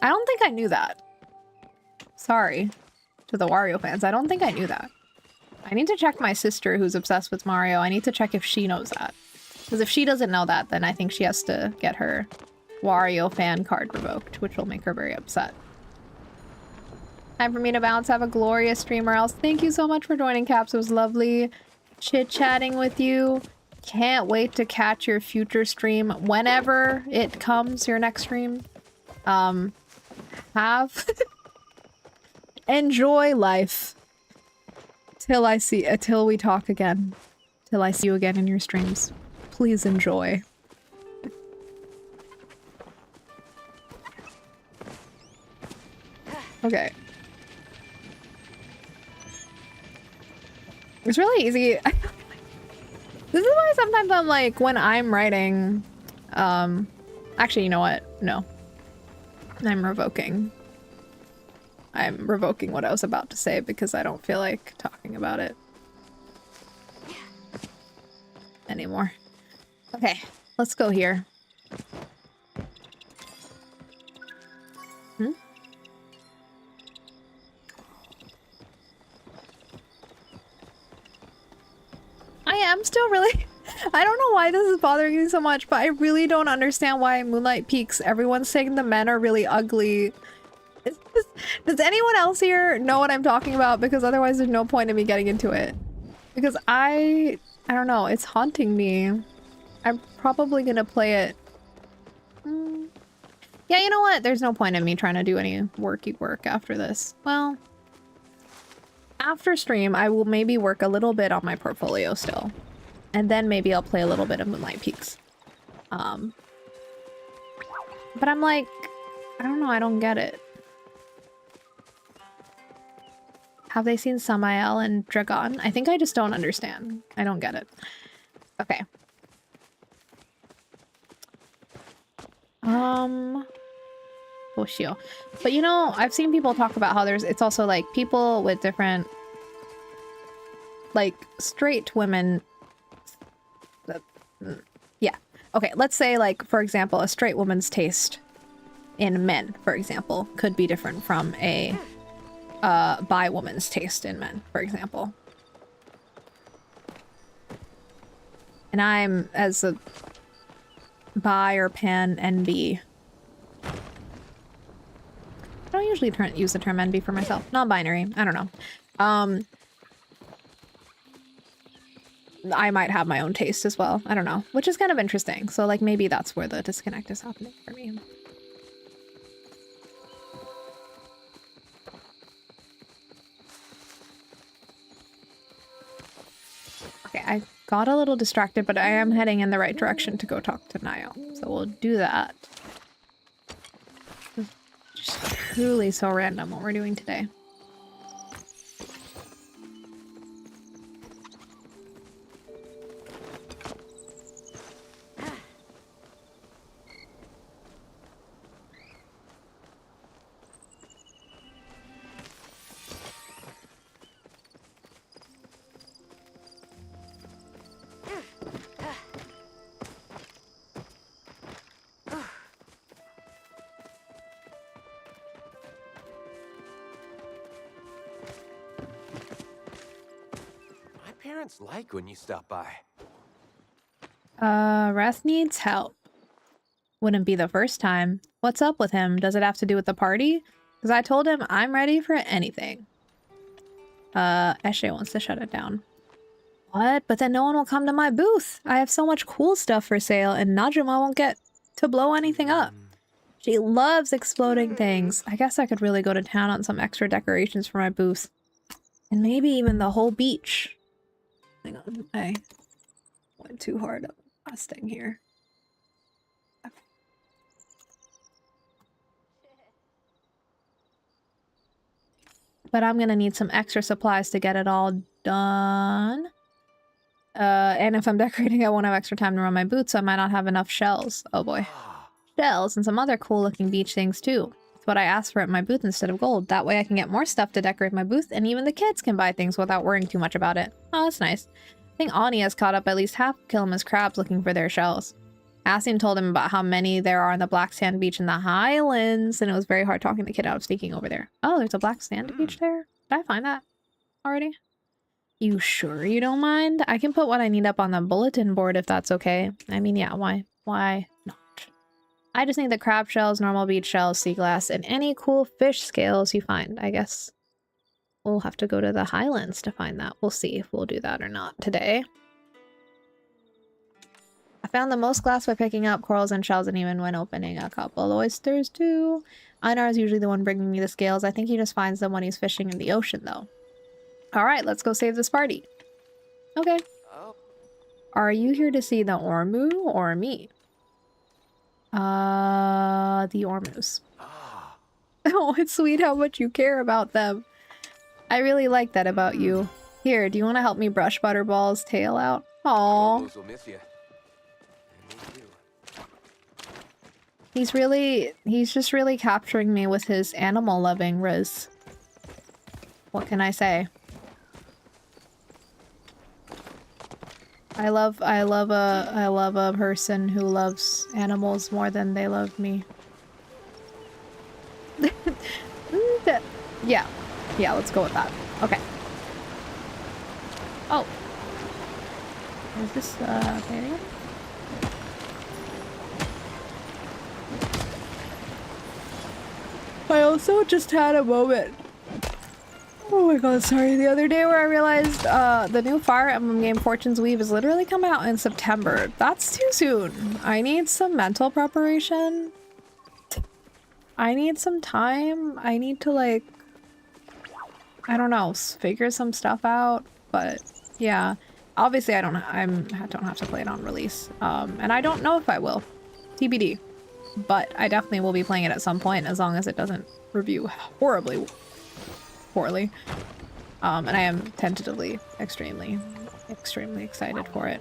I don't think I knew that. Sorry to the Wario fans. I don't think I knew that. I need to check my sister who's obsessed with Mario. I need to check if she knows that. Because if she doesn't know that, then I think she has to get her Wario fan card revoked, which will make her very upset. Time for me to bounce. Have a glorious stream or else. Thank you so much for joining, Caps. It was lovely chit-chatting with you. Can't wait to catch your future stream whenever it comes, your next stream. Enjoy life till we talk again, till I see you again in your streams. Please enjoy. Okay. It's really easy. This is why sometimes I'm like, when I'm writing, actually, you know what? No. I'm revoking what I was about to say because I don't feel like talking about it anymore. Okay, let's go here. I am still really... I don't know why this is bothering me so much, but I really don't understand why Moonlight Peaks, everyone's saying the men are really ugly. Does anyone else here know what I'm talking about? Because otherwise there's no point in me getting into it. Because I don't know, it's haunting me. I'm probably gonna play it. Yeah, you know what? There's no point in me trying to do any worky work after this. Well, after stream, I will maybe work a little bit on my portfolio still. And then maybe I'll play a little bit of Moonlight Peaks. But I'm like, I don't know, I don't get it. Have they seen Samael and Dragon? I think I just don't understand. I don't get it. Okay. Hoshio. But you know, I've seen people talk about how it's also like people with different, like straight women. Yeah. Okay, let's say like, for example, a straight woman's taste in men, for example, could be different from a bi woman's taste in men, for example. And I'm, as a bi or pan NB, usually use the term NB for myself. Non-binary. I don't know. I might have my own taste as well. I don't know, which is kind of interesting. So like maybe that's where the disconnect is happening for me. Okay, I got a little distracted, but I am heading in the right direction to go talk to Niall. So we'll do that. Just truly so random what we're doing today. Like when you stop by. Reth needs help. Wouldn't be the first time. What's up with him? Does it have to do with the party? Because I told him I'm ready for anything. Eshe wants to shut it down. What? But then no one will come to my booth. I have so much cool stuff for sale and Najima won't get to blow anything up. She loves exploding things. I guess I could really go to town on some extra decorations for my booth. And maybe even the whole beach. Hang on, I went too hard on the last thing here. But I'm gonna need some extra supplies to get it all done. And if I'm decorating, I won't have extra time to run my boots, so I might not have enough shells. Oh boy. Shells and some other cool looking beach things too. That's what I asked for at my booth instead of gold. That way I can get more stuff to decorate my booth, and even the kids can buy things without worrying too much about it. Oh, that's nice. I think Ani has caught up at least half of Killiman's crabs looking for their shells. Asim told him about how many there are on the black sand beach in the Highlands, and it was very hard talking the kid out of sneaking over there. Oh, there's a black sand beach there? Did I find that already? You sure you don't mind? I can put what I need up on the bulletin board if that's okay. I mean, yeah, why not? I just need the crab shells, normal beach shells, sea glass, and any cool fish scales you find. I guess we'll have to go to the Highlands to find that. We'll see if we'll do that or not today. I found the most glass by picking up corals and shells and even when opening a couple oysters too. Einar is usually the one bringing me the scales. I think he just finds them when he's fishing in the ocean though. Alright, let's go save this party. Okay. Are you here to see the Ormu or me? The Ormus. Oh, it's sweet how much you care about them. I really like that about you. Here, do you want to help me brush Butterball's tail out? Aww. He's just really capturing me with his animal loving Riz. What can I say? I love a person who loves animals more than they love me. Yeah, let's go with that. Okay. Oh. Is this palia? I also just had a moment. Oh my god, sorry. The other day where I realized the new Fire Emblem game Fortune's Weave is literally coming out in September. That's too soon. I need some mental preparation. I need some time. I need to like, I don't know, figure some stuff out. But yeah, obviously I don't have to play it on release. And I don't know if I will. TBD. But I definitely will be playing it at some point as long as it doesn't review horribly poorly. And I am tentatively extremely excited for it.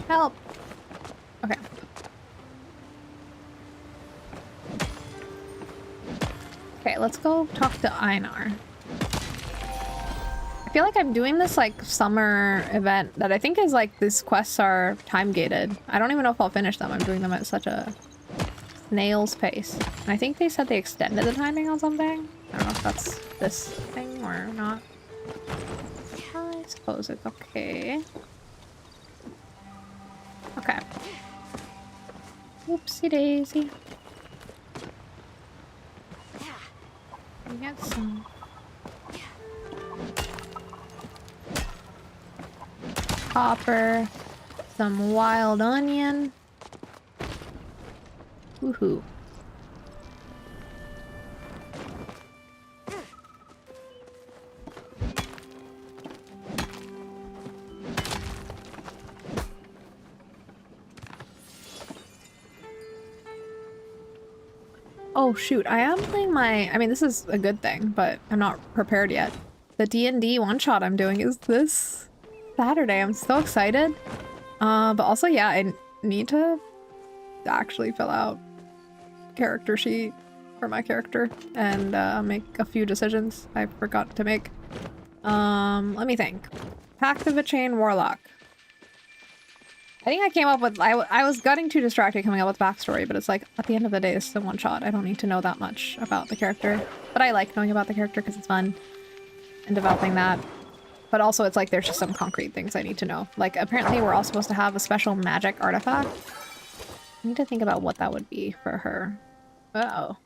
Help! Okay. Okay, let's go talk to Einar. I feel like I'm doing this like summer event that I think is like these quests are time gated. I don't even know if I'll finish them. I'm doing them at such a snail's pace. And I think they said they extended the timing on something. I don't know if that's this thing or not. I suppose it's okay. Okay. Whoopsie daisy. We got some copper, some wild onion. Woohoo. Oh shoot, I am playing my, I mean this is a good thing, but I'm not prepared yet. The D&D one-shot I'm doing is this Saturday. I'm so excited. But also yeah, I need to actually fill out character sheet for my character and make a few decisions I forgot to make. Let me think. Pact of a Chain Warlock. I think I came up with, I was getting too distracted coming up with backstory, but it's like, at the end of the day, this is a one-shot. I don't need to know that much about the character. But I like knowing about the character because it's fun and developing that. But also it's like there's just some concrete things I need to know. Like apparently we're all supposed to have a special magic artifact. I need to think about what that would be for her. Uh-oh.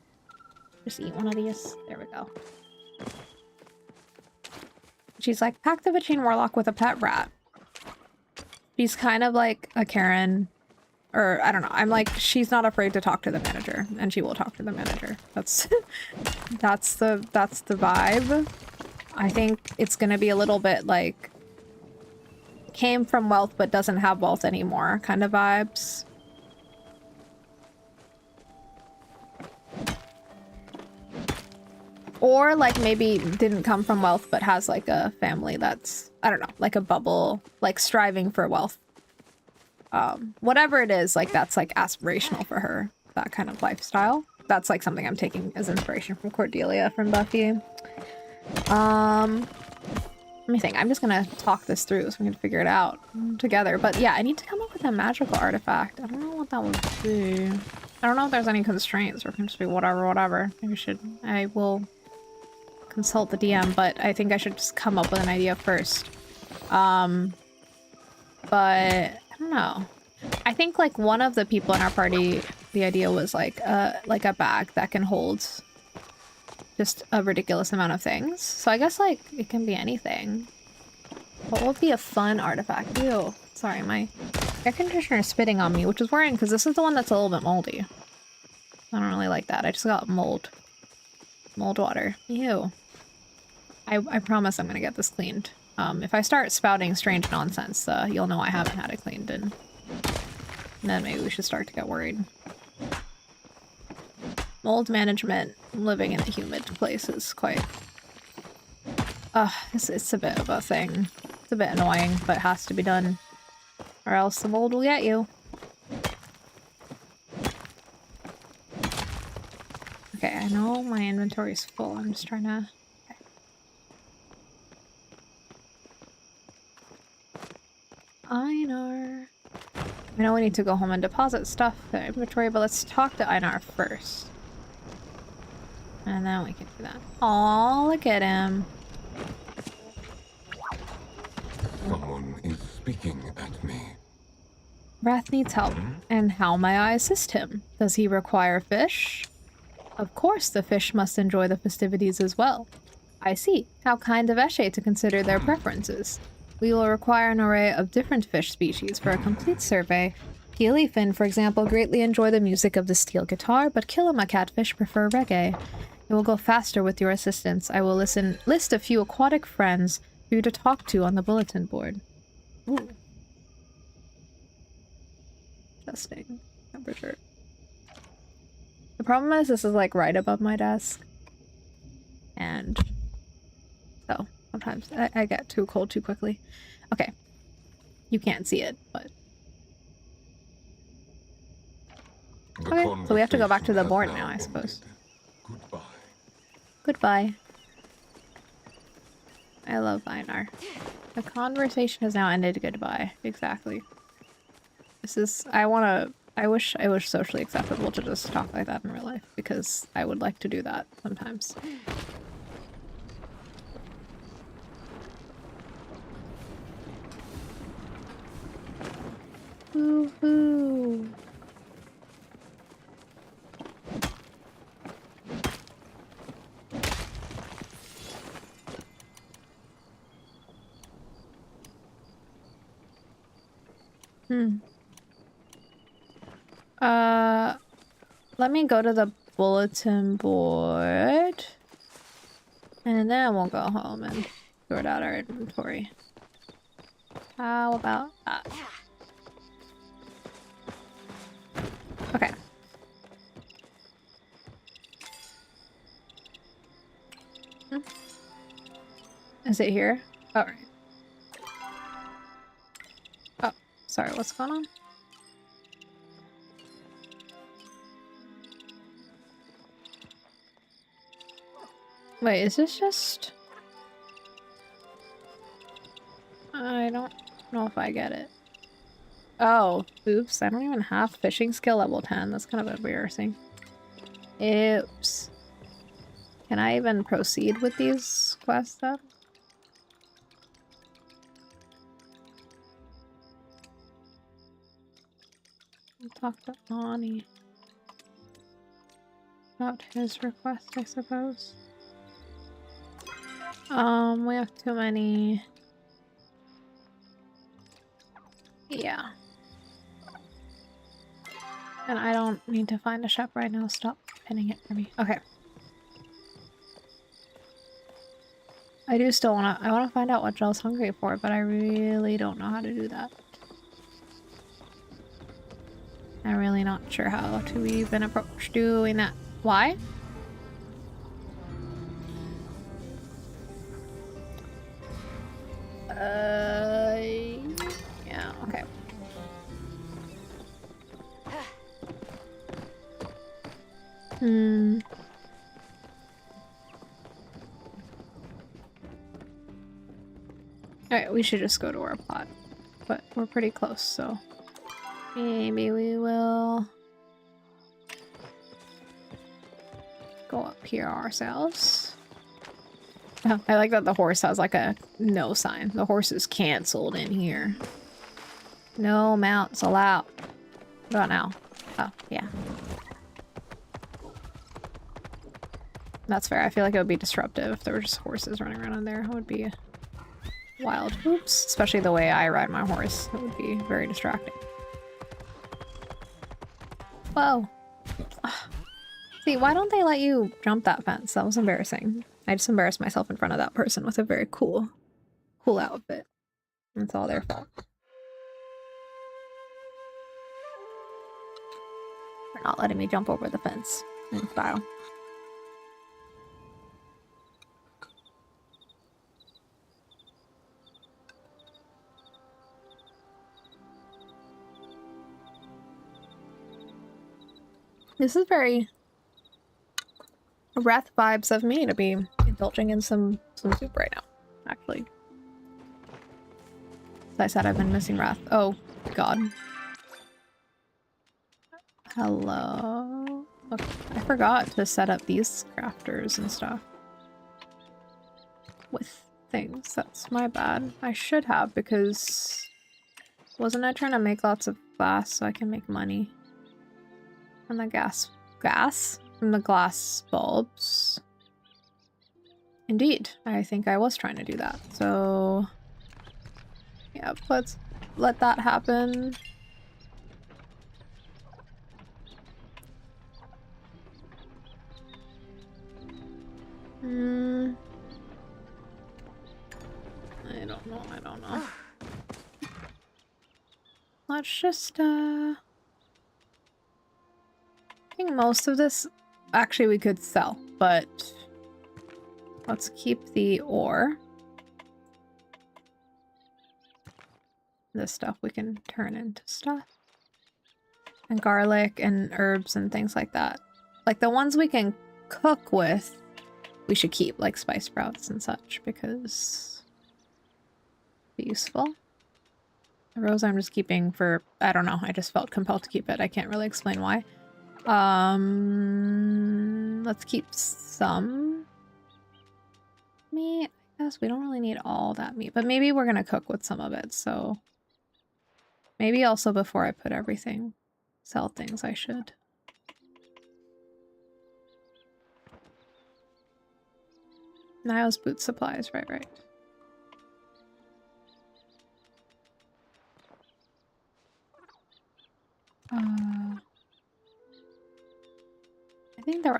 Just eat one of these. There we go. She's like, Pact of a Chain Warlock with a pet rat. She's kind of like a Karen, or I don't know. I'm like, she's not afraid to talk to the manager, and she will talk to the manager. That's that's the vibe. I think it's gonna be a little bit like came from wealth but doesn't have wealth anymore kind of vibes. Or like maybe didn't come from wealth but has like a family that's, I don't know, like a bubble, like striving for wealth. Whatever it is, like that's like aspirational for her, that kind of lifestyle. That's like something I'm taking as inspiration from Cordelia from Buffy. Let me think. I'm just gonna talk this through so we can figure it out together. But yeah, I need to come up with a magical artifact. I don't know what that would be. I don't know if there's any constraints or it can just be whatever. Maybe I will consult the DM, but I think I should just come up with an idea first. But I don't know. I think like one of the people in our party, the idea was like a bag that can hold just a ridiculous amount of things. So I guess like it can be anything. What would be a fun artifact? Ew. Sorry, my air conditioner is spitting on me, which is worrying because this is the one that's a little bit moldy. I don't really like that. I just got mold. Mold water. Ew. I promise I'm gonna get this cleaned. If I start spouting strange nonsense, you'll know I haven't had it cleaned, and then maybe we should start to get worried. Mold management, living in a humid place is quite... it's a bit of a thing. It's a bit annoying, but it has to be done. Or else the mold will get you. Okay, I know my inventory is full. I'm just trying to... Okay. Einar. I know we need to go home and deposit stuff in the inventory, but let's talk to Einar first. And then we can do that. Aw, look at him. Someone is speaking at me. Wrath needs help. And how may I assist him? Does he require fish? Of course, the fish must enjoy the festivities as well. I see. How kind of Eshe to consider their preferences. We will require an array of different fish species for a complete survey. Peelyfin, for example, greatly enjoy the music of the steel guitar, but Killama catfish prefer reggae. It will go faster with your assistance. I will list a few aquatic friends for you to talk to on the bulletin board. Ooh. Interesting. Temperature. The problem is this is like right above my desk. And so sometimes I get too cold too quickly. Okay. You can't see it, but... Okay, so we have to go back to the board now, I suppose. Goodbye. Goodbye. I love Einar. The conversation has now ended. Goodbye. Exactly. This is... I wish it was socially acceptable to just talk like that in real life, because I would like to do that sometimes. Woohoo! Hmm. Let me go to the bulletin board. And then we'll go home and sort out our inventory. How about that? Okay. Is it here? Oh, right. Oh, sorry, what's going on? Wait, is this just... I don't know if I get it. Oh, oops, I don't even have fishing skill level 10. That's kind of embarrassing. Oops. Can I even proceed with these quests though? I'll talk to Ani about his request, I suppose. We have too many. Yeah. And I don't need to find a shop right now. Stop pinning it for me. Okay. I do still I wanna find out what Jell's hungry for, but I really don't know how to do that. I'm really not sure how to even approach doing that. Why? Yeah, okay. Hmm. Alright, we should just go to our pot. But we're pretty close, so maybe we will go up here ourselves. Oh, I like that the horse has like a no sign. The horse is cancelled in here. No mounts allowed. What about now? Oh, yeah. That's fair. I feel like it would be disruptive if there were just horses running around in there. It would be wild. Oops. Especially the way I ride my horse. It would be very distracting. Whoa. Ugh. See, why don't they let you jump that fence? That was embarrassing. I just embarrassed myself in front of that person with a very cool outfit. It's all their fault. For not letting me jump over the fence in style. This is very Wrath vibes of me to be indulging in some soup right now, actually. As I said, I've been missing Wrath. Oh, God. Hello? Okay, I forgot to set up these crafters and stuff. With things. That's my bad. I should have, because... Wasn't I trying to make lots of glass so I can make money? And the gas? From the glass bulbs. Indeed, I think I was trying to do that. So, yeah, let's let that happen. I don't know. Let's just, I think most of this, actually we could sell, but let's keep the ore. This stuff we can turn into stuff. And garlic and herbs and things like that. Like the ones we can cook with, we should keep, like spice sprouts and such, because it's useful. The rose I'm just keeping for, I don't know, I just felt compelled to keep it. I can't really explain why. Let's keep some meat. I guess we don't really need all that meat, but maybe we're gonna cook with some of it, so maybe also before I put everything, sell things I should. Niall's boot supplies, right.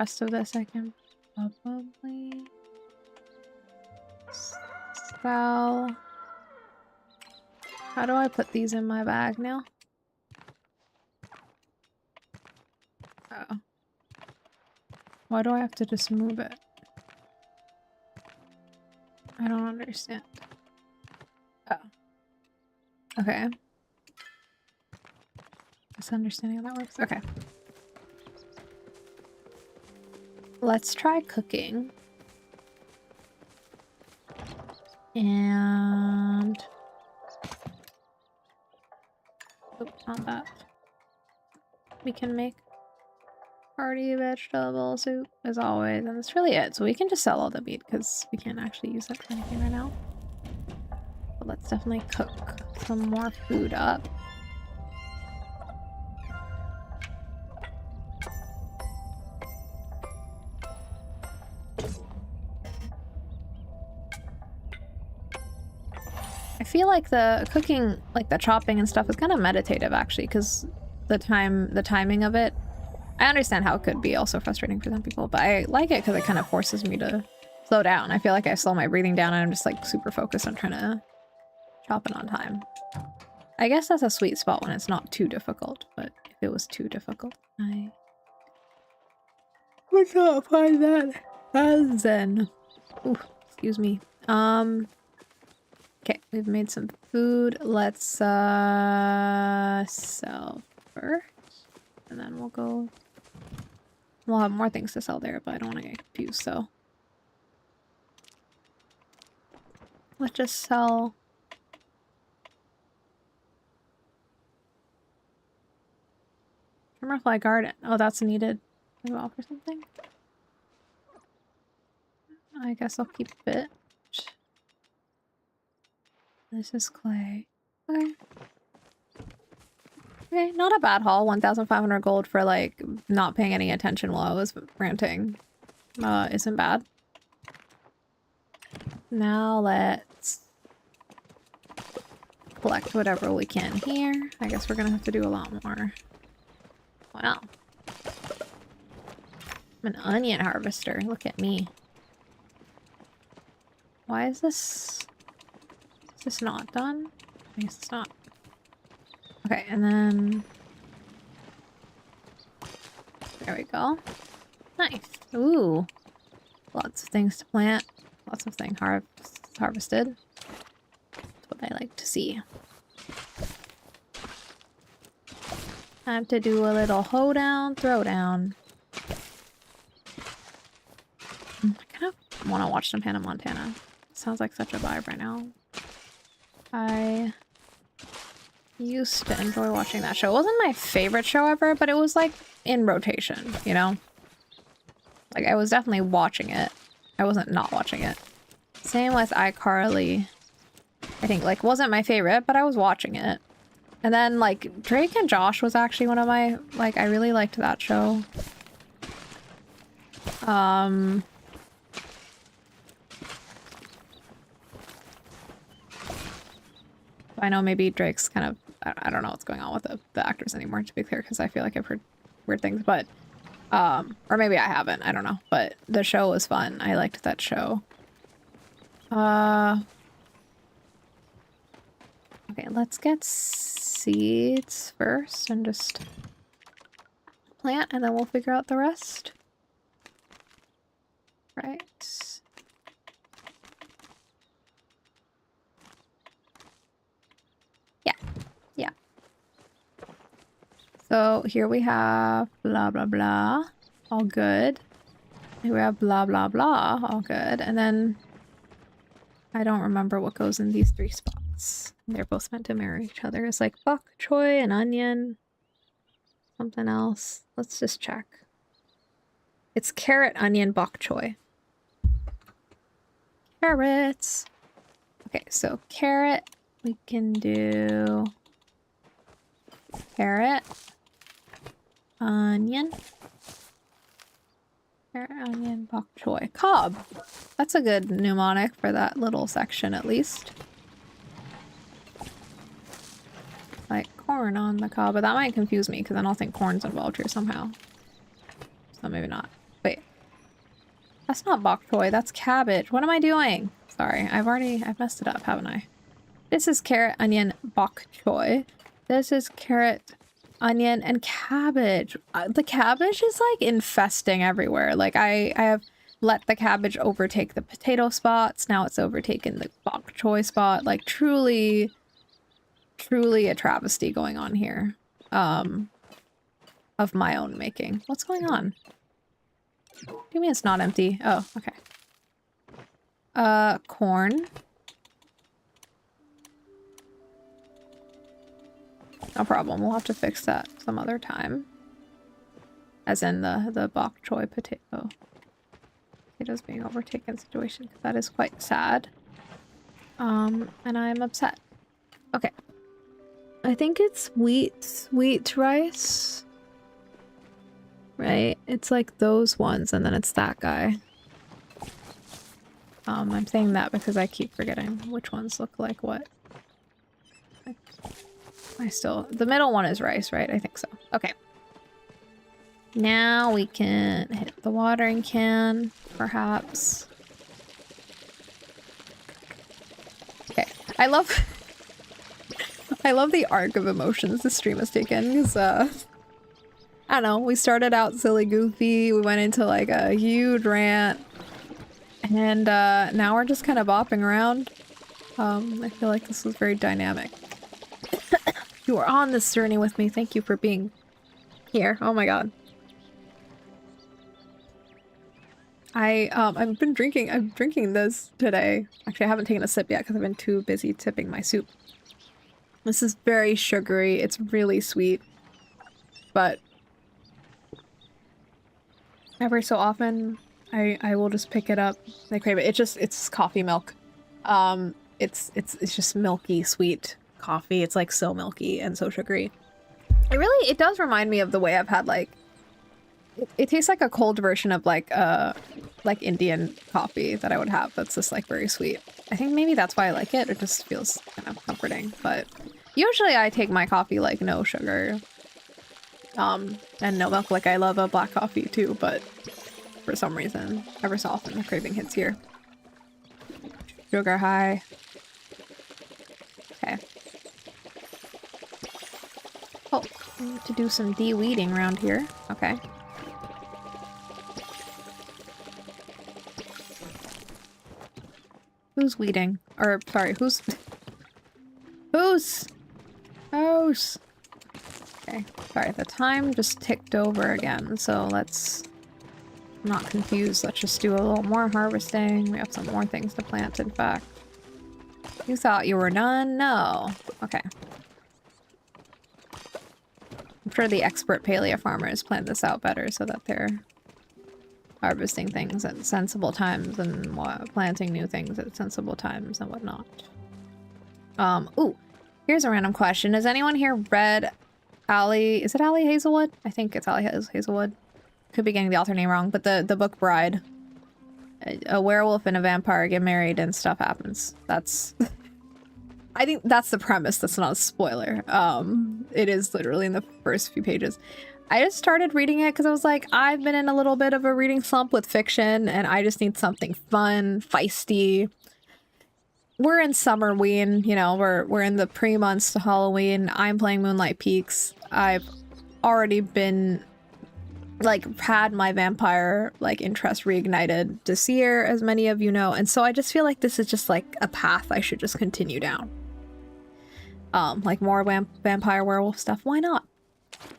rest of this I can probably sell. How do I put these in my bag now? Oh. Why do I have to just move it? I don't understand. Oh. Okay. Just understanding how that works. Okay. Let's try cooking. And... Oops, not that. We can make hearty vegetable soup as always, and that's really it. So we can just sell all the meat because we can't actually use it for anything right now. But let's definitely cook some more food up. I feel like the cooking, like the chopping and stuff, is kind of meditative actually, because the timing of it. I understand how it could be also frustrating for some people, but I like it because it kind of forces me to slow down. I feel like I slow my breathing down and I'm just like super focused on trying to chop it on time. I guess that's a sweet spot when it's not too difficult, but if it was too difficult, I would not find that as zen. Ooh, excuse me. Okay, we've made some food. Let's sell first, and then we'll go. We'll have more things to sell there, but I don't want to get confused, so let's just sell. Summerfly Garden. Oh, that's needed as well for something. I guess I'll keep it. This is clay. Okay. Okay, not a bad haul. 1,500 gold for like not paying any attention while I was ranting. Isn't bad. Now let's collect whatever we can here. I guess we're gonna have to do a lot more. Wow. I'm an onion harvester. Look at me. Why is this... Is this not done? I guess it's not. Okay, and then... There we go. Nice. Ooh. Lots of things to plant. Lots of things harvested. That's what I like to see. Time to do a little hoedown, throwdown. I kind of want to watch some Hannah Montana. Sounds like such a vibe right now. I used to enjoy watching that show. It wasn't my favorite show ever, but it was like in rotation, you know? Like I was definitely watching it. I wasn't not watching it. Same with iCarly. I think like wasn't my favorite, but I was watching it. And then like Drake and Josh was actually one of my, like I really liked that show. I know maybe Drake's kind of, I don't know what's going on with the actors anymore, to be clear, because I feel like I've heard weird things, but, or maybe I haven't, I don't know, but the show was fun. I liked that show. Okay, let's get seeds first and just plant, and then we'll figure out the rest. Right. Yeah. So here we have blah, blah, blah. All good. Here we have blah, blah, blah. All good. And then I don't remember what goes in these 3 spots. They're both meant to mirror each other. It's like bok choy, an onion, something else. Let's just check. It's carrot, onion, bok choy. Carrots. Okay, so carrot, we can do carrot, onion, carrot, onion, bok choy, cob. That's a good mnemonic for that little section at least. Like corn on the cob, but that might confuse me because I don't think corn's involved here somehow. So maybe not. Wait, That's not bok choy, that's cabbage. What am I doing? Sorry, I've messed it up, haven't I? This is carrot, onion, bok choy. This is carrot, onion, and cabbage. The cabbage is like infesting everywhere. Like I have let the cabbage overtake the potato spots. Now it's overtaken the bok choy spot. Like truly a travesty going on here. Of my own making. What's going on? What do you mean it's not empty? Oh, okay. Corn. No problem. We'll have to fix that some other time. As in the bok choy potato. Potatoes being overtaken situation. That is quite sad. And I'm upset. Okay. I think it's wheat rice. Right? It's like those ones, and then it's that guy. I'm saying that because I keep forgetting which ones look like what. The middle one is rice, right? I think so. Okay. Now we can hit the watering can, perhaps. Okay. I love the arc of emotions this stream has taken, because, I don't know, we started out silly goofy, we went into like a huge rant, and now we're just kind of bopping around. I feel like this was very dynamic. You are on this journey with me. Thank you for being here. Oh my god. I'm drinking this today. Actually, I haven't taken a sip yet because I've been too busy tipping my soup. This is very sugary. It's really sweet. But every so often I will just pick it up. I crave it. It's coffee milk. It's just milky sweet coffee. It's like so milky and so sugary. It does remind me of the way I've had like it tastes like a cold version of like Indian coffee that I would have that's just like very sweet. I think maybe that's why I like it. It just feels kind of comforting. But usually I take my coffee like no sugar. And no milk. Like I love a black coffee too, but for some reason, ever so often the craving hits here. Sugar high. Okay. Oh, I need to do some de-weeding around here. Okay. Who's weeding? Or, sorry, who's... Who's? Okay, sorry, the time just ticked over again, so let's... I'm not confused, let's just do a little more harvesting. We have some more things to plant, in fact. You thought you were done? No. Okay. I'm sure the expert palia farmers planned this out better so that they're harvesting things at sensible times and planting new things at sensible times and whatnot. Ooh, here's a random question. Has anyone here read Allie? Is it Allie Hazelwood? I think it's Allie Hazelwood. Could be getting the author name wrong, but the book Bride. A werewolf and a vampire get married and stuff happens. That's... I think that's the premise. That's not a spoiler. It is literally in the first few pages. I just started reading it because I was like, I've been in a little bit of a reading slump with fiction and I just need something fun, feisty. We're in Summerween, you know, we're in the pre-months to Halloween. I'm playing Moonlight Peaks. I've already been, like, had my vampire, like, interest reignited this year, as many of you know. And so I just feel like this is just, like, a path I should just continue down. Like, more vampire werewolf stuff. Why not?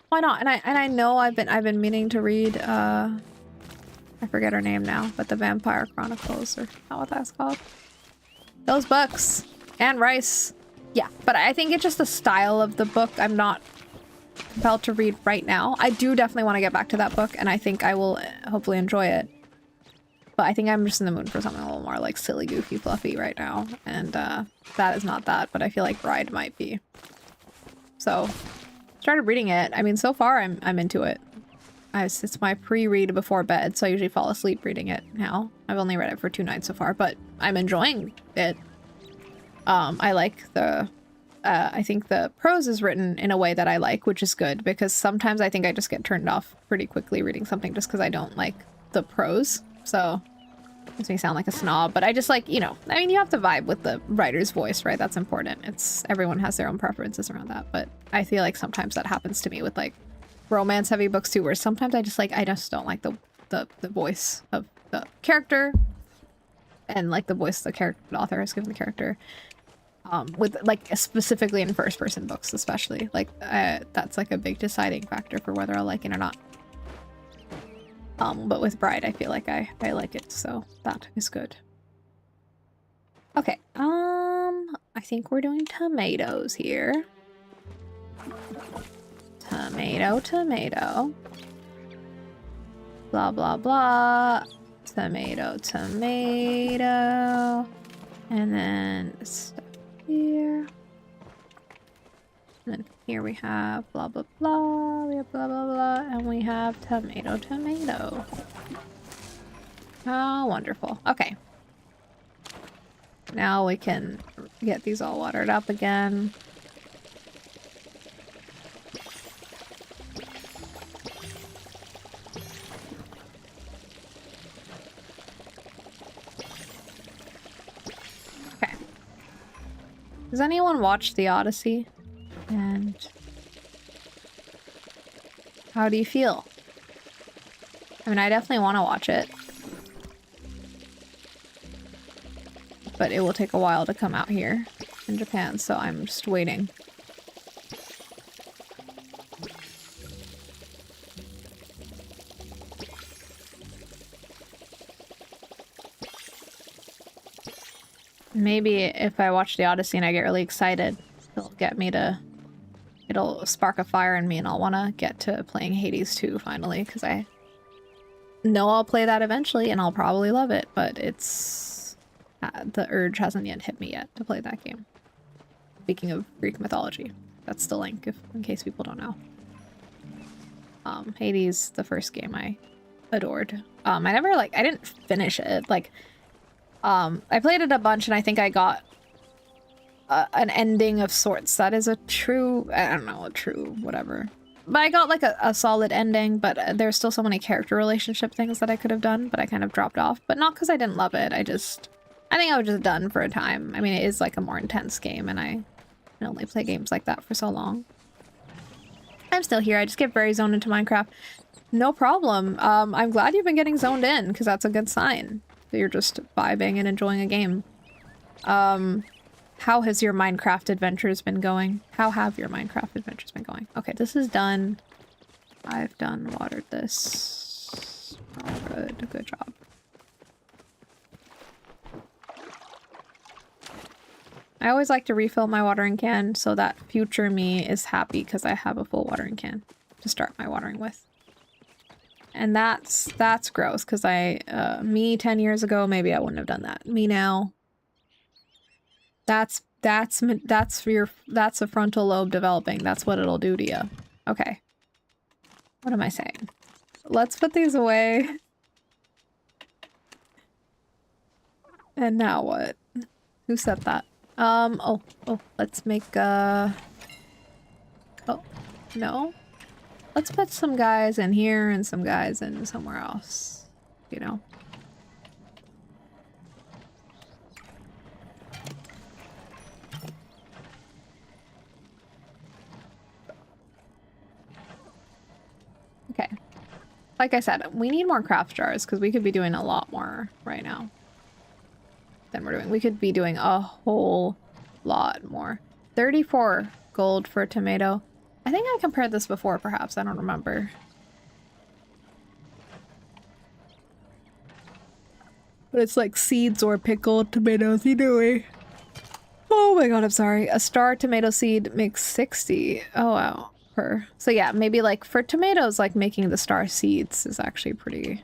Why not? And I know I've been meaning to read, I forget her name now, but the Vampire Chronicles, or not what that's called. Those books. And Rice. Yeah, but I think it's just the style of the book I'm not compelled to read right now. I do definitely want to get back to that book, and I think I will hopefully enjoy it. But I think I'm just in the mood for something a little more, like, silly, goofy, fluffy right now. And, that is not that, but I feel like Bride might be. So... started reading it. I mean, so far I'm into it. It's my pre-read before bed, so I usually fall asleep reading it now. I've only read it for 2 nights so far, but I'm enjoying it. I like the... I think the prose is written in a way that I like, which is good, because sometimes I think I just get turned off pretty quickly reading something just because I don't like the prose. So Makes me sound like a snob, but I just like, you know, I mean, you have to vibe with the writer's voice, right? That's important. It's everyone has their own preferences around that, but I feel like sometimes that happens to me with like romance heavy books too, where sometimes I just don't like the voice of the character and like the voice the author has given the character. With like specifically in first person books, especially like that's like a big deciding factor for whether I'll like it or not. But with Bride, I feel like I like it, so that is good. Okay, I think we're doing tomatoes here. Tomato, tomato. Blah, blah, blah. Tomato, tomato. And then stuff here. And then here we have blah, blah, blah. We have blah, blah, blah. And we have tomato, tomato. Oh, wonderful. Okay. Now we can get these all watered up again. Okay. Does anyone watch The Odyssey? And how do you feel? I mean, I definitely want to watch it. But it will take a while to come out here in Japan, so I'm just waiting. Maybe if I watch The Odyssey and I get really excited, it'll get me to... It'll spark a fire in me and I'll want to get to playing Hades 2 finally, because I know I'll play that eventually and I'll probably love it, but it's... the urge hasn't yet hit me yet to play that game. Speaking of Greek mythology, that's the link in case people don't know. Hades, the first game I adored. I never I didn't finish it. I played it a bunch and I think I got an ending of sorts that is a true, I don't know, a true whatever. But I got like a solid ending, but there's still so many character relationship things that I could have done, but I kind of dropped off. But not because I didn't love it, I think I was just done for a time. I mean, it is like a more intense game, and I can only play games like that for so long. I'm still here. I just get very zoned into Minecraft. No problem. I'm glad you've been getting zoned in, because that's a good sign that you're just vibing and enjoying a game. How has your Minecraft adventures been going? How have your Minecraft adventures been going? Okay, this is done. I've done watered this. Oh, good. Good job. I always like to refill my watering can so that future me is happy because I have a full watering can to start my watering with. And that's gross because me 10 years ago, maybe I wouldn't have done that. Me now, that's a frontal lobe developing. That's what it'll do to you. Okay. What am I saying? Let's put these away. And now what? Who said that? Oh, let's make, oh, no. Let's put some guys in here and some guys in somewhere else, you know? Okay. Like I said, we need more craft jars because we could be doing a lot more right now than we're doing. We could be doing a whole lot more. 34 gold for a tomato. I think I compared this before, perhaps. I don't remember. But it's like seeds or pickled tomatoes. Either way. Oh my god, I'm sorry. A star tomato seed makes 60. Oh wow. So yeah, maybe like for tomatoes, like making the star seeds is actually pretty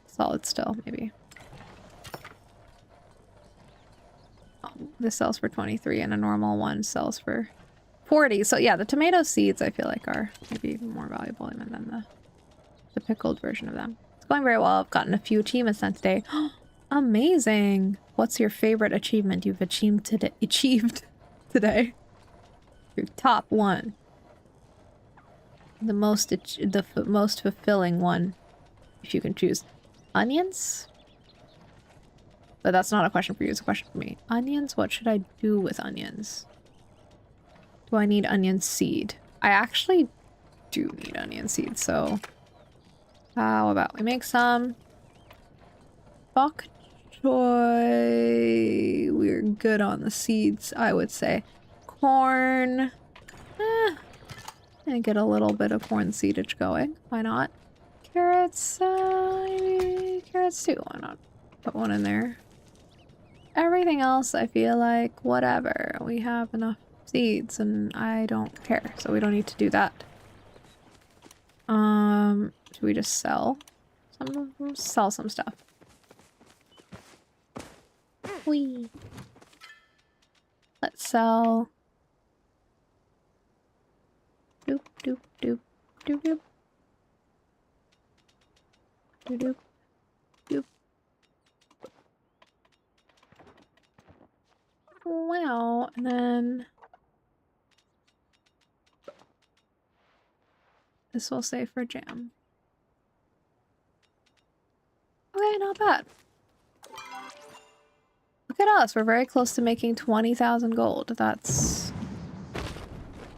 solid still, maybe. This sells for 23 and a normal one sells for 40. So yeah, the tomato seeds I feel like are maybe more valuable even than the pickled version of them. It's going very well. I've gotten a few achievements done today. Amazing. What's your favorite achievement you've achieved today? Your top one. The most fulfilling one, if you can choose. Onions? But that's not a question for you, it's a question for me. Onions? What should I do with onions? Do I need onion seed? I actually do need onion seed, so how about we make some bok choy? We're good on the seeds, I would say. Corn. And get a little bit of corn seedage going. Why not? Carrots, carrots too. Why not put one in there? Everything else, I feel like, whatever. We have enough seeds and I don't care, so we don't need to do that. Should we just sell some stuff? Whee. Let's sell. Doop doop doop doop doop. Doop doop doop. Wow, and then this will say for jam. Okay, not bad. Look at us, we're very close to making 20,000 gold. That's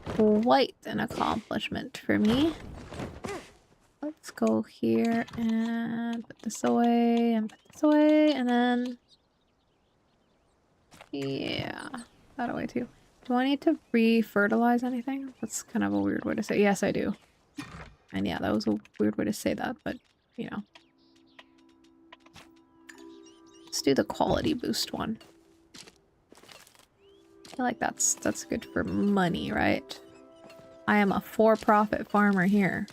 quite an accomplishment for me. Let's go here and put this away and put this away, and then yeah, that away too. Do I need to re-fertilize anything? That's kind of a weird way to say. Yes, I do. And yeah, that was a weird way to say that, but you know. Let's do the quality boost one. I feel like that's good for money, right? I am a for-profit farmer here.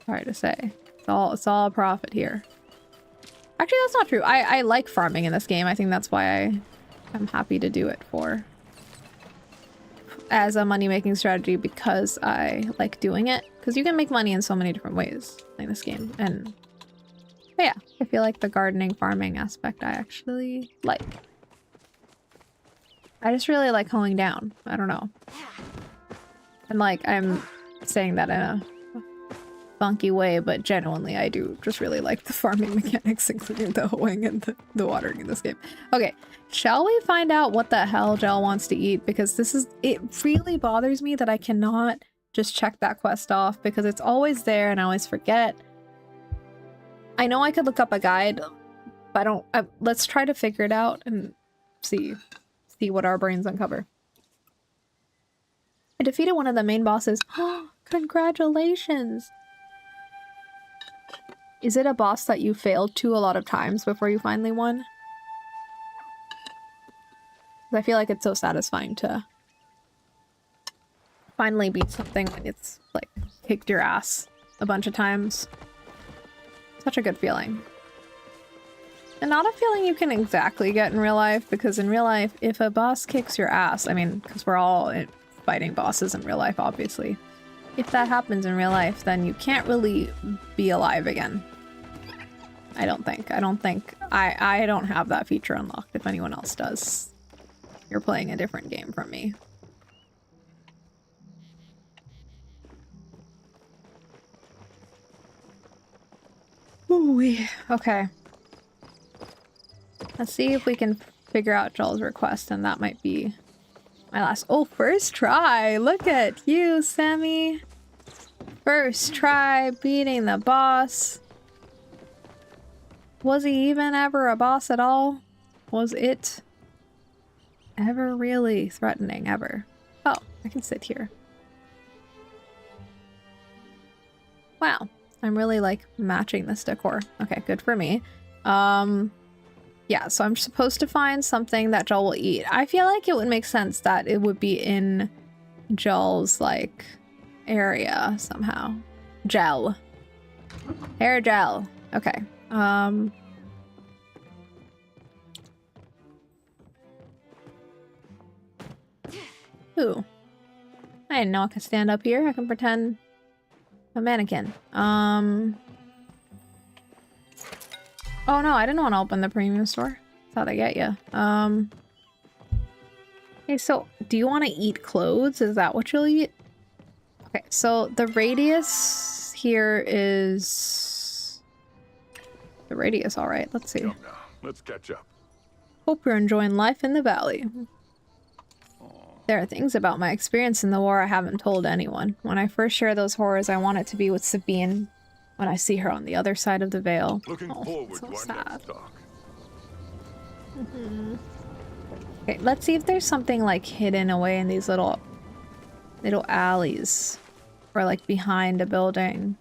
Sorry to say. It's all a profit here. Actually, that's not true. I like farming in this game. I think that's why I'm happy to do it as a money-making strategy, because I like doing it. Because you can make money in so many different ways in this game. But yeah, I feel like the gardening, farming aspect I actually like. I just really like hoeing down. I don't know. And like, I'm saying that in a funky way, but genuinely I do just really like the farming mechanics, including the hoeing and the watering in this game. Okay, shall we find out what the hell Jell wants to eat? Because it really bothers me that I cannot just check that quest off, because it's always there and I always forget. I know I could look up a guide, but I don't. Let's try to figure it out and see what our brains uncover. I defeated one of the main bosses. Oh, congratulations! Is it a boss that you failed to a lot of times before you finally won? I feel like it's so satisfying to finally beat something when it's like kicked your ass a bunch of times. Such a good feeling. And not a feeling you can exactly get in real life, because in real life, if a boss kicks your ass, I mean, because we're all fighting bosses in real life, obviously. If that happens in real life, then you can't really be alive again. I don't think. I don't have that feature unlocked. If anyone else does, you're playing a different game from me. Ooh, okay. Let's see if we can figure out Jell's request, and that might be my last. Oh, first try! Look at you, Sammy! First try, beating the boss. Was he even ever a boss at all? Was it ever really threatening, ever? Oh, I can sit here. Wow. I'm really, like, matching this decor. Okay, good for me. Yeah, so I'm supposed to find something that Jell will eat. I feel like it would make sense that it would be in Jell's, like, area somehow. Jell. Hair gel. Okay. Ooh. I didn't know I could stand up here. I can pretend a mannequin. Oh no, I didn't want to open the premium store. That's how they get you. Okay, so do you want to eat clothes? Is that what you'll eat? Okay, so the radius here is... the radius all right. Let's see. Come now, let's catch up. Hope you're enjoying life in the valley. There are things about my experience in the war I haven't told anyone. When I first share those horrors, I want it to be with Sabine when I see her on the other side of the veil. Looking Oh, forward so to our sad. next talk. Okay, let's see if there's something like hidden away in these little alleys or like behind a building.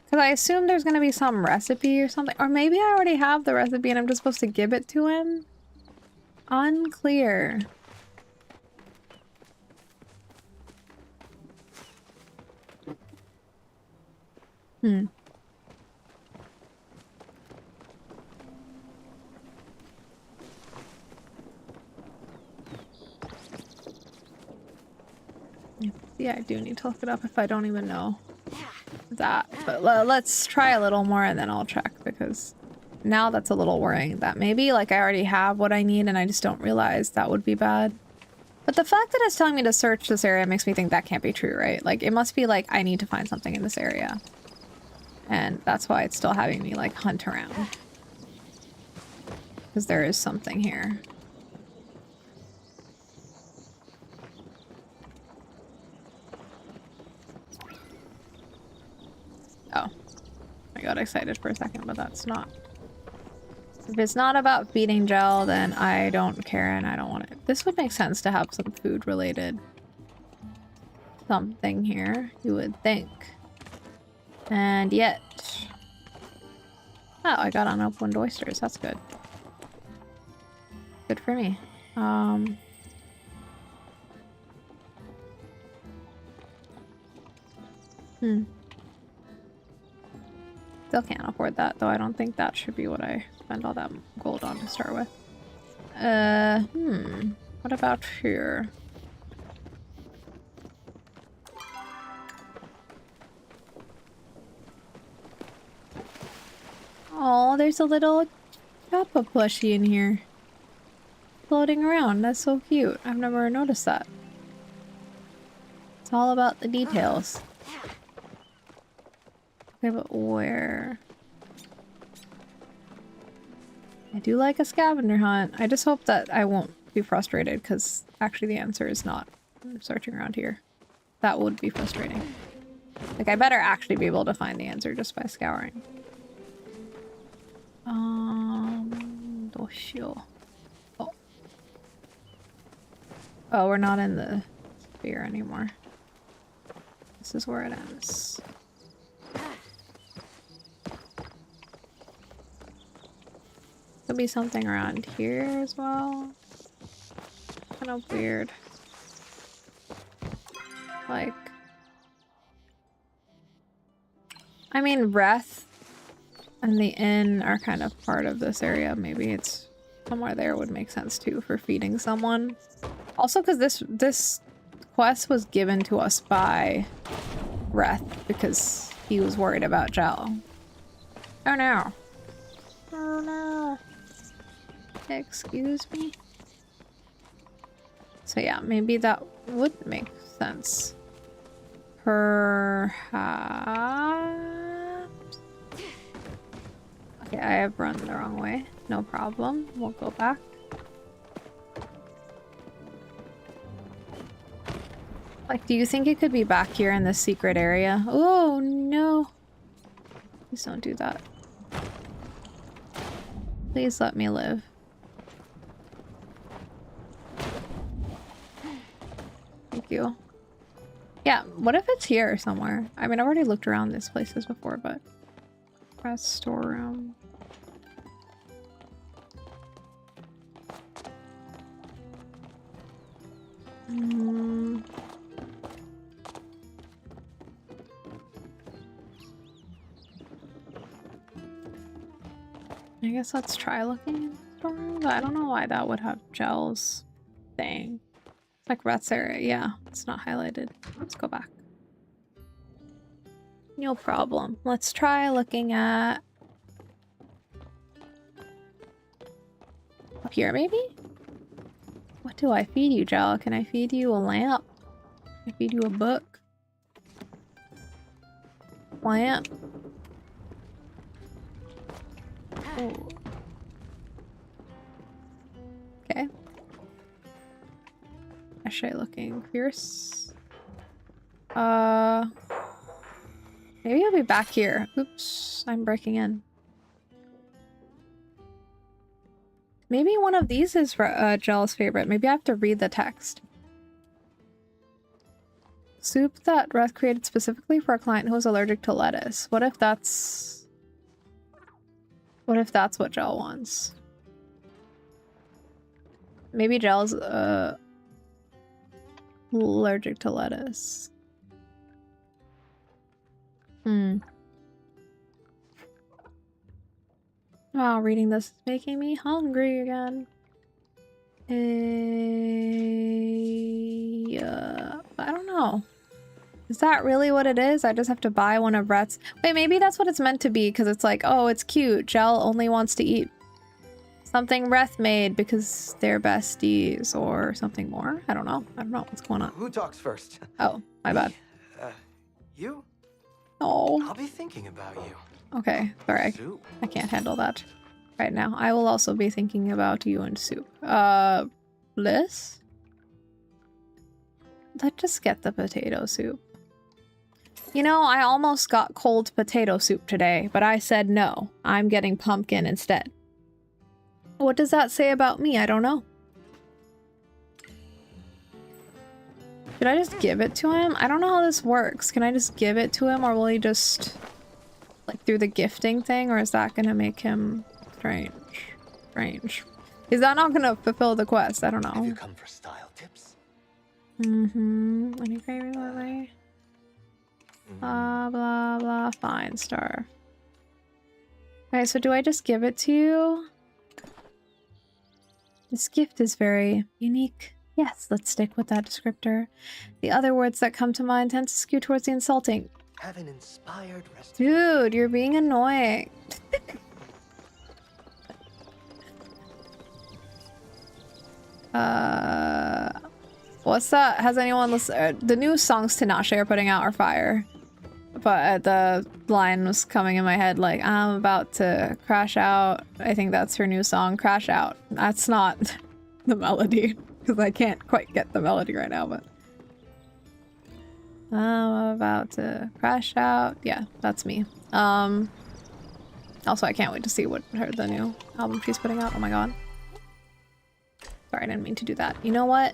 Because I assume there's going to be some recipe or something. Or maybe I already have the recipe and I'm just supposed to give it to him? Unclear. Hmm. Yeah, I do need to look it up if I don't even know that. But let's try a little more and then I'll check, because now that's a little worrying that maybe like I already have what I need and I just don't realize that would be bad. But the fact that it's telling me to search this area makes me think that can't be true, right? Like it must be like I need to find something in this area. And that's why it's still having me like hunt around. Because there is something here. Oh. I got excited for a second, but that's not. If it's not about feeding gel, then I don't care and I don't want it. This would make sense to have some food related something here, you would think. And yet... Oh, I got unopened oysters. That's good. Good for me. Still can't afford that, though. I don't think that should be what I spend all that gold on to start with. What about here? Oh, there's a little Kappa plushie in here. Floating around. That's so cute. I've never noticed that. It's all about the details. Okay, but where? I do like a scavenger hunt. I just hope that I won't be frustrated, because actually the answer is not searching around here. That would be frustrating. Like, I better actually be able to find the answer just by scouring. Oh. Oh, we're not in the sphere anymore. This is where it ends. Could be something around here as well. Kind of weird. Like... I mean, Wrath and the inn are kind of part of this area. Maybe it's somewhere there would make sense too for feeding someone. Also, because this quest was given to us by Wrath because he was worried about Gel. Oh no. Oh no. Excuse me? So yeah, maybe that would make sense. Perhaps... Okay, I have run the wrong way. No problem. We'll go back. Like, do you think it could be back here in this secret area? Oh, no. Please don't do that. Please let me live. Thank you. Yeah, what if it's here somewhere? I mean, I've already looked around these places before, but... Press storeroom. I guess let's try looking in the storeroom. I don't know why that would have Gel's thing. It's like Rats area. Yeah, it's not highlighted. Let's go back. No problem. Let's try looking at... Up here, maybe? What do I feed you, Gel? Can I feed you a lamp? Can I feed you a book? Lamp? Oh. Okay. Actually looking fierce. Maybe I'll be back here. Oops, I'm breaking in. Maybe one of these is Gel's favorite. Maybe I have to read the text. Soup that Reth created specifically for a client who is allergic to lettuce. What if that's what Gel wants? Maybe Gel's allergic to lettuce. Wow, reading this is making me hungry again. I don't know. Is that really what it is? I just have to buy one of Rhett's. Wait, maybe that's what it's meant to be, because it's like, oh, it's cute. Gel only wants to eat something Reth made because they're besties or something more. I don't know. I don't know what's going on. Who talks first? Oh, my bad. You? Oh. I'll be thinking about you. Okay, sorry. Soup. I can't handle that right now. I will also be thinking about you and Soup. Bliss? Let's just get the potato soup. You know, I almost got cold potato soup today, but I said no. I'm getting pumpkin instead. What does that say about me? I don't know. Should I just give it to him? I don't know how this works. Can I just give it to him, or will he just... like through the gifting thing, or is that gonna make him strange? Is that not gonna fulfill the quest? I don't know. Have you come for style tips? Any favorite way? Blah blah blah. Fine, star. Okay, so do I just give it to you? This gift is very unique. Yes, let's stick with that descriptor. The other words that come to mind tend to skew towards the insulting. Have an inspired rest. Dude, you're being annoying. What's that? Has anyone listened? The new songs Tinashe are putting out are fire. But the line was coming in my head like, I'm about to crash out. I think that's her new song, Crash Out. That's not the melody, because I can't quite get the melody right now, but... I'm about to crash out. Yeah, that's me. Also, I can't wait to see what the new album she's putting out. Oh my god. Sorry, I didn't mean to do that. You know what?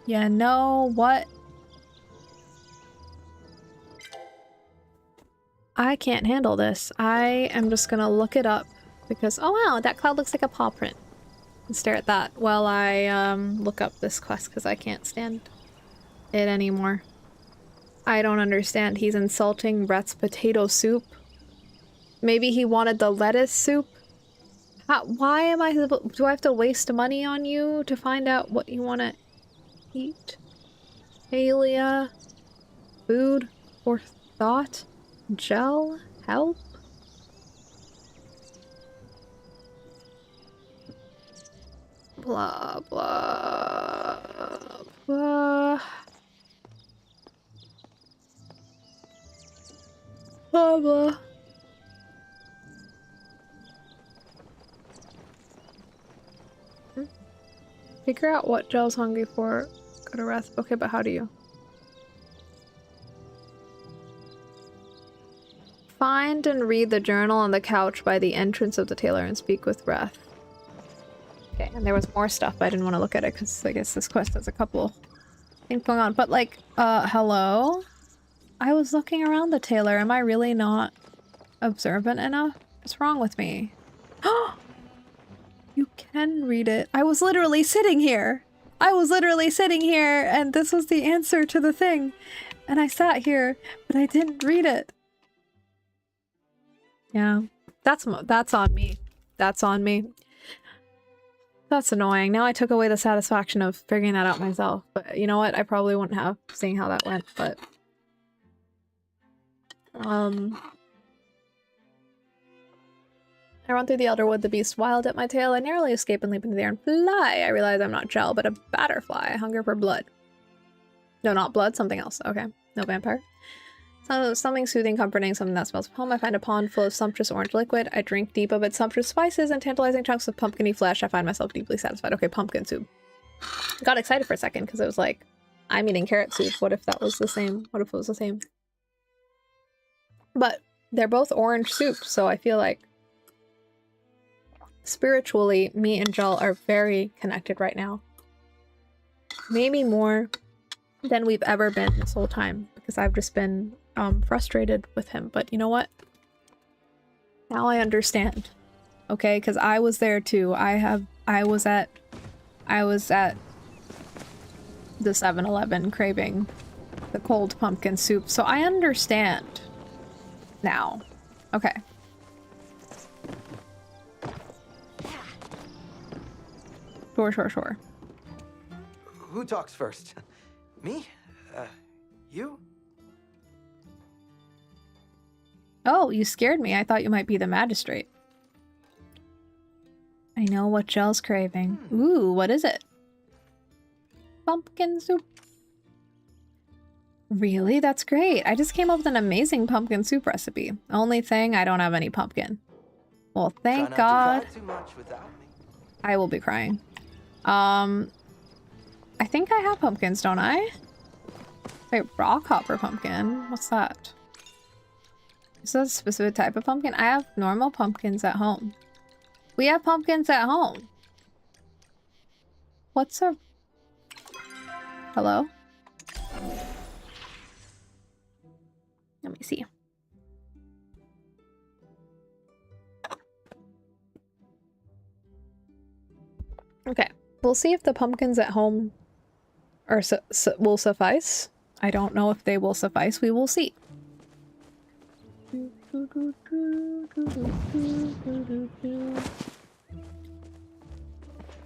You know what? I can't handle this. I am just gonna look it up because, oh wow, that cloud looks like a paw print. And stare at that while I look up this quest because I can't stand it anymore. I don't understand. He's insulting Brett's potato soup. Maybe he wanted the lettuce soup? Why am I... do I have to waste money on you to find out what you want to eat? Palia? Food? Or thought? Gel? Help? Blah, blah, blah. Blah, blah. Figure out what Gel's hungry for. Go to rest. Okay, but how do you? Find and read the journal on the couch by the entrance of the tailor and speak with Wrath. Okay, and there was more stuff, but I didn't want to look at it because I guess this quest has a couple things going on. But like, hello? I was looking around the tailor. Am I really not observant enough? What's wrong with me? You can read it. I was literally sitting here. I was literally sitting here, and this was the answer to the thing. And I sat here, but I didn't read it. Yeah, that's on me. That's on me. That's annoying. Now I took away the satisfaction of figuring that out myself. But you know what? I probably wouldn't have, seeing how that went, but... I run through the Elderwood, the beast wild at my tail. I narrowly escape and leap into the air and fly. I realize I'm not Gel, but a batterfly. I hunger for blood. No, not blood, something else. Okay, no vampire. Something soothing, comforting, something that smells of home. I find a pond full of sumptuous orange liquid. I drink deep of its sumptuous spices and tantalizing chunks of pumpkin-y flesh. I find myself deeply satisfied. Okay, pumpkin soup. Got excited for a second because it was like, I'm eating carrot soup. What if that was the same? What if it was the same? But they're both orange soup, so I feel like spiritually, me and Jel are very connected right now. Maybe more than we've ever been this whole time, because I've just been frustrated with him. But you know what? Now I understand. Okay, because I was there too. I was at the 7-Eleven craving the cold pumpkin soup, so I understand now. Okay. Sure. Who talks first? Me? You? Oh, you scared me. I thought you might be the magistrate. I know what Jel's craving. Ooh, what is it? Pumpkin soup. Really? That's great. I just came up with an amazing pumpkin soup recipe. Only thing, I don't have any pumpkin. Well, thank God. Too much without me. I will be crying. I think I have pumpkins, don't I? Wait, rock hopper pumpkin? What's that? Is that a specific type of pumpkin? I have normal pumpkins at home. We have pumpkins at home. What's a... Hello? Let me see. Okay, we'll see if the pumpkins at home are will suffice. I don't know if they will suffice. We will see.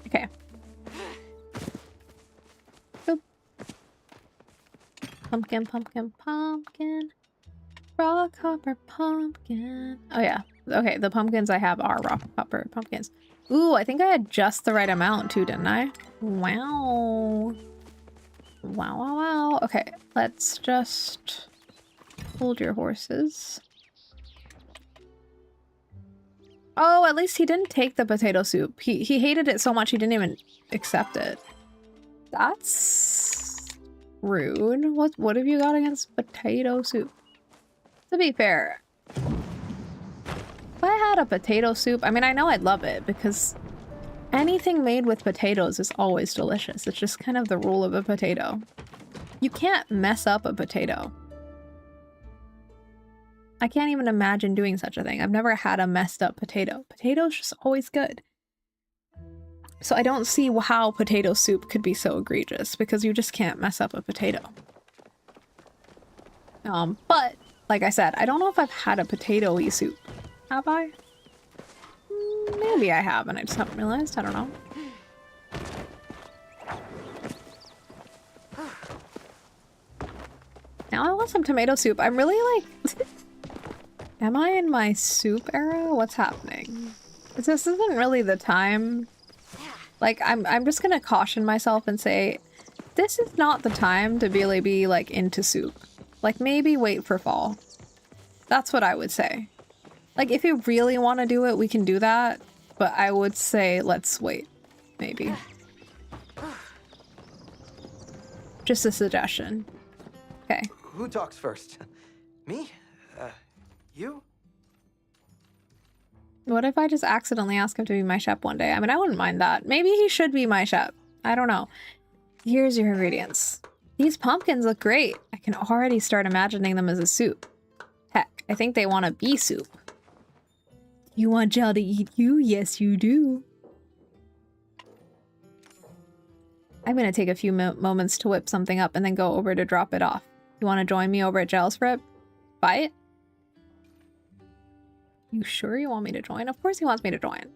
Okay. Boop. Pumpkin. Rock hopper pumpkin. Oh yeah. Okay, the pumpkins I have are rock hopper pumpkins. Ooh, I think I had just the right amount too, didn't I? Wow. Wow. Okay, let's just hold your horses. Oh, at least he didn't take the potato soup. He hated it so much he didn't even accept it. That's rude. What have you got against potato soup? To be fair, if I had a potato soup, I mean, I know I'd love it because anything made with potatoes is always delicious. It's just kind of the rule of a potato. You can't mess up a potato. I can't even imagine doing such a thing. I've never had a messed up potato. Potato's just always good. So I don't see how potato soup could be so egregious because you just can't mess up a potato. But like I said, I don't know if I've had a potato-y soup. Have I? Maybe I have and I just haven't realized. I don't know. Now I want some tomato soup. I'm really like... Am I in my soup era? What's happening? This isn't really the time. Like, I'm just gonna caution myself and say, this is not the time to really be, like, into soup. Like, maybe wait for fall. That's what I would say. Like, if you really want to do it, we can do that. But I would say, let's wait. Maybe. Just a suggestion. Okay. Who talks first? Me? You? What if I just accidentally ask him to be my chef one day? I mean, I wouldn't mind that. Maybe he should be my chef. I don't know. Here's your ingredients. These pumpkins look great. I can already start imagining them as a soup. Heck, I think they want a bee soup. You want Jel to eat you? Yes, you do. I'm gonna take a few moments to whip something up and then go over to drop it off. You want to join me over at Jel's for a bite? You sure you want me to join? Of course he wants me to join.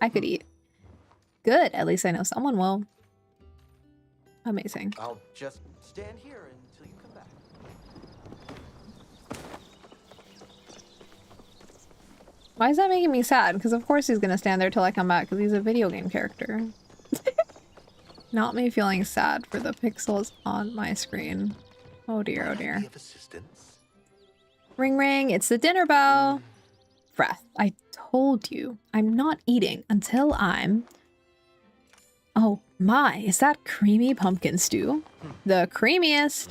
I could eat. Good, at least I know someone will. Amazing. I'll just stand here until you come back. Why is that making me sad? Because of course he's gonna stand there till I come back because he's a video game character. Not me feeling sad for the pixels on my screen. Oh dear, oh Might I dear. be of assistance? Ring ring, it's the dinner bell. Breath, I told you, I'm not eating until I'm... Oh my, is that creamy pumpkin stew? The creamiest.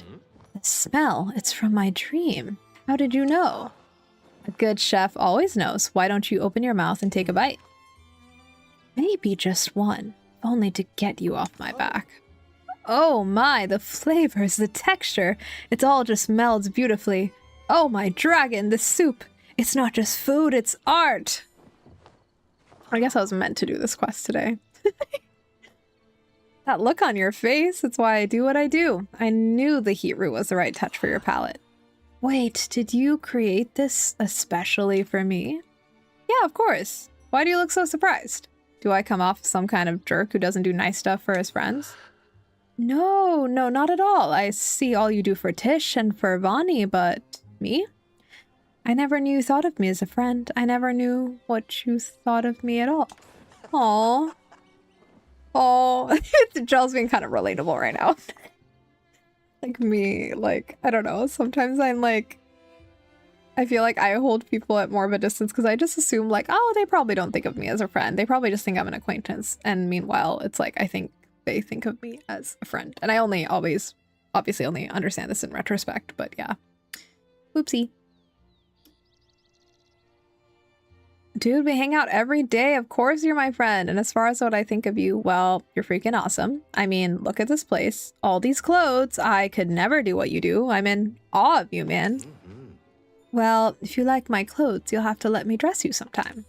The smell, it's from my dream. How did you know? A good chef always knows. Why don't you open your mouth and take a bite? Maybe just one, if only to get you off my back. Oh my, the flavors, the texture, it all just melds beautifully. Oh my dragon, this soup, it's not just food, it's art. I guess I was meant to do this quest today. That look on your face, it's why I do what I do. I knew the heat root was the right touch for your palate. Wait, did you create this especially for me? Yeah, of course. Why do you look so surprised? Do I come off some kind of jerk who doesn't do nice stuff for his friends? No, not at all. I see all you do for Tish and for Vonnie, but me? I never knew you thought of me as a friend. I never knew what you thought of me at all. Aww. Oh, Jell's being kind of relatable right now. Like me, like, I don't know. Sometimes I'm like, I feel like I hold people at more of a distance because I just assume like, oh, they probably don't think of me as a friend. They probably just think I'm an acquaintance. And meanwhile, it's like, I think they think of me as a friend. And I obviously only understand this in retrospect, but yeah. Oopsie. Dude, we hang out every day. Of course you're my friend. And as far as what I think of you, well, you're freaking awesome. I mean, look at this place. All these clothes. I could never do what you do. I'm in awe of you, man. Well, if you like my clothes, you'll have to let me dress you sometime.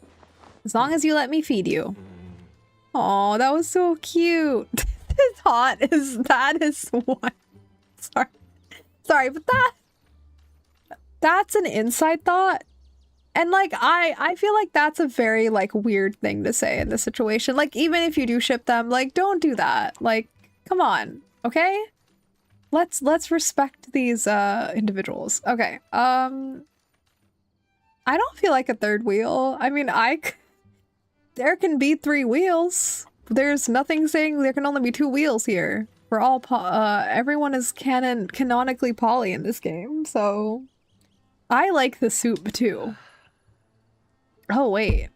As long as you let me feed you. Oh, that was so cute. That is what? Sorry, but that's an inside thought. And like, I feel like that's a very like weird thing to say in this situation. Like, even if you do ship them, like, don't do that. Like, come on, okay? Let's respect these individuals. Okay. I don't feel like a third wheel. I mean, there can be 3 wheels. There's nothing saying there can only be 2 wheels here. We're all everyone is canonically poly in this game, so I like the soup too. Oh wait,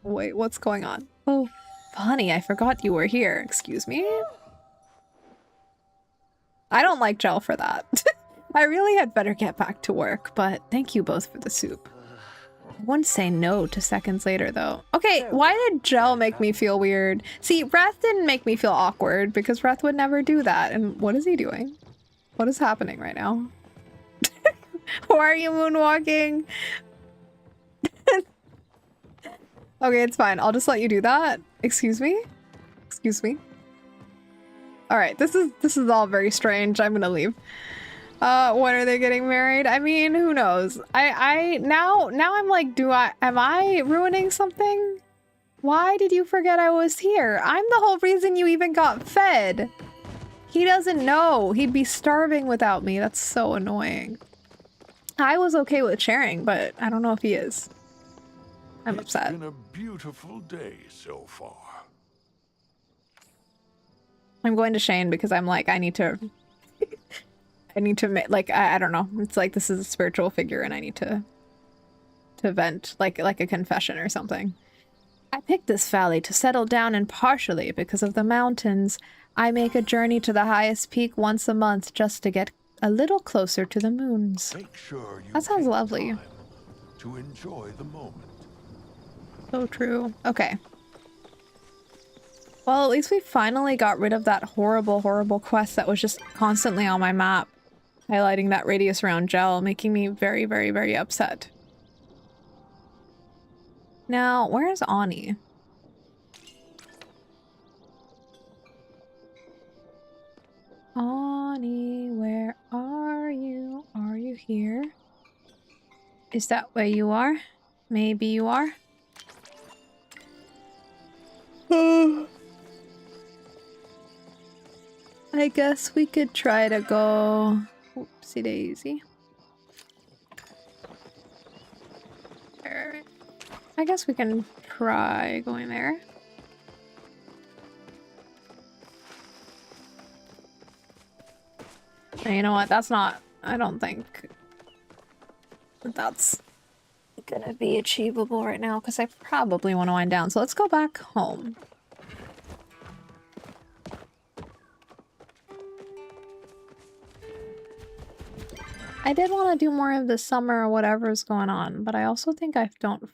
what's going on? Oh, Bonnie, I forgot you were here. Excuse me. I don't like Jell for that. I really had better get back to work, but thank you both for the soup. I wouldn't say no to seconds later, though. Okay, why did Jell make me feel weird? See, Wrath didn't make me feel awkward because Wrath would never do that. And what is he doing? What is happening right now? Why are you moonwalking? Okay, it's fine. I'll just let you do that. Excuse me? Excuse me? Alright, this is all very strange. I'm gonna leave. When are they getting married? I mean, who knows? Now I'm like, am I ruining something? Why did you forget I was here? I'm the whole reason you even got fed. He doesn't know. He'd be starving without me. That's so annoying. I was okay with sharing, but I don't know if he is. I'm upset. It's been a beautiful day so far. I'm going to Shane because I'm like, I need to like, I don't know. It's like, this is a spiritual figure and I need to vent like a confession or something. I picked this valley to settle down in partially because of the mountains. I make a journey to the highest peak once a month just to get a little closer to the moons. Make sure you That sounds take lovely. time to enjoy the moment. So true. Okay. Well, at least we finally got rid of that horrible, horrible quest that was just constantly on my map, highlighting that radius around Jell, making me very, very, very upset. Now, where's Ani? Ani, where are you? Are you here? Is that where you are? Maybe you are. I guess we could try to go... Oopsie daisy. There. I guess we can try going there. And you know what? That's not I don't think that's gonna be achievable right now because I probably want to wind down. So let's go back home. I did want to do more of the summer or whatever's going on, but I also think I don't.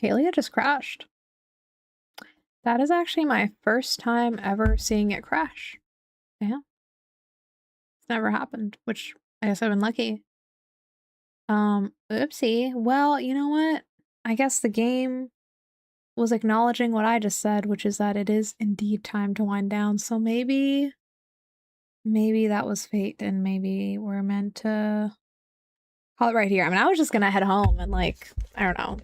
Palia just crashed. That is actually my first time ever seeing it crash. Yeah. It's never happened, which I guess I've been lucky. Oopsie. Well, you know what? I guess the game was acknowledging what I just said, which is that it is indeed time to wind down. So maybe that was fate and maybe we're meant to call it right here. I mean, I was just gonna head home and like, I don't know,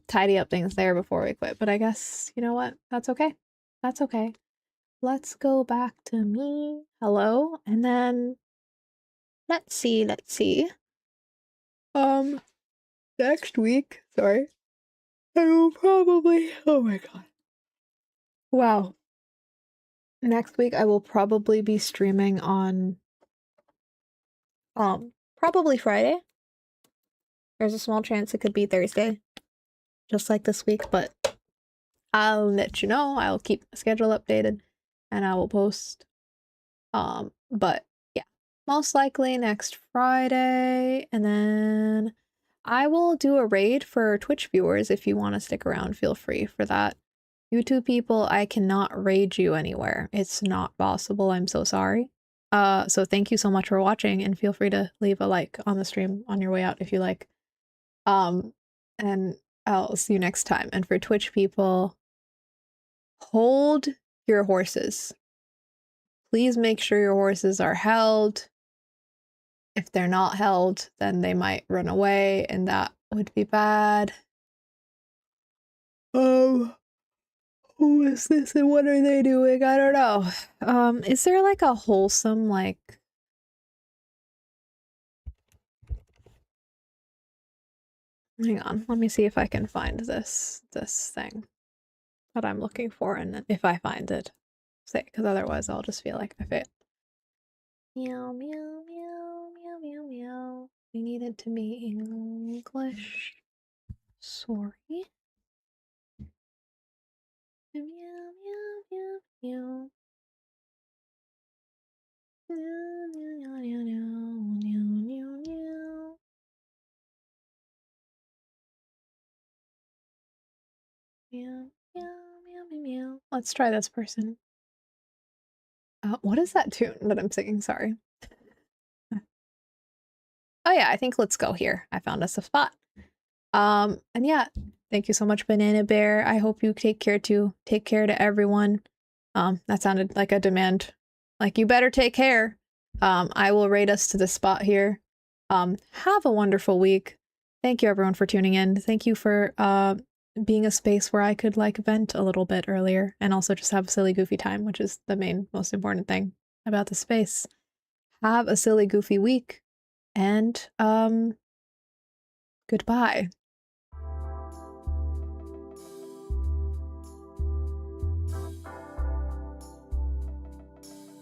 tidy up things there before we quit. But I guess, you know what? That's okay. That's okay. Let's go back to me. Hello. And then let's see. Next week, sorry. I will probably, oh my god. Wow. Next week I will probably be streaming on probably Friday. There's a small chance it could be Thursday, just like this week, but I'll let you know. I'll keep the schedule updated and I will post. But yeah, most likely next Friday, and then I will do a raid for Twitch viewers. If you want to stick around, feel free for that. YouTube people, I cannot raid you anywhere. It's not possible. I'm so sorry. So thank you so much for watching and feel free to leave a like on the stream on your way out if you like. And I'll see you next time. And for Twitch people, hold your horses. Please make sure your horses are held. If they're not held, then they might run away and that would be bad. Who is this and what are they doing? I don't know. Is there like a wholesome, like... Hang on, let me see if I can find this thing that I'm looking for, and if I find it, say, because otherwise I'll just feel like I failed. Meow, meow, meow, meow, meow, meow. We need it to be English. Sorry. Meow, meow, meow, meow. Meow, meow, meow, meow, meow, meow, meow. Meow, meow, meow, meow, meow. Let's try this person. What is that tune that I'm singing? Sorry. Oh yeah, I think let's go here. I found us a spot. And yeah, thank you so much, Banana Bear. I hope you take care too. Take care to everyone. That sounded like a demand. Like, you better take care. I will rate us to the spot here. Have a wonderful week. Thank you everyone for tuning in. Thank you for being a space where I could like vent a little bit earlier and also just have a silly goofy time, which is the most important thing about the space. Have a silly goofy week and goodbye.